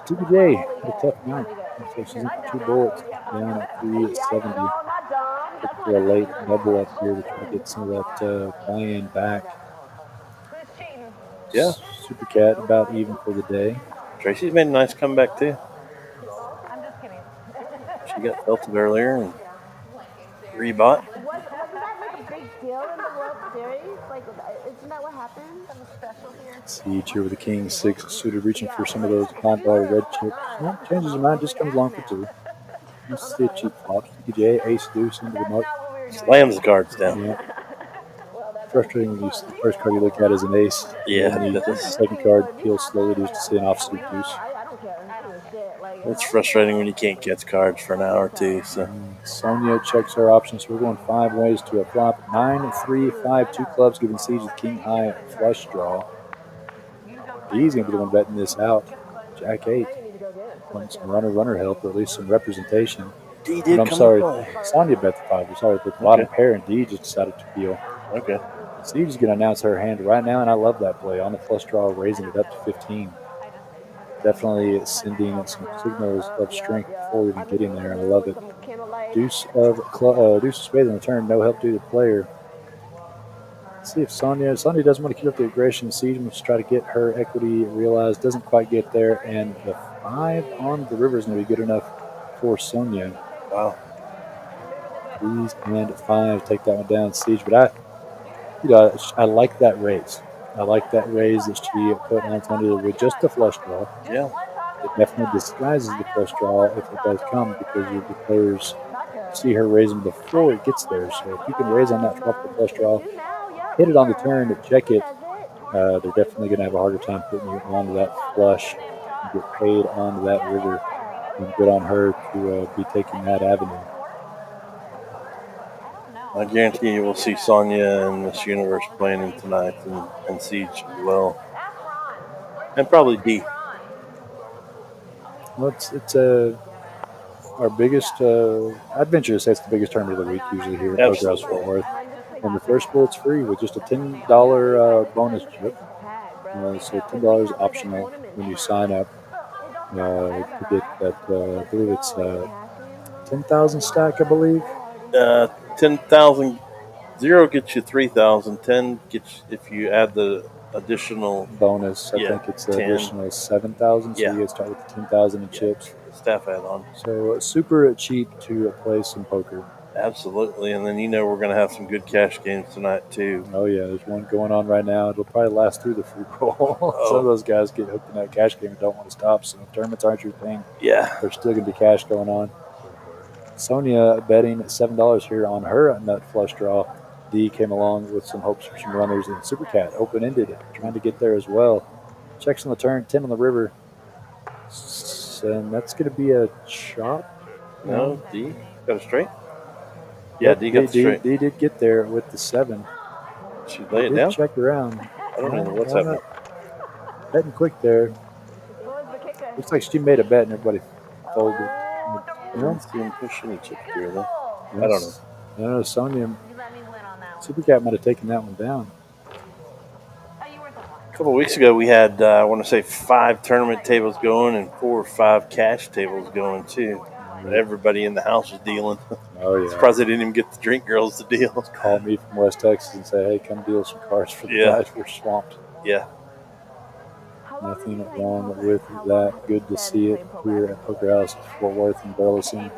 Stevie J had a tough night. So she's in 2 bullets down at 370. Look for a late double up here to try to get some of that buy-in back. Yeah. Super Cat about even for the day. Tracy's made a nice comeback too. I'm just kidding. She got felted earlier and rebought. Wasn't that like a big deal in the World Series? Like, isn't that what happened? Something special here? Siege here with the King 6 suited, reaching for some of those $5 red chips. Well, changes her mind, just comes along for 2. You see a cheap flop. Stevie J, ace deuce into the muck. Slams the cards down. Yeah. Frustrating when you see the first card you look at is an ace. Yeah. And the second card peels slowly just to see an offsuit deuce. It's frustrating when you can't catch cards for an hour or two. So Sonia checks her options. So we're going 5 ways to a flop. 9, 3, 5, 2 clubs, giving Siege the king high flush draw. He's going to be the one betting this out. Jack 8. Want some runner help, or at least some representation. D did I'm sorry, Sonia bet the 5. Sorry, but the bottom pair, and D just decided to peel. Okay. Siege is going to announce her hand right now, and I love that play. On the flush draw, raising it up to 15. Definitely sending some signals of strength before we even get in there. I love it. Deuce of spades on the turn. No help to the player. See if Sonia doesn't want to keep up the aggression. Siege wants to try to get her equity realized. Doesn't quite get there. And the 5 on the river is going to be good enough for Sonia. Wow. 3s and 5 take that one down, Siege. But I like that raise. I like that raise that she put on Sonia with just a flush draw. Yeah. It definitely disguises the flush draw if it does come, because the players see her raising before it gets there. So if you can raise on that flop the flush draw, hit it on the turn, check it, they're definitely going to have a harder time putting you onto that flush and get paid onto that river. And good on her to be taking that avenue. I guarantee you we'll see Sonia and Miss Universe playing in tonight, and Siege as well. And probably D. Well, it's our biggest, I'd venture to say it's the biggest tournament of the week usually here at Poker House Fort Worth. And the first bullet's free with just a $10 bonus chip. So $10 optional when you sign up to get that, I believe it's 10,000 stack, I believe. 10,000. 0 gets you 3,000. 10 gets, if you add the additional bonus, I think it's the additional 7,000. So you get start with the 10,000 in chips. Staff add-on. So super cheap to play some poker. Absolutely, and then we're going to have some good cash games tonight too. Oh yeah, there's one going on right now. It'll probably last through the free roll. Some of those guys get hooked in that cash game and don't want to stop. So if tournaments aren't your thing, there's still going to be cash going on. Sonia betting $7 here on her nut flush draw. D came along with some hopes for some runners, and Super Cat open-ended, trying to get there as well. Checks on the turn, 10 on the river, and that's going to be a chop. No, D got a straight. Yeah, D got straight. D did get there with the 7. She lay it down? Check around. I don't know what's happening. Betting quick there. Looks like she made a bet and everybody folded. I don't see him push any chip here, though. I don't know. No, Sonia. Super Cat might have taken that one down. A couple of weeks ago, we had, I want to say, 5 tournament tables going and 4 or 5 cash tables going, too. Everybody in the house was dealing. Oh, yeah. Surprised they didn't even get the drink girls to deal. Call me from West Texas and say, hey, come deal some cards for the guys. We're swamped. Yeah. Nothing wrong with that. Good to see it here at Poker House Fort Worth and Burleson.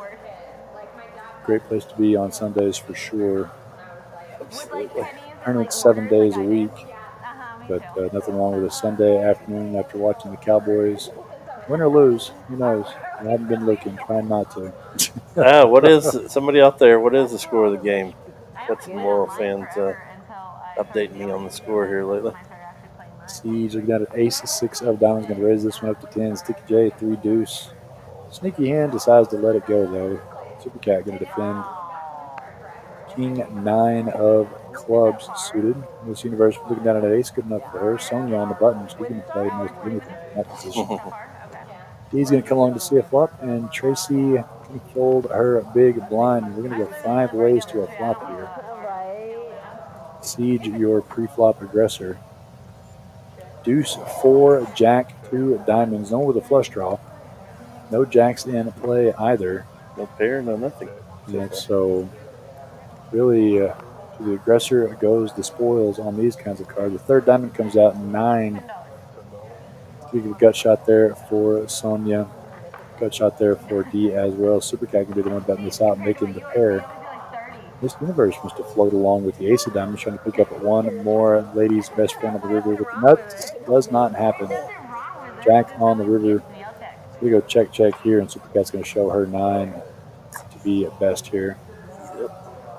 Great place to be on Sundays for sure. Absolutely. Tournament's 7 days a week, but nothing wrong with a Sunday afternoon after watching the Cowboys. Win or lose, who knows? I haven't been looking, trying not to. What is, somebody out there, what is the score of the game? Got some Laurel fans updating me on the score here lately. Siege looking at an ace of 6 of diamonds, going to raise this one up to 10. Sticky J, 3 deuce. Sneaky hand decides to let it go, though. Super Cat going to defend. King 9 of clubs suited. Miss Universe looking down at an ace, good enough for her. Sonia on the button, she can play most anything in that position. He's going to come along to see a flop, and Tracy can fold her big blind. We're going to go 5 ways to a flop here. Siege, your pre-flop aggressor. Deuce, 4, Jack, 2 diamonds. No one with a flush draw. No jacks in play either. No pair, no nothing. Yeah, so really, to the aggressor goes the spoils on these kinds of cards. The third diamond comes out, 9. Give a gut shot there for Sonia. Gut shot there for D as well. Super Cat can be the one betting this out, making the pair. This Universe must have floated along with the ace of diamonds, trying to pick up one more lady's best friend on the river. With the nuts, does not happen. Jack on the river. We go check here, and Super Cat's going to show her 9 to be at best here.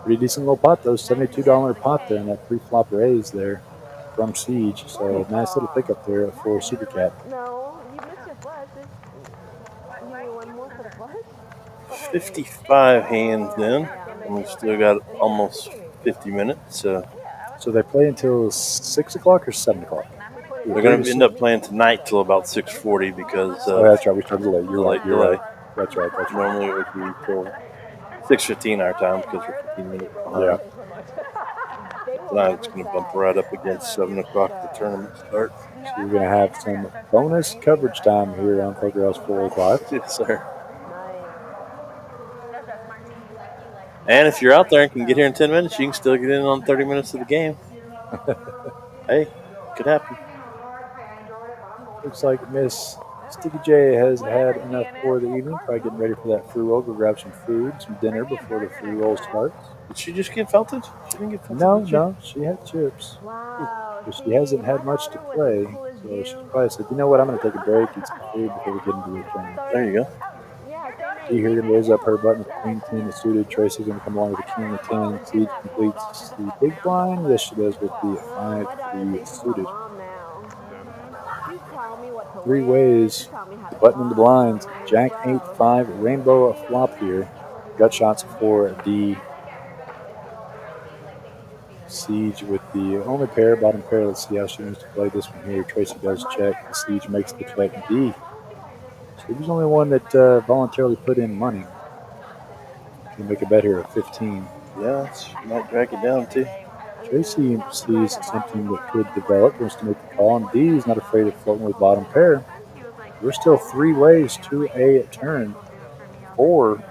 Pretty decent little pot, though. $72 pot there, and that pre-flop raise there from Siege. So nice little pickup there for Super Cat. No, you missed your flush. You need one more for the flush? 55 hands then, and we've still got almost 50 minutes. So they play until 6 o'clock or 7 o'clock? They're going to end up playing tonight till about 6:40 because that's right. We started late. You're right. That's right. Normally it would be till 6:15 our time because we're 15 minutes behind. Yeah. Tonight it's going to bump right up against 7 o'clock the tournament start. So we're going to have some bonus coverage time here on Poker House 405. Yes, sir. And if you're out there and can get here in 10 minutes, you can still get in on 30 minutes of the game. Hey, could happen. Looks like Miss Sticky J has had enough for the evening. Probably getting ready for that free roll. Go grab some food, some dinner before the free roll starts. Did she just get felted? She didn't get felted. No, did she? no, she had chips. Wow. But she hasn't had much to play. So she probably said, you know what, I'm going to take a break, eat some food before we get into the tournament. There you go. She here going to raise up her button with Queen 10 is suited. Tracy's going to come along with the King of 10. Siege completes the big blind. Yes, she does with the 5-3 suited. Three ways. The button in the blinds. Jack 8-5 rainbow flop here. Gut shots for the Siege with the only pair, bottom pair. Let's see how she wants to play this one here. Tracy does check. The Siege makes the check. D. She was the only one that voluntarily put in money. Can make a bet here of 15. Yeah, she might drag it down too. Tracy sees something that could develop, wants to make the call, and D is not afraid of floating with bottom pair. We're still 3 ways to a turn. 4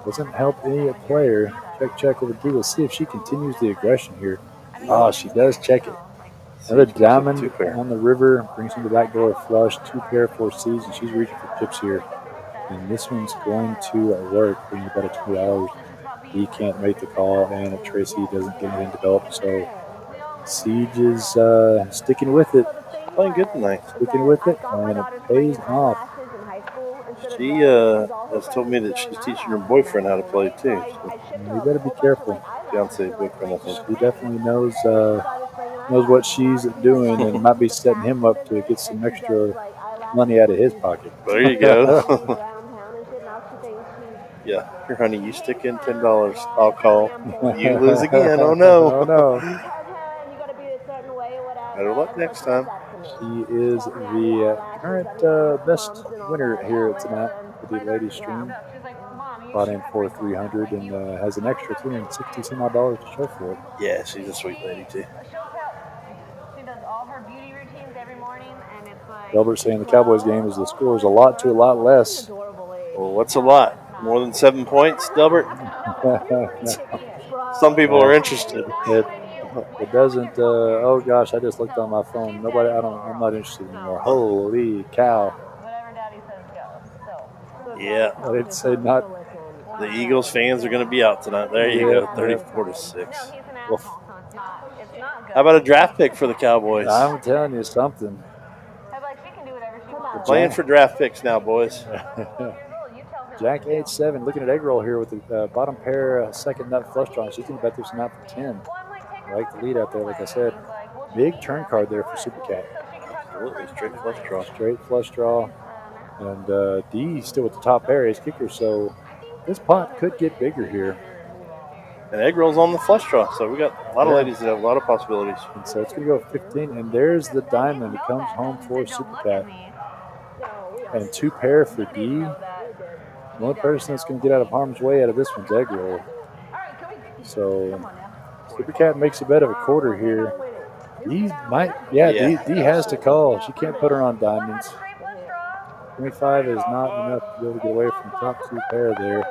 doesn't help any player. Check over D. We'll see if she continues the aggression here. Oh, she does check it. Another diamond on the river brings him the back door flush. 2 pair for Siege, and she's reaching for chips here. And this one's going to work, bringing about a $20. He can't make the call, and Tracy doesn't get anything developed. So Siege is sticking with it. Playing good tonight. Sticking with it, and it pays off. She has told me that she's teaching her boyfriend how to play too. So. You better be careful. Fiance, boyfriend, I think. She definitely knows what she's doing, and might be setting him up to get some extra money out of his pocket. There you go. Yeah, here, honey, you stick in $10. I'll call. You lose again. Oh no. Oh no. Better luck next time. She is the current best winner here tonight for the ladies stream. Bought in for $300 and has an extra $360 to show for it. Yeah, she's a sweet lady too. She does all her beauty routines every morning, and it's like. Delbert saying the Cowboys game is the score is a lot to a lot less. Well, what's a lot? More than 7 points, Delbert? Some people are interested. It doesn't. Oh gosh, I just looked on my phone. I'm not interested anymore. Holy cow! Whatever Daddy says goes. Yeah. I didn't say not. The Eagles fans are going to be out tonight. There you go, 34-6. Well, how about a draft pick for the Cowboys? I'm telling you something. We're playing for draft picks now, boys. Jack 8-7, looking at egg roll here with the bottom pair, second nut flush draw. She's going to bet this one out for 10. I like the lead out there, like I said. Big turn card there for Super Cat. Absolutely, straight flush draw. Straight flush draw. And D still with the top pair, ace kicker, so this pot could get bigger here. And egg rolls on the flush draw, so we got a lot of ladies that have a lot of possibilities. And so it's going to go 15, and there's the diamond. It comes home for Super Cat. And 2 pair for D. The only person that's going to get out of harm's way out of this one's egg roll. So Super Cat makes a bet of a quarter here. D has to call. She can't put her on diamonds. 25 is not enough to be able to get away from top 2 pair there.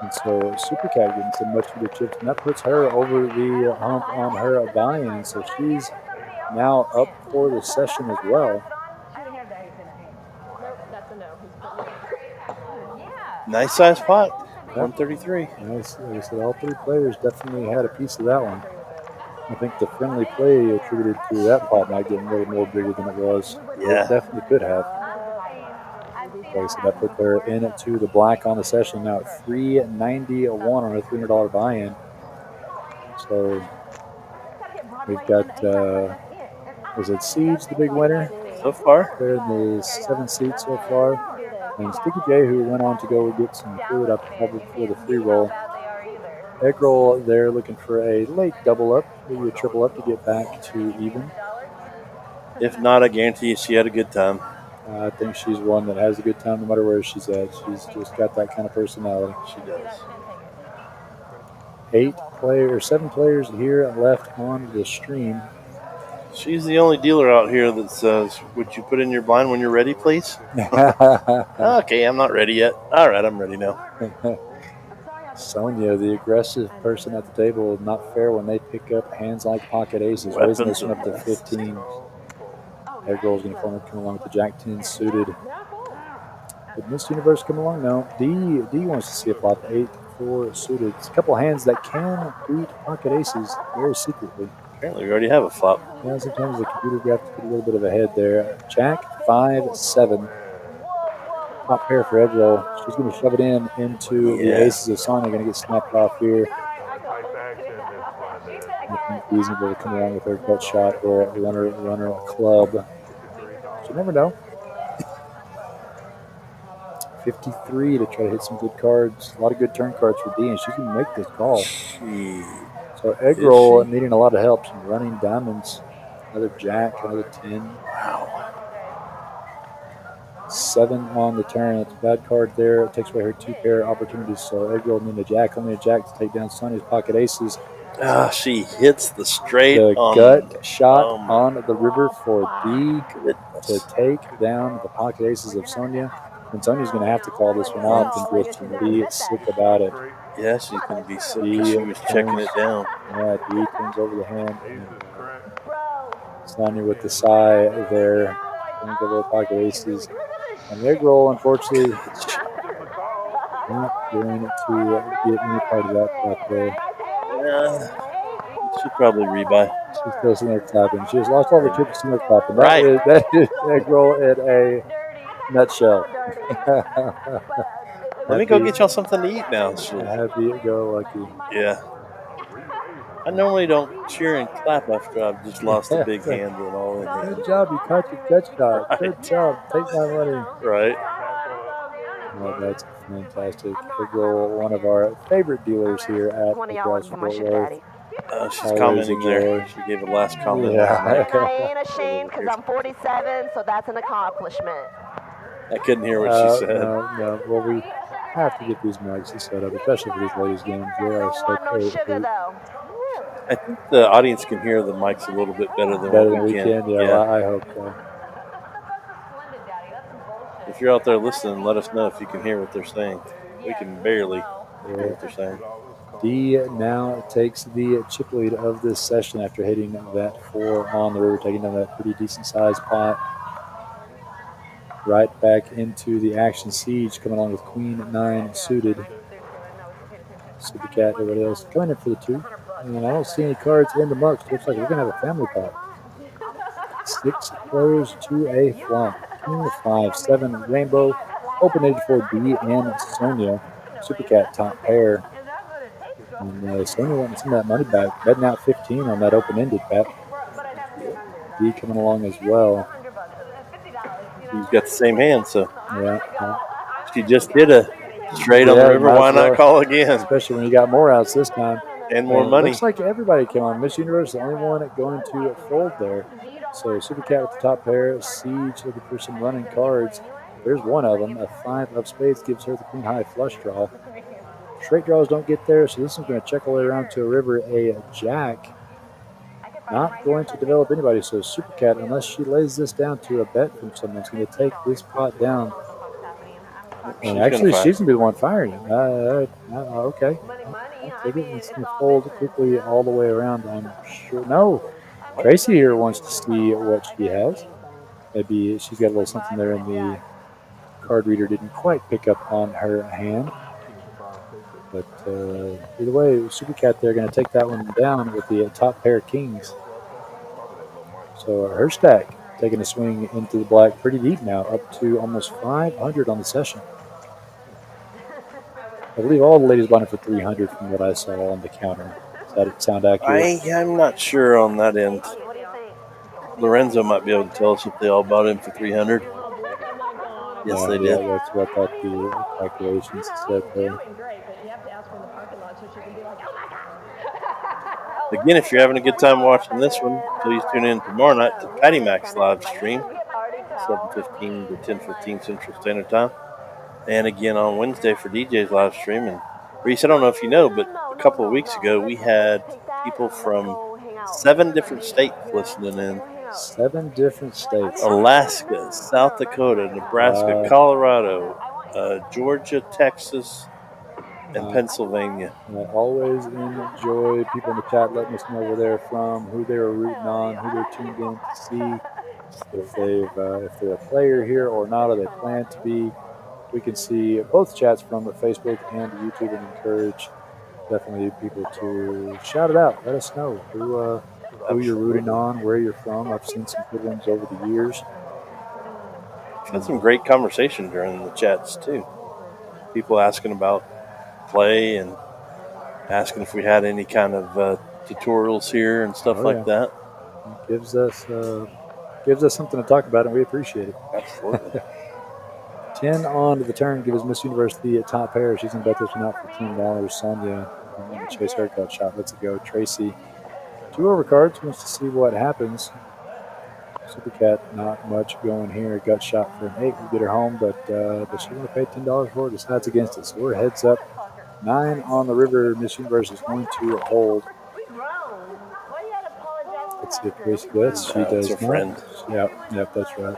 And so Super Cat getting some much for the chips, and that puts her over the hump on her buy-in. So she's now up for the session as well. Nice size pot, 133. Nice. Like I said, all 3 players definitely had a piece of that one. I think the friendly play attributed to that pot not getting a little more bigger than it was. Yeah. It definitely could have. Like I said, that put her into the black on the session now at $391 on a $300 buy-in. So we've got, was it Siege, the big winner? So far. They're in the 7th seat so far. And Sticky J, who went on to go get some food up covered for the free roll. Egg roll, they're looking for a late double up, maybe a triple up to get back to even. If not, I guarantee you she had a good time. I think she's one that has a good time no matter where she's at. She's just got that kind of personality. She does. 7 players here left on the stream. She's the only dealer out here that says, would you put in your blind when you're ready, please? Okay, I'm not ready yet. All right, I'm ready now. Sonia, the aggressive person at the table, not fair when they pick up hands like pocket aces, raising this one up to 15. Egg roll's going to come along with the Jack 10 suited. Did Miss Universe come along? No. D wants to see a flop 8-4 suited. It's a couple hands that can beat pocket aces very secretly. Apparently, we already have a flop. Yeah, sometimes the computer graphics put a little bit of a head there. Jack 5-7. Top pair for egg roll. She's going to shove it into the aces of Sonia. Going to get snapped off here. Nothing reasonable to come along with her gut shot or runner club. You never know. 53 to try to hit some good cards. A lot of good turn cards for D, and she's going to make this call. So egg roll needing a lot of help. Some running diamonds. Another jack, another 10. Wow. 7 on the turn. It's a bad card there. It takes away her 2 pair opportunities. So egg roll needing a jack. Only a jack to take down Sonia's pocket aces. She hits the straight gut shot on the river for D to take down the pocket aces of Sonia. And Sonia's going to have to call this one off and just be sick about it. Yeah, she's going to be sick because she was checking it down. Yeah, D turns over the hand. Sonia with the sigh there. Going to go pocket aces. And egg roll, unfortunately, not going to get any part of that flop there. She'll probably rebuy. She's still sitting there clapping. She has lost all the chips in her clapping. That is egg roll in a nutshell. Let me go get y'all something to eat now. Happy go lucky. Yeah. I normally don't cheer and clap after I've just lost a big hand and all that. Good job. You caught your gut shot. Good job. Take my money. Right. Well, that's fantastic. Egg roll, one of our favorite dealers here at the Fort Worth. She's commenting there. She gave a last comment. I ain't ashamed because I'm 47, so that's an accomplishment. I couldn't hear what she said. No. Well, we have to get these mics set up, especially for these ladies' games. They are so cool. I think the audience can hear the mics a little bit better than we can. Yeah, I hope so. If you're out there listening, let us know if you can hear what they're saying. We can barely hear what they're saying. D now takes the chip lead of this session after hitting that 4 on the river, taking down that pretty decent-sized pot. Right back into the action siege, coming along with Queen 9 suited. Super Cat, everybody else coming in for the 2. And I don't see any cards in the muck. Looks like we're going to have a family pot. 6 players to a flop. King 5, 7 rainbow. Open-ended for B and Sonia. Super Cat top pair. And Sonia wanting some of that money back. Betting out 15 on that open-ended bet. B coming along as well. She's got the same hand, so. Yeah. She just did a straight on the river. Why not call again? Especially when you got more outs this time. And more money. Looks like everybody came on. Miss Universe is the only one going to fold there. So Super Cat with the top pair. Siege looking for some running cards. There's one of them. A 5 of spades gives her the queen high flush draw. Straight draws don't get there, so this is going to check all the way around to a river. A jack. Not going to develop anybody. So Super Cat, unless she lays this down to a bet from someone, is going to take this pot down. And actually, she's going to be the one firing it. Okay. I'll take it. It's going to fold quickly all the way around, I'm sure. No. Tracy here wants to see what she has. Maybe she's got a little something there in the card reader. Didn't quite pick up on her hand. But either way, Super Cat there going to take that one down with the top pair of kings. So her stack taking a swing into the black pretty deep now, up to almost 500 on the session. I believe all the ladies bought it for 300 from what I saw on the counter. Does that sound accurate? I'm not sure on that end. Lorenzo might be able to tell us if they all bought him for 300. Yes, they did. Yeah, that's what I thought the calculations said there. Again, if you're having a good time watching this one, please tune in tomorrow night to Patty Mac's live stream, 7:15 to 10:15 Central Standard Time. And again on Wednesday for DJ's live stream. And Reese, I don't know if you know, but a couple of weeks ago we had people from 7 different states listening in. 7 different states. Alaska, South Dakota, Nebraska, Colorado, Georgia, Texas, in Pennsylvania. I always enjoy people in the chat letting us know where they're from, who they were rooting on, who they're tuned in to see, if they're a player here or not, or they plan to be. We can see both chats from Facebook and YouTube, and encourage definitely people to shout it out. Let us know who you're rooting on, where you're from. I've seen some good ones over the years. We've had some great conversation during the chats too. People asking about play and asking if we had any kind of tutorials here and stuff like that. It gives us something to talk about, and we appreciate it. Absolutely. 10 on to the turn gives Miss Universe the top pair. She's going to bet this one out for $10. Sonia and then the chase haircut shot. Let's go. Tracy, 2 overcards. Wants to see what happens. Super Cat, not much going here. Gut shot for an 8. We'll get her home, but does she want to pay $10 for it? Decides against it. So we're heads up. 9 on the river. Miss Universe is going to hold. Let's see if Tracy does. She does her friend. Yep, that's right.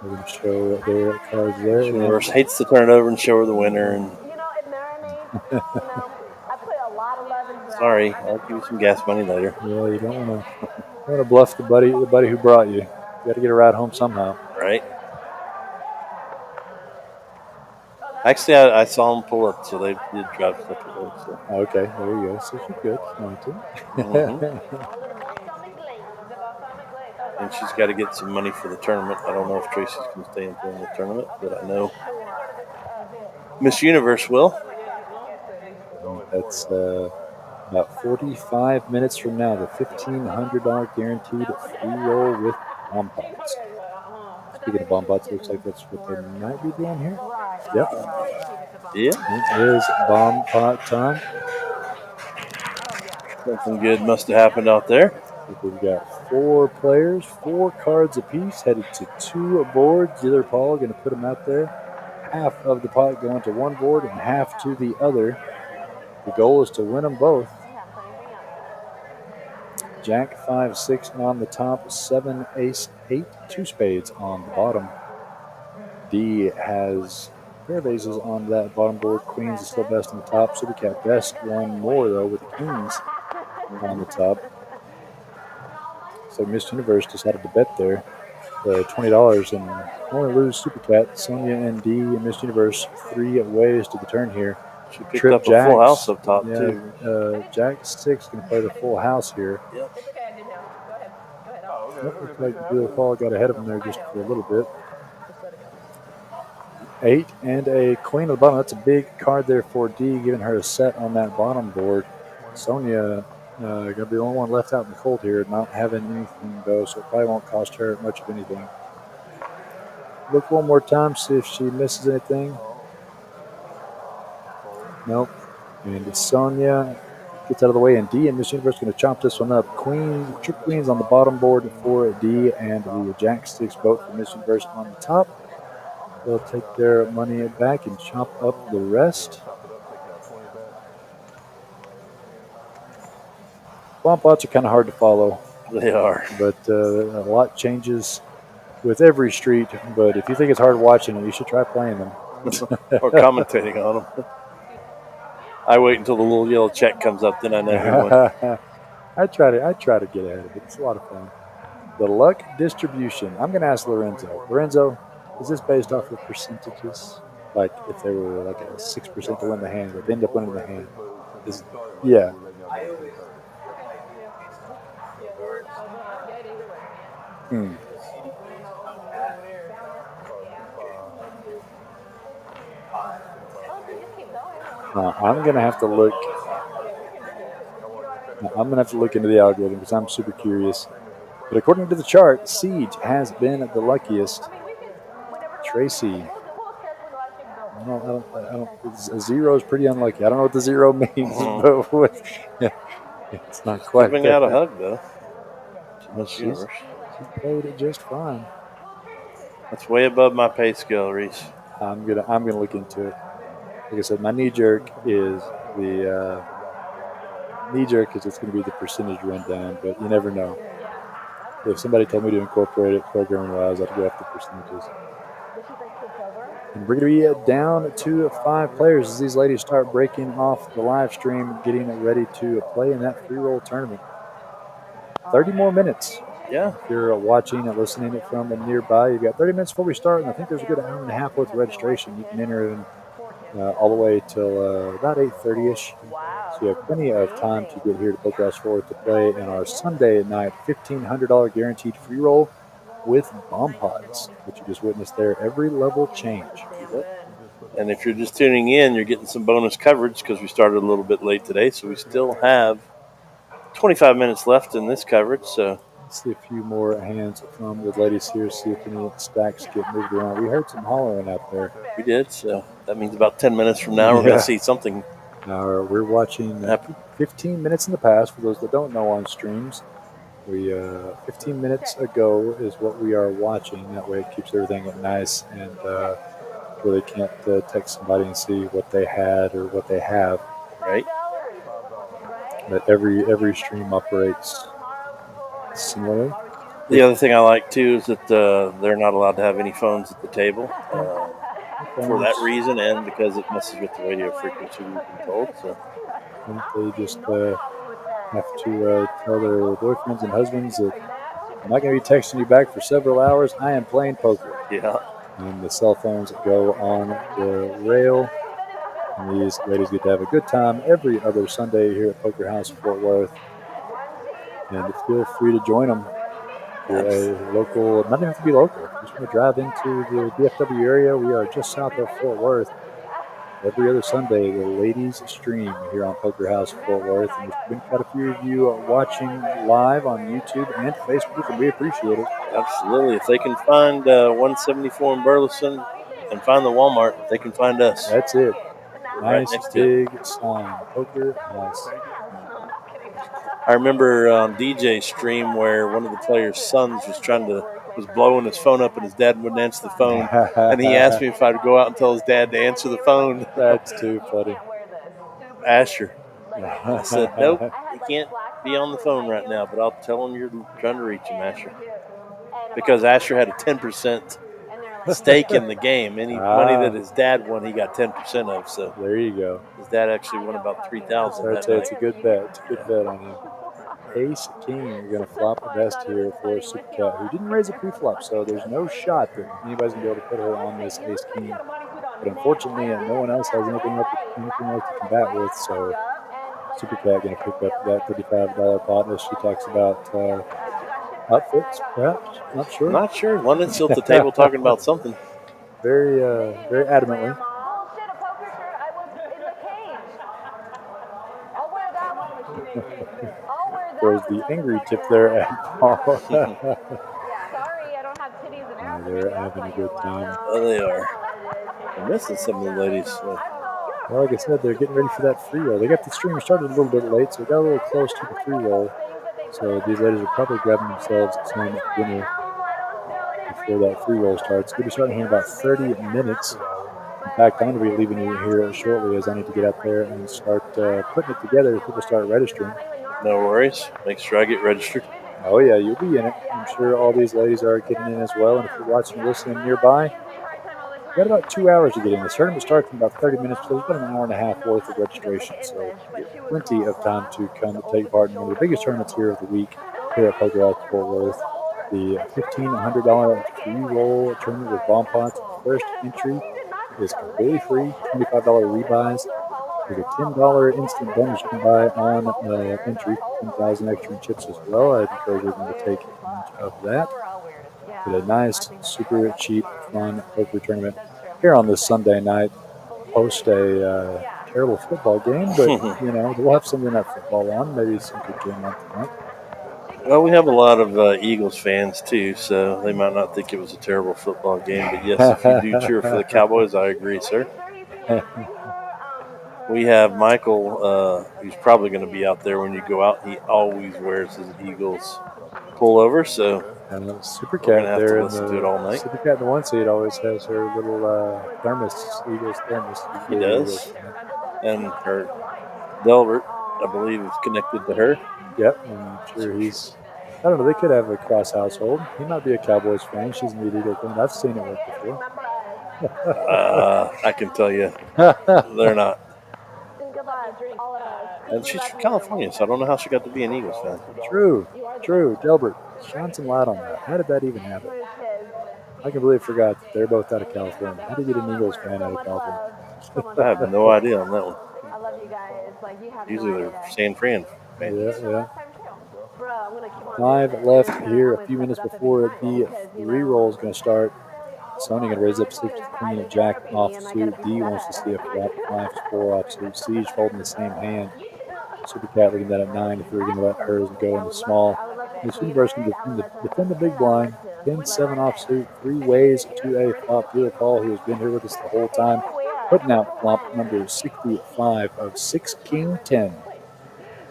We're going to show their cards there. Universe hates to turn it over and show her the winner. And I put a lot of love into that. sorry, I'll give you some gas money later. Yeah, you don't want to bluff the buddy who brought you. You got to get a ride home somehow. Right. Actually, I saw them pull up, so they did drive separately. So. Okay, there you go. So she's good. And she's got to get some money for the tournament. I don't know if Tracy's going to stay in the tournament, but I know Miss Universe will. That's about 45 minutes from now. The $1,500 guaranteed free roll with bomb pots. Speaking of bomb pots, it looks like that's what they might be doing here. Yep. Yeah. It is bomb pot time. Something good must have happened out there. We've got 4 players, 4 cards apiece, headed to 2 boards. The other Paul going to put them out there. Half of the pot going to one board and half to the other. The goal is to win them both. Jack 5, 6 on the top, 7, ace, 8, 2 spades on the bottom. D has a pair of aces on that bottom board. Queens is still best on the top. Super Cat best one more though with the kings on the top. So Miss Universe decided to bet there $20 and only lose Super Cat, Sonia, and D, and Miss Universe 3 ways to the turn here. She picked up a full house up top too. Jack 6 going to play the full house here. Yep. It's okay, I did now. Go ahead. Looks like the Blue Paul got ahead of him there just for a little bit. 8 and a queen on the bottom. That's a big card there for D, giving her a set on that bottom board. Sonia going to be the only one left out in the cold here, not having anything though, so it probably won't cost her much of anything. Look one more time, see if she misses anything. Nope. And Sonia gets out of the way, and D and Miss Universe going to chop this one up. Triple queens on the bottom board for D, and the Jack 6 boat for Miss Universe on the top. They'll take their money back and chop up the rest. Bomb pots are kind of hard to follow. They are. But a lot changes with every street. But if you think it's hard watching it, you should try playing them. Or commentating on them. I wait until the little yellow check comes up, then I know who won. I try to get ahead of it. It's a lot of fun. The luck distribution. I'm going to ask Lorenzo. Lorenzo, is this based off of percentages? Like if they were like a 6% to win the hand, but end up winning the hand? Yeah. I'm going to have to look. I'm going to have to look into the algorithm because I'm super curious. But according to the chart, Siege has been the luckiest. Tracy. I don't, a 0 is pretty unlucky. I don't know what the 0 means, but it's not quite. Giving out a hug, though. She played it just fine. That's way above my pay scale, Reese. I'm gonna look into it. Like I said, my knee jerk is it's going to be the percentage rundown, but you never know. If somebody told me to incorporate it programming-wise, I'd go after percentages. And we're going to be down to 5 players as these ladies start breaking off the live stream, getting ready to play in that free roll tournament. 30 more minutes. Yeah. If you're watching and listening from nearby, you've got 30 minutes before we start, and I think there's a good hour and a half worth of registration. You can enter in all the way till about 8:30ish. So you have plenty of time to get here to Poker House Fort Worth to play in our Sunday night $1,500 guaranteed free roll with bomb pods, which you just witnessed there. Every level change. And if you're just tuning in, you're getting some bonus coverage because we started a little bit late today. So we still have 25 minutes left in this coverage. So let's see a few more hands from the ladies here, see if any stacks get moved around. We heard some hollering out there. We did. So that means about 10 minutes from now, we're going to see something. Now we're watching 15 minutes in the past. For those that don't know on streams, we 15 minutes ago is what we are watching. That way it keeps everything nice and really can't text somebody and see what they had or what they have. Right. But every stream operates similarly. The other thing I like too is that they're not allowed to have any phones at the table for that reason, and because it messes with the radio frequency, we've been told. So they just have to tell their boyfriends and husbands that I'm not going to be texting you back for several hours. I am playing poker. Yeah. And the cell phones go on the rail. And these ladies get to have a good time every other Sunday here at Poker House Fort Worth. And feel free to join them. If you're a local, not even have to be local, just want to drive into the DFW area. We are just south of Fort Worth. Every other Sunday, the ladies stream here on Poker House Fort Worth. And there's been quite a few of you watching live on YouTube and Facebook, and we appreciate it. Absolutely. If they can find 174 in Burleson and find the Walmart, they can find us. That's it. Right Nice big sign. Poker House. I remember on DJ's stream where one of the players' sons was blowing his phone up and his dad wouldn't answer the phone. And he asked me if I'd go out and tell his dad to answer the phone. That's too funny. Asher. I said, nope, he can't be on the phone right now, but I'll tell him you're trying to reach him, Asher. Because Asher had a 10% stake in the game. Any money that his dad won, he got 10% of. So there you go. His dad actually won about $3,000. So it's a good bet. It's a good bet on him. Ace King, you're going to flop the best here for Super Cat, who didn't raise a pre-flop, so there's no shot that anybody's going to be able to put her on this Ace King. But unfortunately, no one else has anything else to combat with, so Super Cat going to pick up that $35 pot as she talks about outfits, perhaps. Not sure. Not sure. London's still at the table talking about something. Very adamantly. There's the angry tip there at Paul. Sorry, I don't have titties and ass. They're having a good time. Oh, they are. I'm missing some of the ladies. Well, like I said, they're getting ready for that free roll. They got the stream started a little bit late, so it got a little close to the free roll. So these ladies are probably grabbing themselves some dinner before that free roll starts. We'll be starting here in about 30 minutes. In fact, I'm going to be leaving you here shortly as I need to get out there and start putting it together as people start registering. No worries. Make sure I get registered. Oh, yeah, you'll be in it. I'm sure all these ladies are getting in as well. And if you're watching or listening nearby, you've got about 2 hours to get in. The tournament starts in about 30 minutes, so there's about an hour and a half worth of registration. So plenty of time to come and take part in one of the biggest tournaments here of the week here at Poker House Fort Worth. The $1,500 free roll tournament with bomb pots. First entry is completely free, $25 rebuys. There's a $10 instant bonus you can buy on entry, 10,000 extra in chips as well. I'd encourage everyone to take advantage of that. But a nice, super cheap, fun poker tournament here on this Sunday night. Post a terrible football game, but we'll have something that football on. Maybe some good game on tonight. Well, we have a lot of Eagles fans too, so they might not think it was a terrible football game. But yes, if you do cheer for the Cowboys, I agree, sir. We have Michael, who's probably going to be out there when you go out. He always wears his Eagles pullover, so Super Cat there. Listen to it all night. Super Cat in the one seat always has her little thermos, Eagles thermos. He does. And her Delbert, I believe, is connected to her. Yep, I'm sure he's. I don't know. They could have a cross household. He might be a Cowboys fan. She's an Eagle fan. I've seen it work before. I can tell you, they're not. Think about all of us. And she's from California, so I don't know how she got to be an Eagles fan. True. Delbert, shine some light on that. How did that even happen? I completely forgot that they're both out of California. How did you get an Eagles fan out of California? I have no idea on that one. I love you guys. Like, you have Usually no they're idea. San Fran fans. Yeah. Bro, I'm gonna keep on 5 left here, a few minutes before the free roll is going to start. Sonya going to raise up 16. Jack offsuit. D wants to see a flop. 5-4 offsuit. Siege holding the same hand. Super Cat leaving that at 9 if we're going to let hers go into small. This universe can defend the big blind. 10-7 offsuit. 3 ways to a flop. Dealer call, who has been here with us the whole time. Putting out flop number 65 of 6 King 10.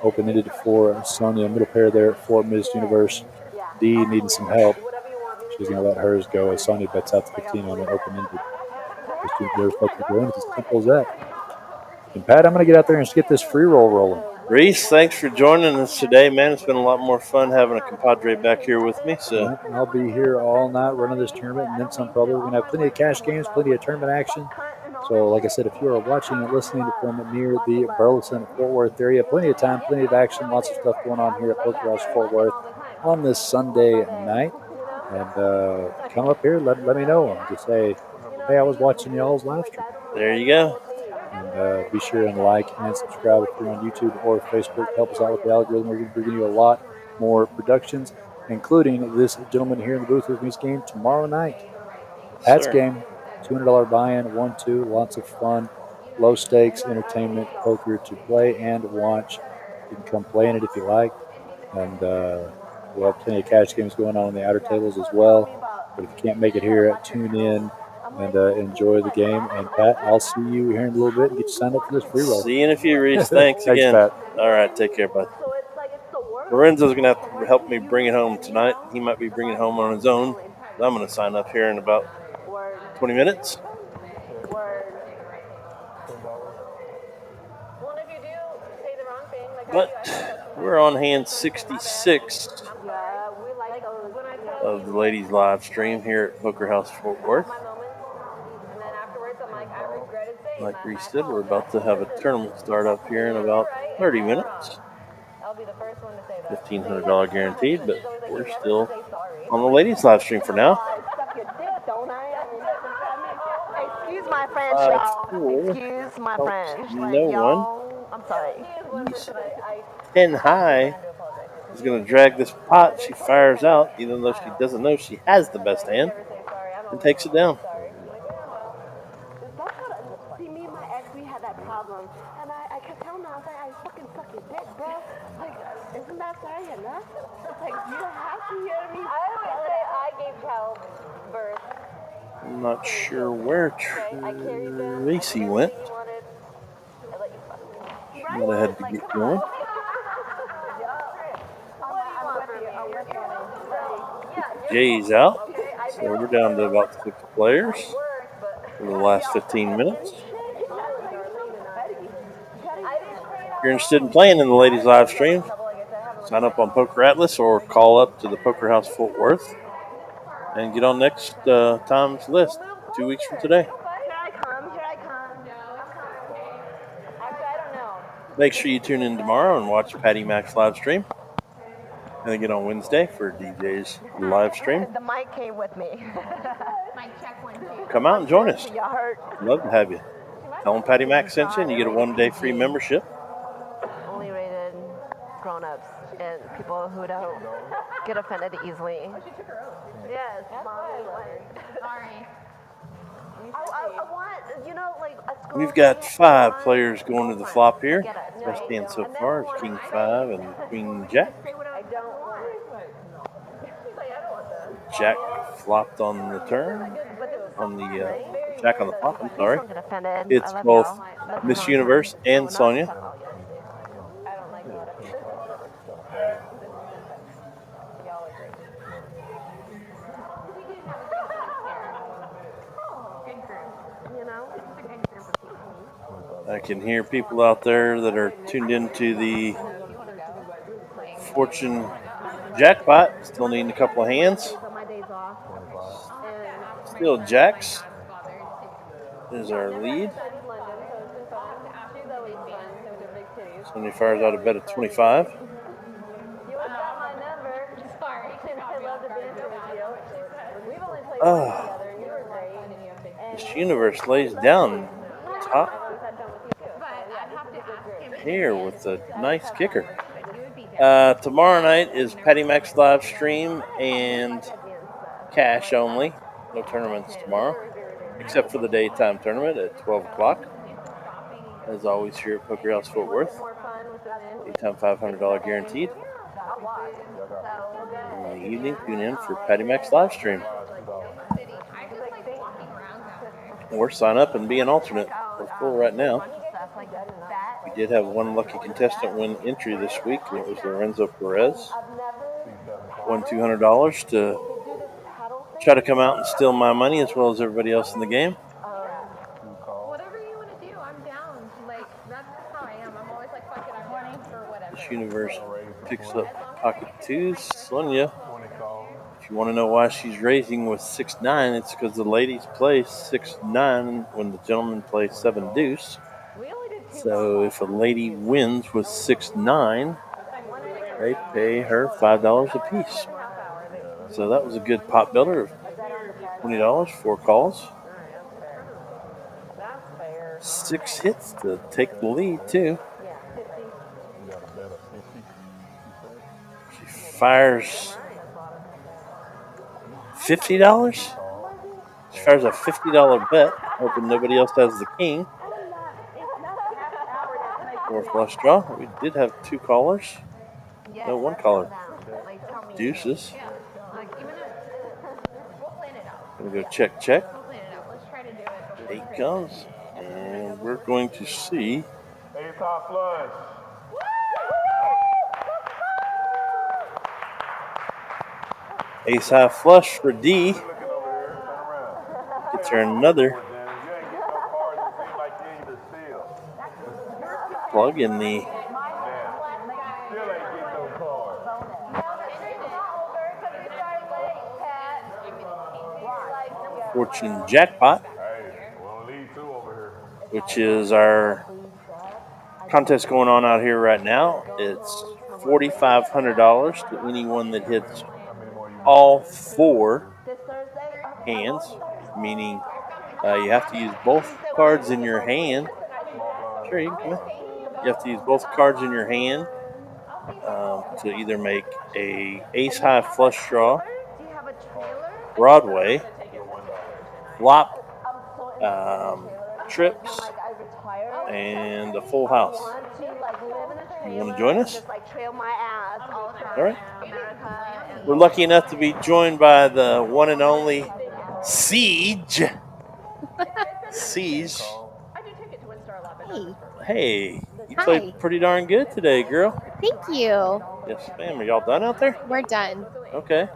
Open-ended for Sonya. Middle pair there for Miss Universe. D needing some help. She's going to let hers go as Sonya bets out to 15 on an open-ended. Miss Universe lets it go in. It's as simple as that. And Pat, I'm going to get out there and just get this free roll rolling. Reese, thanks for joining us today, man. It's been a lot more fun having a compadre back here with me. So I'll be here all night running this tournament, and then some probably. We're going to have plenty of cash games, plenty of tournament action. So, like I said, if you are watching and listening from near the Burleson, Fort Worth area, plenty of time, plenty of action, lots of stuff going on here at Poker House Fort Worth on this Sunday night. And come up here, let me know. And just say, hey, I was watching y'all's live stream. There you go. And be sure and like and subscribe if you're on YouTube or Facebook. Help us out with the algorithm. We're going to bring you a lot more productions, including this gentleman here in the booth with me's game tomorrow night. Pat's game, $200 buy-in, 1-2, lots of fun, low stakes, entertainment, poker to play and watch. You can come play in it if you like. And we'll have plenty of cash games going on the outer tables as well. But if you can't make it here, tune in and enjoy the game. And Pat, I'll see you here in a little bit and get you signed up for this free roll. See you in a few, Reese. Thanks again. Pat. All right, take care, bud. Lorenzo's going to have to help me bring it home tonight. He might be bringing it home on his own. I'm going to sign up here in about 20 minutes. But we're on hand 66 of the ladies live stream here at Poker House Fort Worth. Like Reese said, we're about to have a tournament start up here in about 30 minutes. $1,500 guaranteed, but we're still on the ladies live stream for now. Excuse my French, y'all. Excuse my French. No one. I'm sorry. And high is going to drag this pot. She fires out, even though she doesn't know she has the best hand, and takes it down. See, me and my ex, we had that problem. And I kept telling him, I was like, I fucking suck your dick, bro. Like, isn't that sorry enough? It's like, you don't have to hear me. I always say I gave child birth. I'm not sure where Tracy went. She might have had to get going. Jay's out, so we're down to about 6 players for the last 15 minutes. If you're interested in playing in the ladies live stream, sign up on Poker Atlas or call up to the Poker House Fort Worth and get on next time's list 2 weeks from today. Make sure you tune in tomorrow and watch Patty Mac's live stream. And then get on Wednesday for DJ's live stream. The mic came with me. Come out and join us. Love to have you. Tell them Patty Mac sent you and you get a 1-day free membership. Only rated grown-ups and people who don't get offended easily. Yes, sorry. I want, you know, like a school. We've got 5 players going to the flop here. Best hand so far is King 5 and Queen Jack. Jack flopped on the turn, on the Jack on the flop, I'm sorry. It's both Miss Universe and Sonya. I can hear people out there that are tuned into the Fortune Jackpot, still needing a couple of hands. Still Jacks. is our lead. Studied London, so it's been fun. She's always fun with her big titties. Sonny fires out a bet of 25. You want my number? Sorry. I love the banter with you. We've only played once together, and you were great. This Universe lays down top But I'd have to ask him. here with a nice kicker. Tomorrow night is Patty Mac's live stream and cash only. No tournaments tomorrow, except for the daytime tournament at 12 o'clock. As always here at Poker House Fort Worth. Daytime $500 guaranteed. In the evening, tune in for Patty Mac's live stream. Or sign up and be an alternate. We're full right now. We did have one lucky contestant win entry this week, and it was Lorenzo Perez. Won $200 to try to come out and steal my money as well as everybody else in the game. Whatever you want to do, I'm down. Like, that's how I am. I'm always like, fuck it, I'm running for whatever. This Universe picks up pocket twos. Sonia, if you want to know why she's raising with 6-9, it's because the ladies play 6-9 when the gentlemen play 7 deuce. So if a lady wins with 6-9, they pay her $5 a piece. So that was a good pot builder of $20, 4 calls. 6 hits to take the lead, too. She fires $50. She fires a $50 bet, hoping nobody else has the king. 4 flush draw. We did have 2 callers. No, 1 caller. Deuces. Gonna go check, check. 8 comes, and we're going to see. Ace high flush. Ace high flush for D. Gets her another plug in the Fortune Jackpot, which is our contest going on out here right now. It's $4,500 to anyone that hits all 4 hands, meaning you have to use both cards in your hand. Sure, you can come in. You have to use both cards in your hand to either make a ace high flush draw, Broadway, flop, trips, and a full house. You want to join us? All right. We're lucky enough to be joined by the one and only Siege. Siege. Hey, you played pretty darn good today, girl. Thank you. Yes, ma'am. Are y'all done out there? We're done. Okay.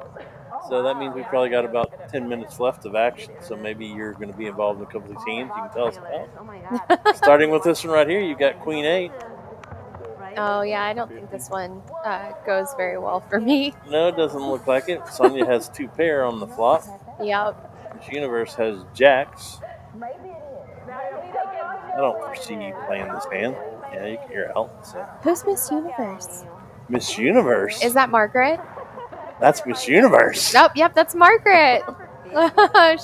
So that means we probably got about 10 minutes left of action. So maybe you're going to be involved in a couple of teams you can tell us about. Starting with this one right here, you got Queen 8. Oh, yeah, I don't think this one goes very well for me. No, it doesn't look like it. Sonia has 2 pair on the flop. Yep. This Universe has jacks. I don't foresee you playing this hand. Yeah, you're out. So. Who's Miss Universe? Miss Universe? Is that Margaret? That's Miss Universe. Nope, yep, that's Margaret.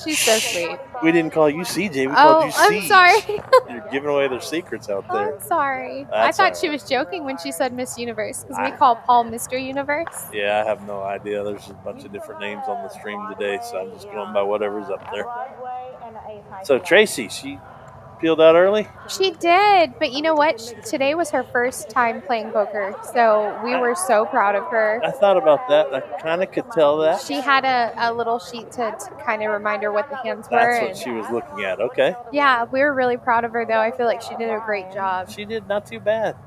She's so sweet. We didn't call you CJ, we called you Siege. I'm sorry. You're giving away their secrets out there. I'm sorry. That's I thought she was joking when she said Miss Universe, because we call Paul Mr. Universe. Yeah, I have no idea. There's a bunch of different names on the stream today, so I'm just going by whatever's up there. So Tracy, she peeled out early? She did, but you know what? Today was her first time playing poker, so we were so proud of her. I thought about that. I kind of could tell that. She had a little sheet to kind of remind her what the hands were. That's what she was looking at. Okay. Yeah, we were really proud of her, though. I feel like she did a great job. She did not too bad.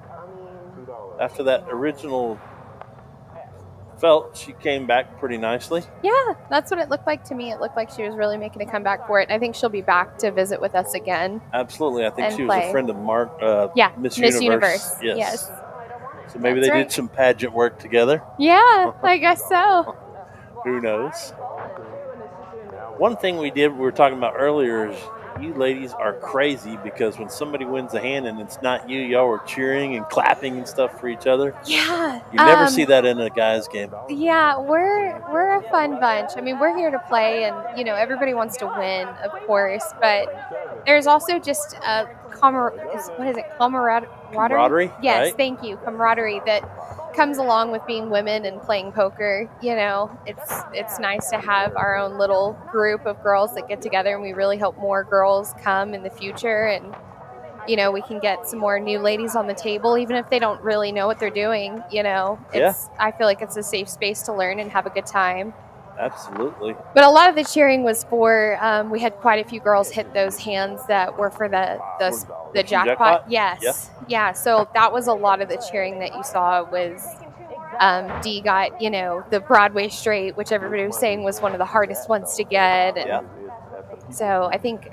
After that original felt, she came back pretty nicely. Yeah, that's what it looked like to me. It looked like she was really making a comeback for it. I think she'll be back to visit with us again. Absolutely. I think and she was play. A friend of Mark. Miss Universe. Yes. So maybe That's they right. did some pageant work together. Yeah, I guess so. Who knows? One thing we were talking about earlier is you ladies are crazy because when somebody wins a hand and it's not you, y'all are cheering and clapping and stuff for each other. Yeah. You never see that in a guy's game. Yeah, we're a fun bunch. I mean, we're here to play, and you know, everybody wants to win, of course. But there's also just a camaraderie? Camaraderie, Yes, right? thank you, camaraderie that comes along with being women and playing poker. You know, it's nice to have our own little group of girls that get together, and we really hope more girls come in the future, and you know, we can get some more new ladies on the table, even if they don't really know what they're doing. You know, I feel like it's a safe space to learn and have a good time. Absolutely. But a lot of the cheering was for, we had quite a few girls hit those hands that were for the jackpot. Yes. Yeah. So that was a lot of the cheering that you saw was Dee got, you know, the Broadway straight, which everybody was saying was one of the hardest ones to get. And so I think.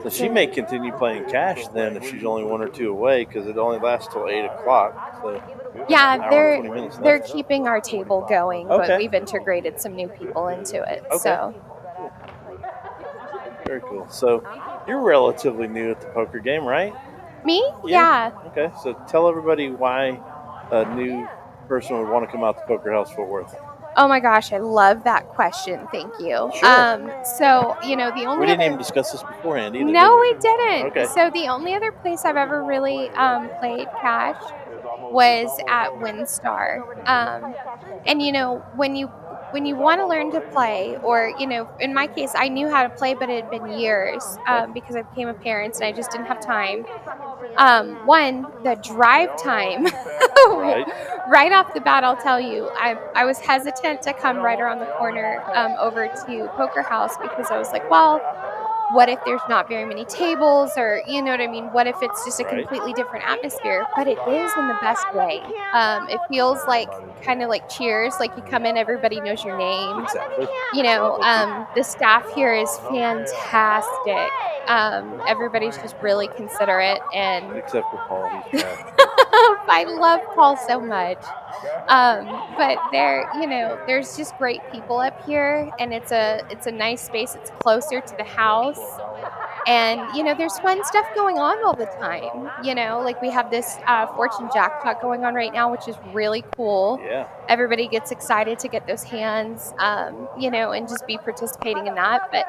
So she may continue playing cash then if she's only 1 or 2 away because it only lasts till 8 o'clock. So yeah, they're keeping our table going, but we've integrated some new people into it. Okay. So very cool. So you're relatively new at the poker game, right? Me? Yeah. Okay. So tell everybody why a new person would want to come out to Poker House Fort Worth. Oh my gosh, I love that question. Thank you. Sure. So, you know, the only we didn't even discuss this beforehand either. No, we didn't. Okay. So the only other place I've ever really played cash was at WinStar. And you know, when you want to learn to play, or you know, in my case, I knew how to play, but it had been years because I became a parent and I just didn't have time. One, the drive time, right off the bat, I'll tell you, I was hesitant to come right around the corner over to Poker House because I was like, well, what if there's not very many tables, or you know what I mean? What if it's just a completely different atmosphere? But it is in the best way. It feels like kind of like Cheers, like you come in, everybody knows your name. Exactly. You know, the staff here is fantastic. Everybody's just really considerate, and except for Paul, he's I love Paul so much. But you know, there's just great people up here, and it's a nice space. It's closer to the house, and you know, there's fun stuff going on all the time. You know, like we have this fortune jackpot going on right now, which is really cool. Yeah. Everybody gets excited to get those hands, you know, and just be participating in that. But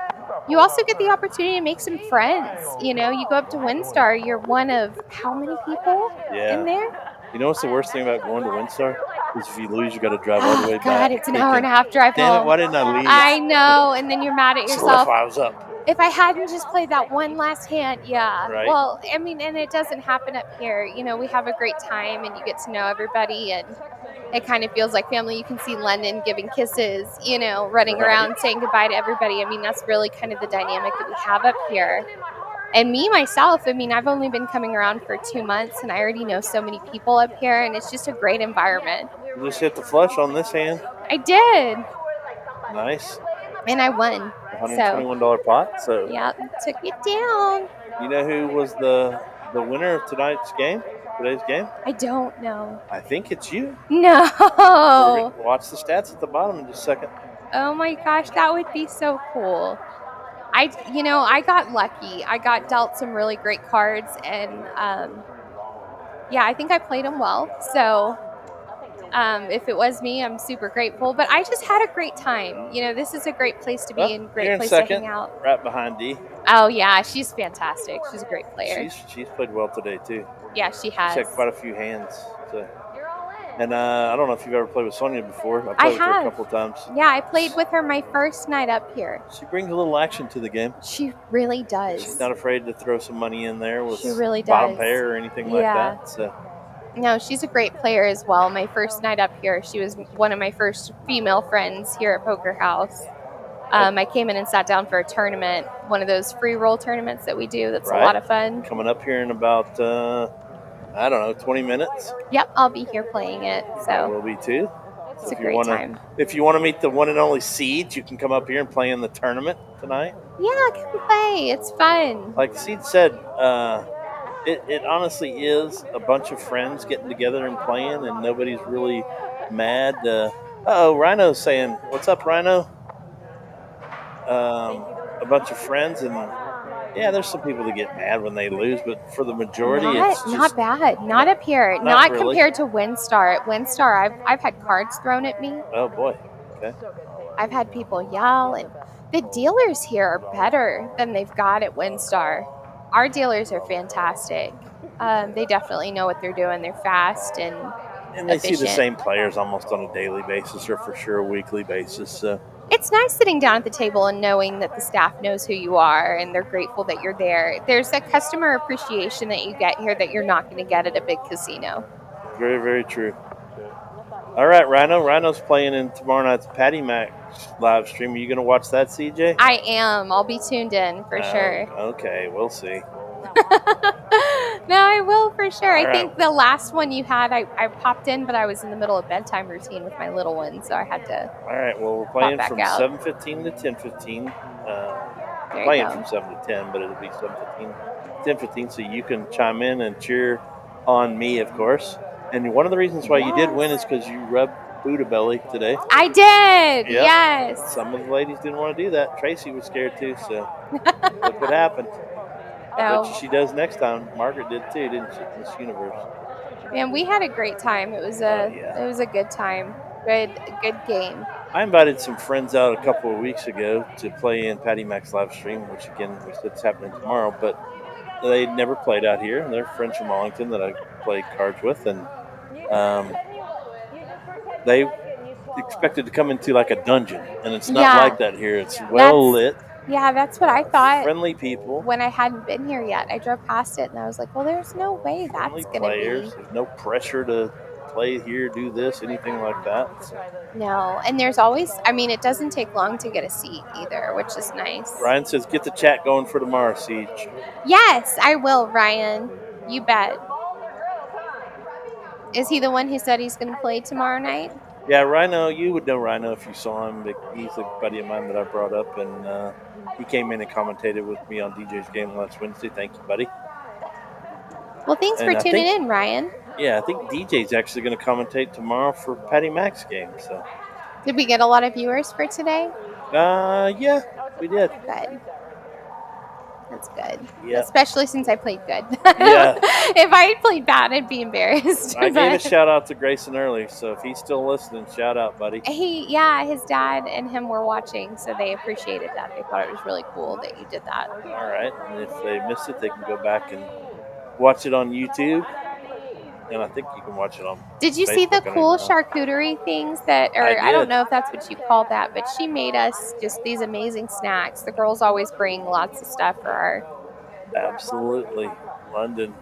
you also get the opportunity to make some friends. You know, you go up to WinStar, you're one of how many people in there? You know what's the worst thing about going to WinStar? Is if you lose, you got to drive all the way back. God, it's an hour and a half drive home. Damn it, why didn't I leave? I know, and then you're mad at yourself. So if I was up. If I hadn't just played that one last hand, Right. Well, I mean, and it doesn't happen up here. You know, we have a great time, and you get to know everybody, and it kind of feels like family. You can see London giving kisses, you know, running around saying goodbye to everybody. I mean, that's really kind of the dynamic that we have up here. And me, myself, I mean, I've only been coming around for 2 months, and I already know so many people up here, and it's just a great environment. You just hit the flush on this hand? I did. Nice. And I won. $121 pot. So yeah, took it down. You know who was the winner of today's game? I don't know. I think it's you. No. Watch the stats at the bottom in just a second. Oh my gosh, that would be so cool. I got lucky. I got dealt some really great cards, and yeah, I think I played them well. So if it was me, I'm super grateful. But I just had a great time. You know, this is a great place to be and great place to hang out. Right behind Dee. Oh yeah, she's fantastic. She's a great player. She's played well today too. Yeah, she has. She's had quite a few hands. So. And I don't know if you've ever played with Sonia before. I played with have. her a couple of times. Yeah, I played with her my first night up here. She brings a little action to the game. She really does. She's not afraid to throw some money in there with bottom pair or anything like that. So. No, she's a great player as well. My first night up here, she was one of my first female friends here at Poker House. I came in and sat down for a tournament, one of those free roll tournaments that we do. That's a lot of fun. Coming up here in about, 20 minutes. Yep, I'll be here playing it. So I will be too. It's a great time. If you want to meet the one and only Seed, you can come up here and play in the tournament tonight. Yeah, come play. It's fun. Like Seed said, it honestly is a bunch of friends getting together and playing, and nobody's really mad. Rhino's saying, "What's up, Rhino?" A bunch of friends, and Yeah, there's some people that get mad when they lose, but for the majority, it's Not just bad. Not up here. not Not really. compared to WinStar. At WinStar, I've had cards thrown at me. Oh boy. Okay. I've had people yell, and the dealers here are better than they've got at WinStar. Our dealers are fantastic. They definitely know what they're doing. They're fast and they see the efficient. same players almost on a daily basis, or for sure a weekly basis. So it's nice sitting down at the table and knowing that the staff knows who you are and they're grateful that you're there. There's a customer appreciation that you get here that you're not going to get at a big casino. Very, very true. All right, Rhino. Rhino's playing in tomorrow night's Patty Mac live stream. Are you going to watch that, CJ? I am. I'll be tuned in for sure. Okay, we'll see. No, I will for sure. All I think the last one you had, I popped in, but I was in the middle of bedtime routine with my little one, so I had to. All right, well, we're playing from 7:15 to 10:15. Playing from 7 to 10, but it'll be 7:15, 10:15, so you can chime in and cheer on me, of course. And one of the reasons why you did win is because you rubbed Buddha belly today. I did. Yep. Yes. Some of the ladies didn't want to do that. Tracy was scared too, so look what happened. I bet you she does next time. Margaret did too, didn't she? Miss Universe. Man, we had a great time. It was a good time. Good game. I invited some friends out a couple of weeks ago to play in Patty Mac's live stream, which again we said it's happening tomorrow, but they never played out here. They're friends from Arlington that I played cards with, and they expected to come into like a dungeon, and it's not like that here. It's well lit. Yeah, that's what I thought. Friendly people. When I hadn't been here yet, I drove past it and I was like, well, there's no way that's going to be. There's no pressure to play here, do this, anything like that. No, and there's always, it doesn't take long to get a seat either, which is nice. Ryan says, get the chat going for tomorrow, Siege. Yes, I will, Ryan. You bet. Is he the one who said he's going to play tomorrow night? Yeah, Rhino, you would know Rhino if you saw him. He's a buddy of mine that I brought up, and he came in and commentated with me on DJ's game last Wednesday. Thank you, buddy. Well, thanks for tuning in, Ryan. Yeah, I think DJ's actually going to commentate tomorrow for Patty Mac's game. So, did we get a lot of viewers for today? Yeah, we did. Good. That's good. Yeah. Especially since I played good. Yeah. If I had played bad, I'd be embarrassed. I gave a shout out to Grayson early, so if he's still listening, shout out, buddy. His dad and him were watching, so they appreciated that. They thought it was really cool that you did that. All right. And if they missed it, they can go back and watch it on YouTube. And I think you can watch it on Did you Facebook see the cool charcuterie things that, or I don't know if that's what you call that, but she made us just these amazing snacks. The girls always bring lots of stuff for our. Absolutely. London.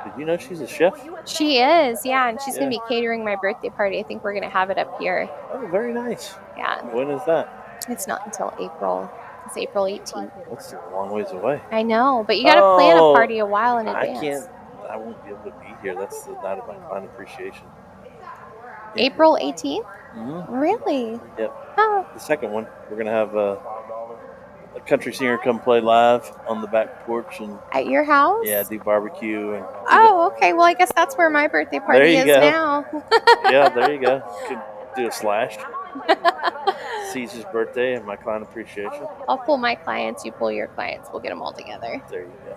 Did you know she's a chef? She is, yeah, and she's going to be catering my birthday party. I think we're going to have it up here. Oh, very nice. Yeah. When is that? It's not until April. It's April 18th. That's a long ways away. I know, but you got to plan a party a while in advance. I won't be able to be here. That's the night of my client appreciation. April 18th? Mm-hmm. Really? Yep. Oh. The second one, we're going to have a country singer come play live on the back porch. And at your house? Yeah, do barbecue. And okay. Well, I guess that's where my birthday party is now. Yeah, there you go. Could do a slash. Caesar's birthday and my client appreciation. I'll pull my clients, you pull your clients. We'll get them all together. There you go.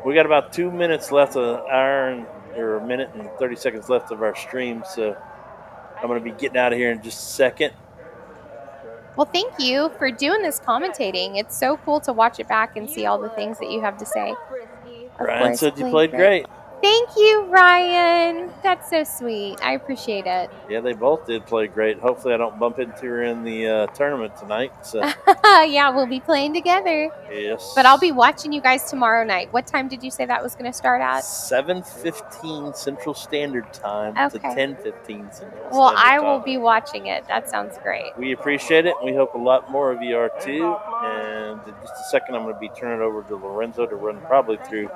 We got about 2 minutes left, a minute and 30 seconds left of our stream, so I'm going to be getting out of here in just a second. Well, thank you for doing this commentating. It's so cool to watch it back and see all the things that you have to say. Ryan said you played great. Thank you, Ryan. That's so sweet. I appreciate it. Yeah, they both did play great. Hopefully I don't bump into her in the tournament tonight. So. Yeah, we'll be playing together. Yes. But I'll be watching you guys tomorrow night. What time did you say that was going to start at? 7:15 Central Standard Time to 10:15 Central Standard Time. Well, I will be watching it. That sounds great. We appreciate it. We hope a lot more of you are too. And in just a second, I'm going to be turning it over to Lorenzo to run probably through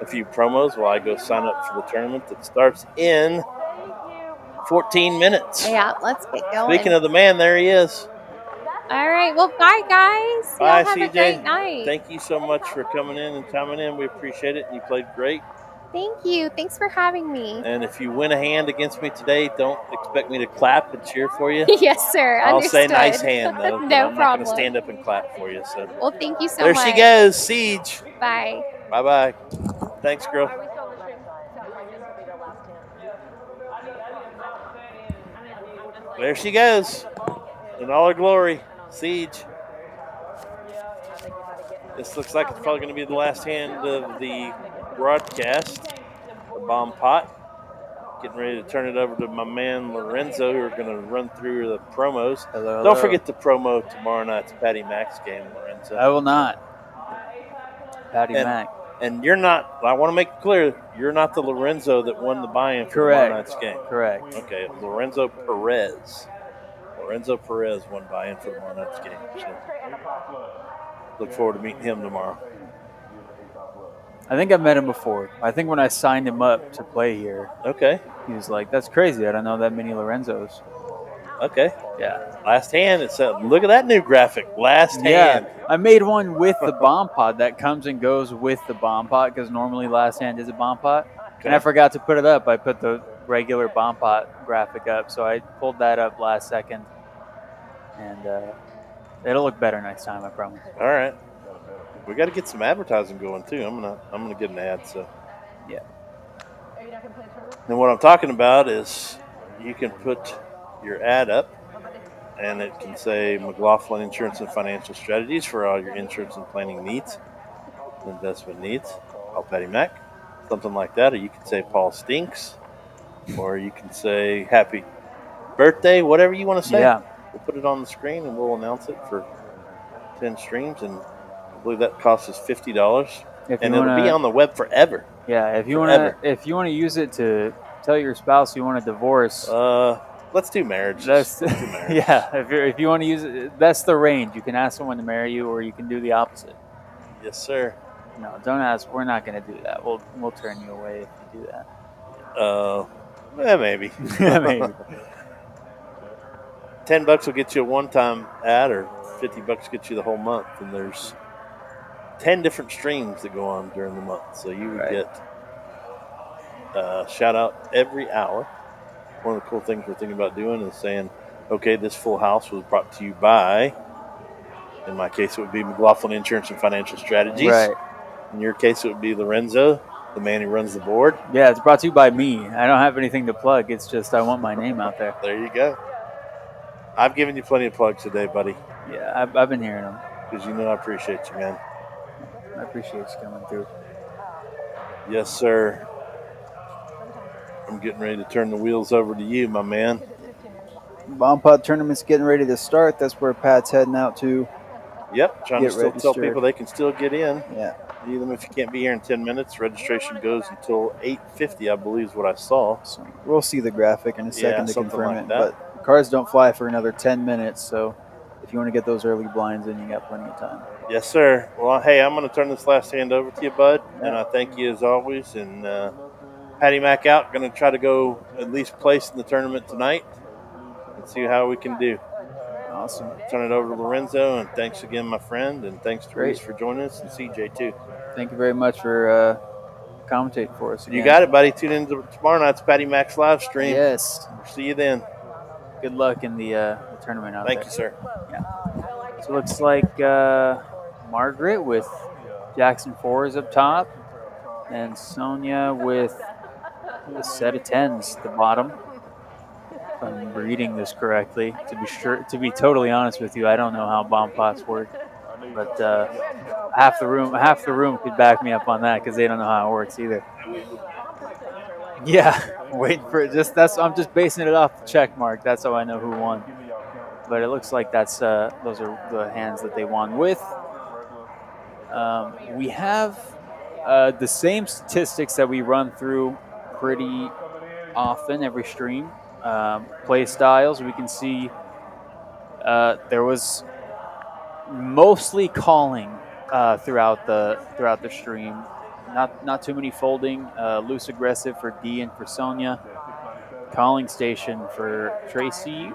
a few promos while I go sign up for the tournament that starts in 14 minutes. Yeah, let's get going. Speaking of the man, there he is. All right. Well, bye, guys. Bye, Y'all have CJ. a great night. Thank you so much for coming in and chiming in. We appreciate it. You played great. Thank you. Thanks for having me. And if you win a hand against me today, don't expect me to clap and cheer for you. Yes, sir. I'll say Understood. nice hand, though. But No I'm not problem. going to stand up and clap for you. So Well, thank you so there much. she goes, Siege. Bye. Bye-bye. Thanks, girl. Are we still on the stream? Sounds like this will be their last hand. There she goes. In all her glory, Siege. This looks like it's probably going to be the last hand of the broadcast. The bomb pot. Getting ready to turn it over to my man Lorenzo, who are going to run through the promos. Hello. Don't forget the promo tomorrow night's Patty Mac's game, Lorenzo. I will not. Patty Mac. And you're not, I want to make it clear, you're not the Lorenzo that won the buy-in for tomorrow night's game. Correct. Okay, Lorenzo Perez. Lorenzo Perez won buy-in for tomorrow night's game. So look forward to meeting him tomorrow. I think I've met him before. I think when I signed him up to play here, okay, he was like, "That's crazy. I don't know that many Lorenzos." Okay. Yeah. Last hand. It said, look at that new graphic. Last hand. I made one with the bomb pod that comes and goes with the bomb pot because normally last hand is a bomb pot. Okay. And I forgot to put it up. I put the regular bomb pot graphic up, so I pulled that up last second. And it'll look better next time, I promise. All right. We got to get some advertising going too. I'm gonna get an ad. So yeah. And what I'm talking about is you can put your ad up, and it can say McLaughlin Insurance and Financial Strategies for all your insurance and planning needs, investment needs. I'll Patty Mac, something like that. Or you can say Paul Stinks, or you can say Happy Birthday, whatever you want to say. Yeah. We'll put it on the screen and we'll announce it for 10 streams, and I believe that costs us $50, and it'll be on the web forever. Yeah, if you want to use it to tell your spouse you want a divorce, let's do marriage. Yeah, if you want to use it, that's the range. You can ask someone to marry you, or you can do the opposite. Yes, sir. No, don't ask. We're not going to do that. We'll turn you away if you do that. Yeah, maybe. Maybe. $10 will get you a one-time ad, or $50 get you the whole month. And there's 10 different streams that go on during the month, so you would get shout out every hour. One of the cool things we're thinking about doing is saying, okay, this full house was brought to you by, in my case, it would be McLaughlin Insurance and Financial Strategies. Right. In your case, it would be Lorenzo, the man who runs the board. Yeah, it's brought to you by me. I don't have anything to plug. It's just I want my name out there. There you go. I've given you plenty of plugs today, buddy. Yeah, I've been hearing them. Because you know I appreciate you, man. I appreciate you coming through. Yes, sir. I'm getting ready to turn the wheels over to you, my man. Bomb Pod tournament's getting ready to start. That's where Pat's heading out to. Yep, trying to still tell people they can still get in. Yeah. Even if you can't be here in 10 minutes, registration goes until 8:50, I believe is what I saw. So we'll see the graphic in a second to confirm like it. that. But cars don't fly for another 10 minutes, so if you want to get those early blinds in, you got plenty of time. Yes, sir. Well, hey, I'm going to turn this last hand over to you, bud, and I thank you as always. And Patty Mac out. Going to try to go at least place in the tournament tonight and see how we can do. Awesome. Turn it over to Lorenzo, and thanks again, my friend, and thanks to Reese for joining us, and CJ too. Thank you very much for commentating for us again. You got it, buddy. Tune in to tomorrow night's Patty Mac's live stream. Yes. We'll see you then. Good luck in the tournament out Thank there. you, sir. Yeah. So it looks like Margaret with Jackson 4s up top, and Sonia with a set of 10s at the bottom. If I'm reading this correctly, to be totally honest with you, I don't know how bomb pots work, but half the room could back me up on that because they don't know how it works either. Yeah, waiting for it. I'm just basing it off the check mark. That's how I know who won. But it looks like those are the hands that they won with. We have the same statistics that we run through pretty often every stream. Play styles, we can see there was mostly calling throughout the stream. Not too many folding. Loose aggressive for D and for Sonia. Calling station for Tracy.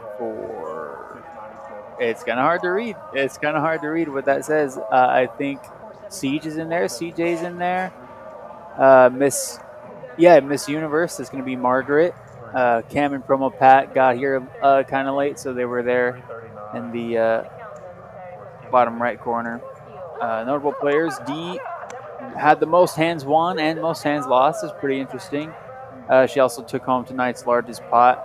It's kind of hard to read. It's kind of hard to read what that says. I think Siege is in there. CJ's in there. Miss Yeah, Miss Universe is going to be Margaret. Cam and Promo Pat got here kind of late, so they were there in the bottom right corner. Notable players: D had the most hands won and most hands lost. Is pretty interesting. She also took home tonight's largest pot.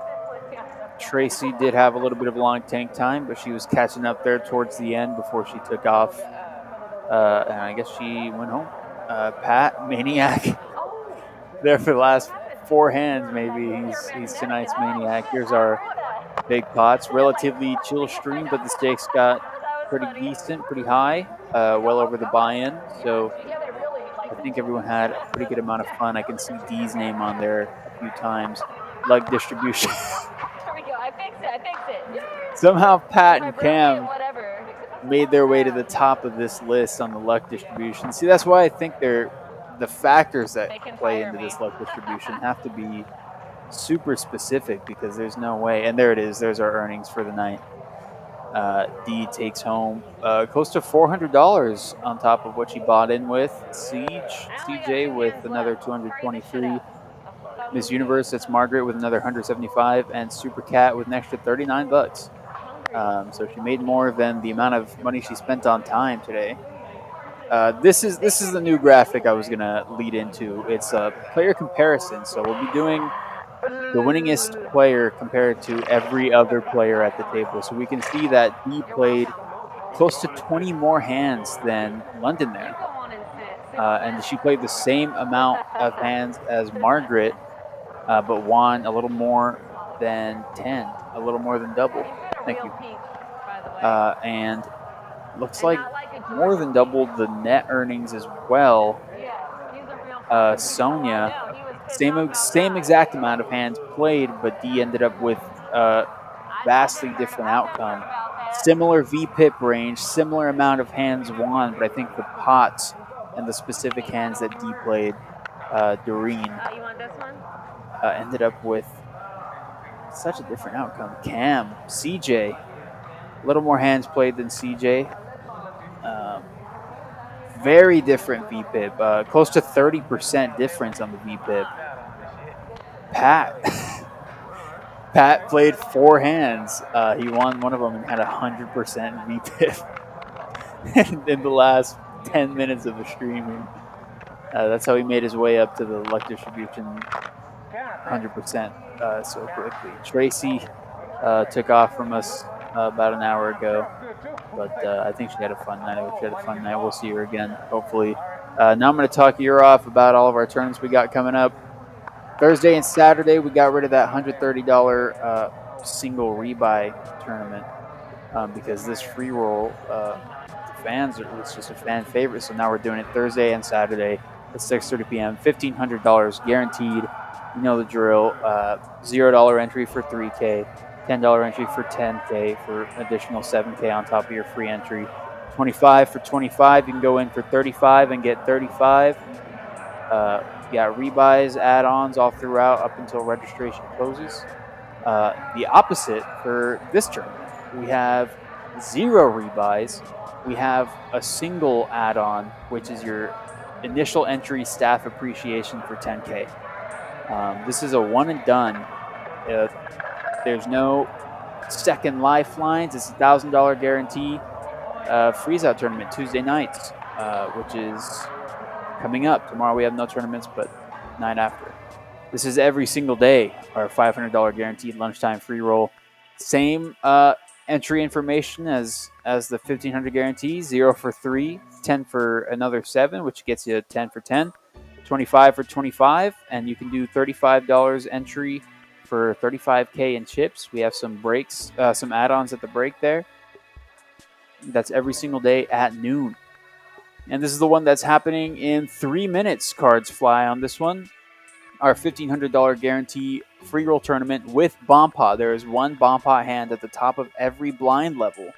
Tracy did have a little bit of long tank time, but she was catching up there towards the end before she took off. And I guess she went home. Pat, Maniac, there for the last 4 hands, maybe. He's tonight's Maniac. Here's our big pots. Relatively chill stream, but the stakes got pretty decent, pretty high, well over the buy-in. So I think everyone had a pretty good amount of fun. I can see D's name on there a few times. Like distribution. There we go. I fixed it. Somehow Pat and Cam made their way to the top of this list on the luck distribution. See, that's why I think the factors that play into this luck distribution have to be super specific, because there's no way. And there it is. There's our earnings for the night. D takes home close to $400 on top of what she bought in with. CJ with another 223. Miss Universe, that's Margaret with another 175, and Super Cat with an extra $39. So she made more than the amount of money she spent on time today. This is the new graphic I was gonna lead into. It's a player comparison. So we'll be doing the winningest player compared to every other player at the table. So we can see that D played close to 20 more hands than London there. And she played the same amount of hands as Margaret, but won a little more than 10, a little more than double. Thank you. And looks like more than doubled the net earnings as well. Sonia, same exact amount of hands played, but D ended up with a vastly different outcome. Similar VPIP range, similar amount of hands won, but I think the pots and the specific hands that D played, Doreen, ended up with such a different outcome. Cam, CJ, a little more hands played than CJ. Very different VPIP, close to 30% difference on the VPIP. Pat played 4 hands. He won one of them and had 100% VPIP in the last 10 minutes of the streaming. That's how he made his way up to the luck distribution 100% so quickly. Tracy took off from us about an hour ago, but I think she had a fun night. We'll see her again, hopefully. Now I'm going to talk your off about all of our tournaments we got coming up. Thursday and Saturday, we got rid of that $130 single rebuy tournament because this free roll, fans, it's just a fan favorite. So now we're doing it Thursday and Saturday at 6:30 p.m. $1,500 guaranteed. You know the drill. $0 entry for 3K, $10 entry for 10K for an additional 7K on top of your free entry. 25 for 25. You can go in for 35 and get 35. Got rebuys, add-ons all throughout up until registration closes. The opposite for this tournament, we have 0 rebuys. We have a single add-on, which is your initial entry staff appreciation for 10K. This is a one and done. There's no second lifelines. It's a $1,000 guarantee. Freeze-out tournament Tuesday nights, which is coming up. Tomorrow we have no tournaments, but night after. This is every single day, our $500 guaranteed lunchtime free roll. Same entry information as the 1,500 guarantee. 0 for 3, 10 for another 7, which gets you 10 for 10, 25 for 25, and you can do $35 entry for 35K in chips. We have some breaks, some add-ons at the break there. That's every single day at noon. And this is the one that's happening in 3 minutes. Cards fly on this one. Our $1,500 guarantee free roll tournament with bomb pot. There is one bomb pot hand at the top of every blind level.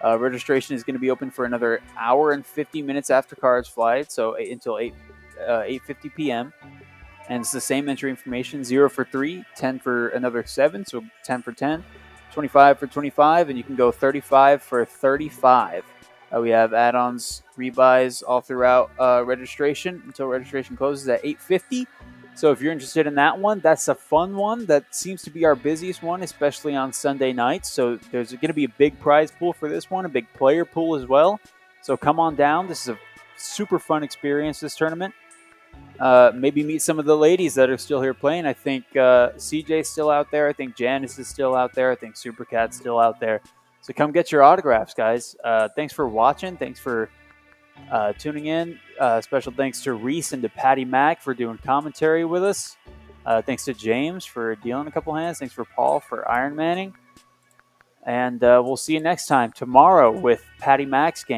Registration is going to be open for another hour and 50 minutes after cards fly, so until 8:50 p.m. And it's the same entry information: 0 for 3, 10 for another 7, so 10 for 10, 25 for 25, and you can go 35 for 35. We have add-ons, rebuys all throughout registration until registration closes at 8:50. So if you're interested in that one, that's a fun one. That seems to be our busiest one, especially on Sunday nights. So there's going to be a big prize pool for this one, a big player pool as well. So come on down. This is a super fun experience, this tournament. Maybe meet some of the ladies that are still here playing. I think CJ's still out there. I think Janice is still out there. I think Supercat's still out there. So come get your autographs, guys. Thanks for watching. Thanks for tuning in. Special thanks to Reese and to Patty Mack for doing commentary with us. Thanks to James for dealing a couple hands. Thanks for Paul for Iron Manning. And we'll see you next time tomorrow with Patty Mack's game.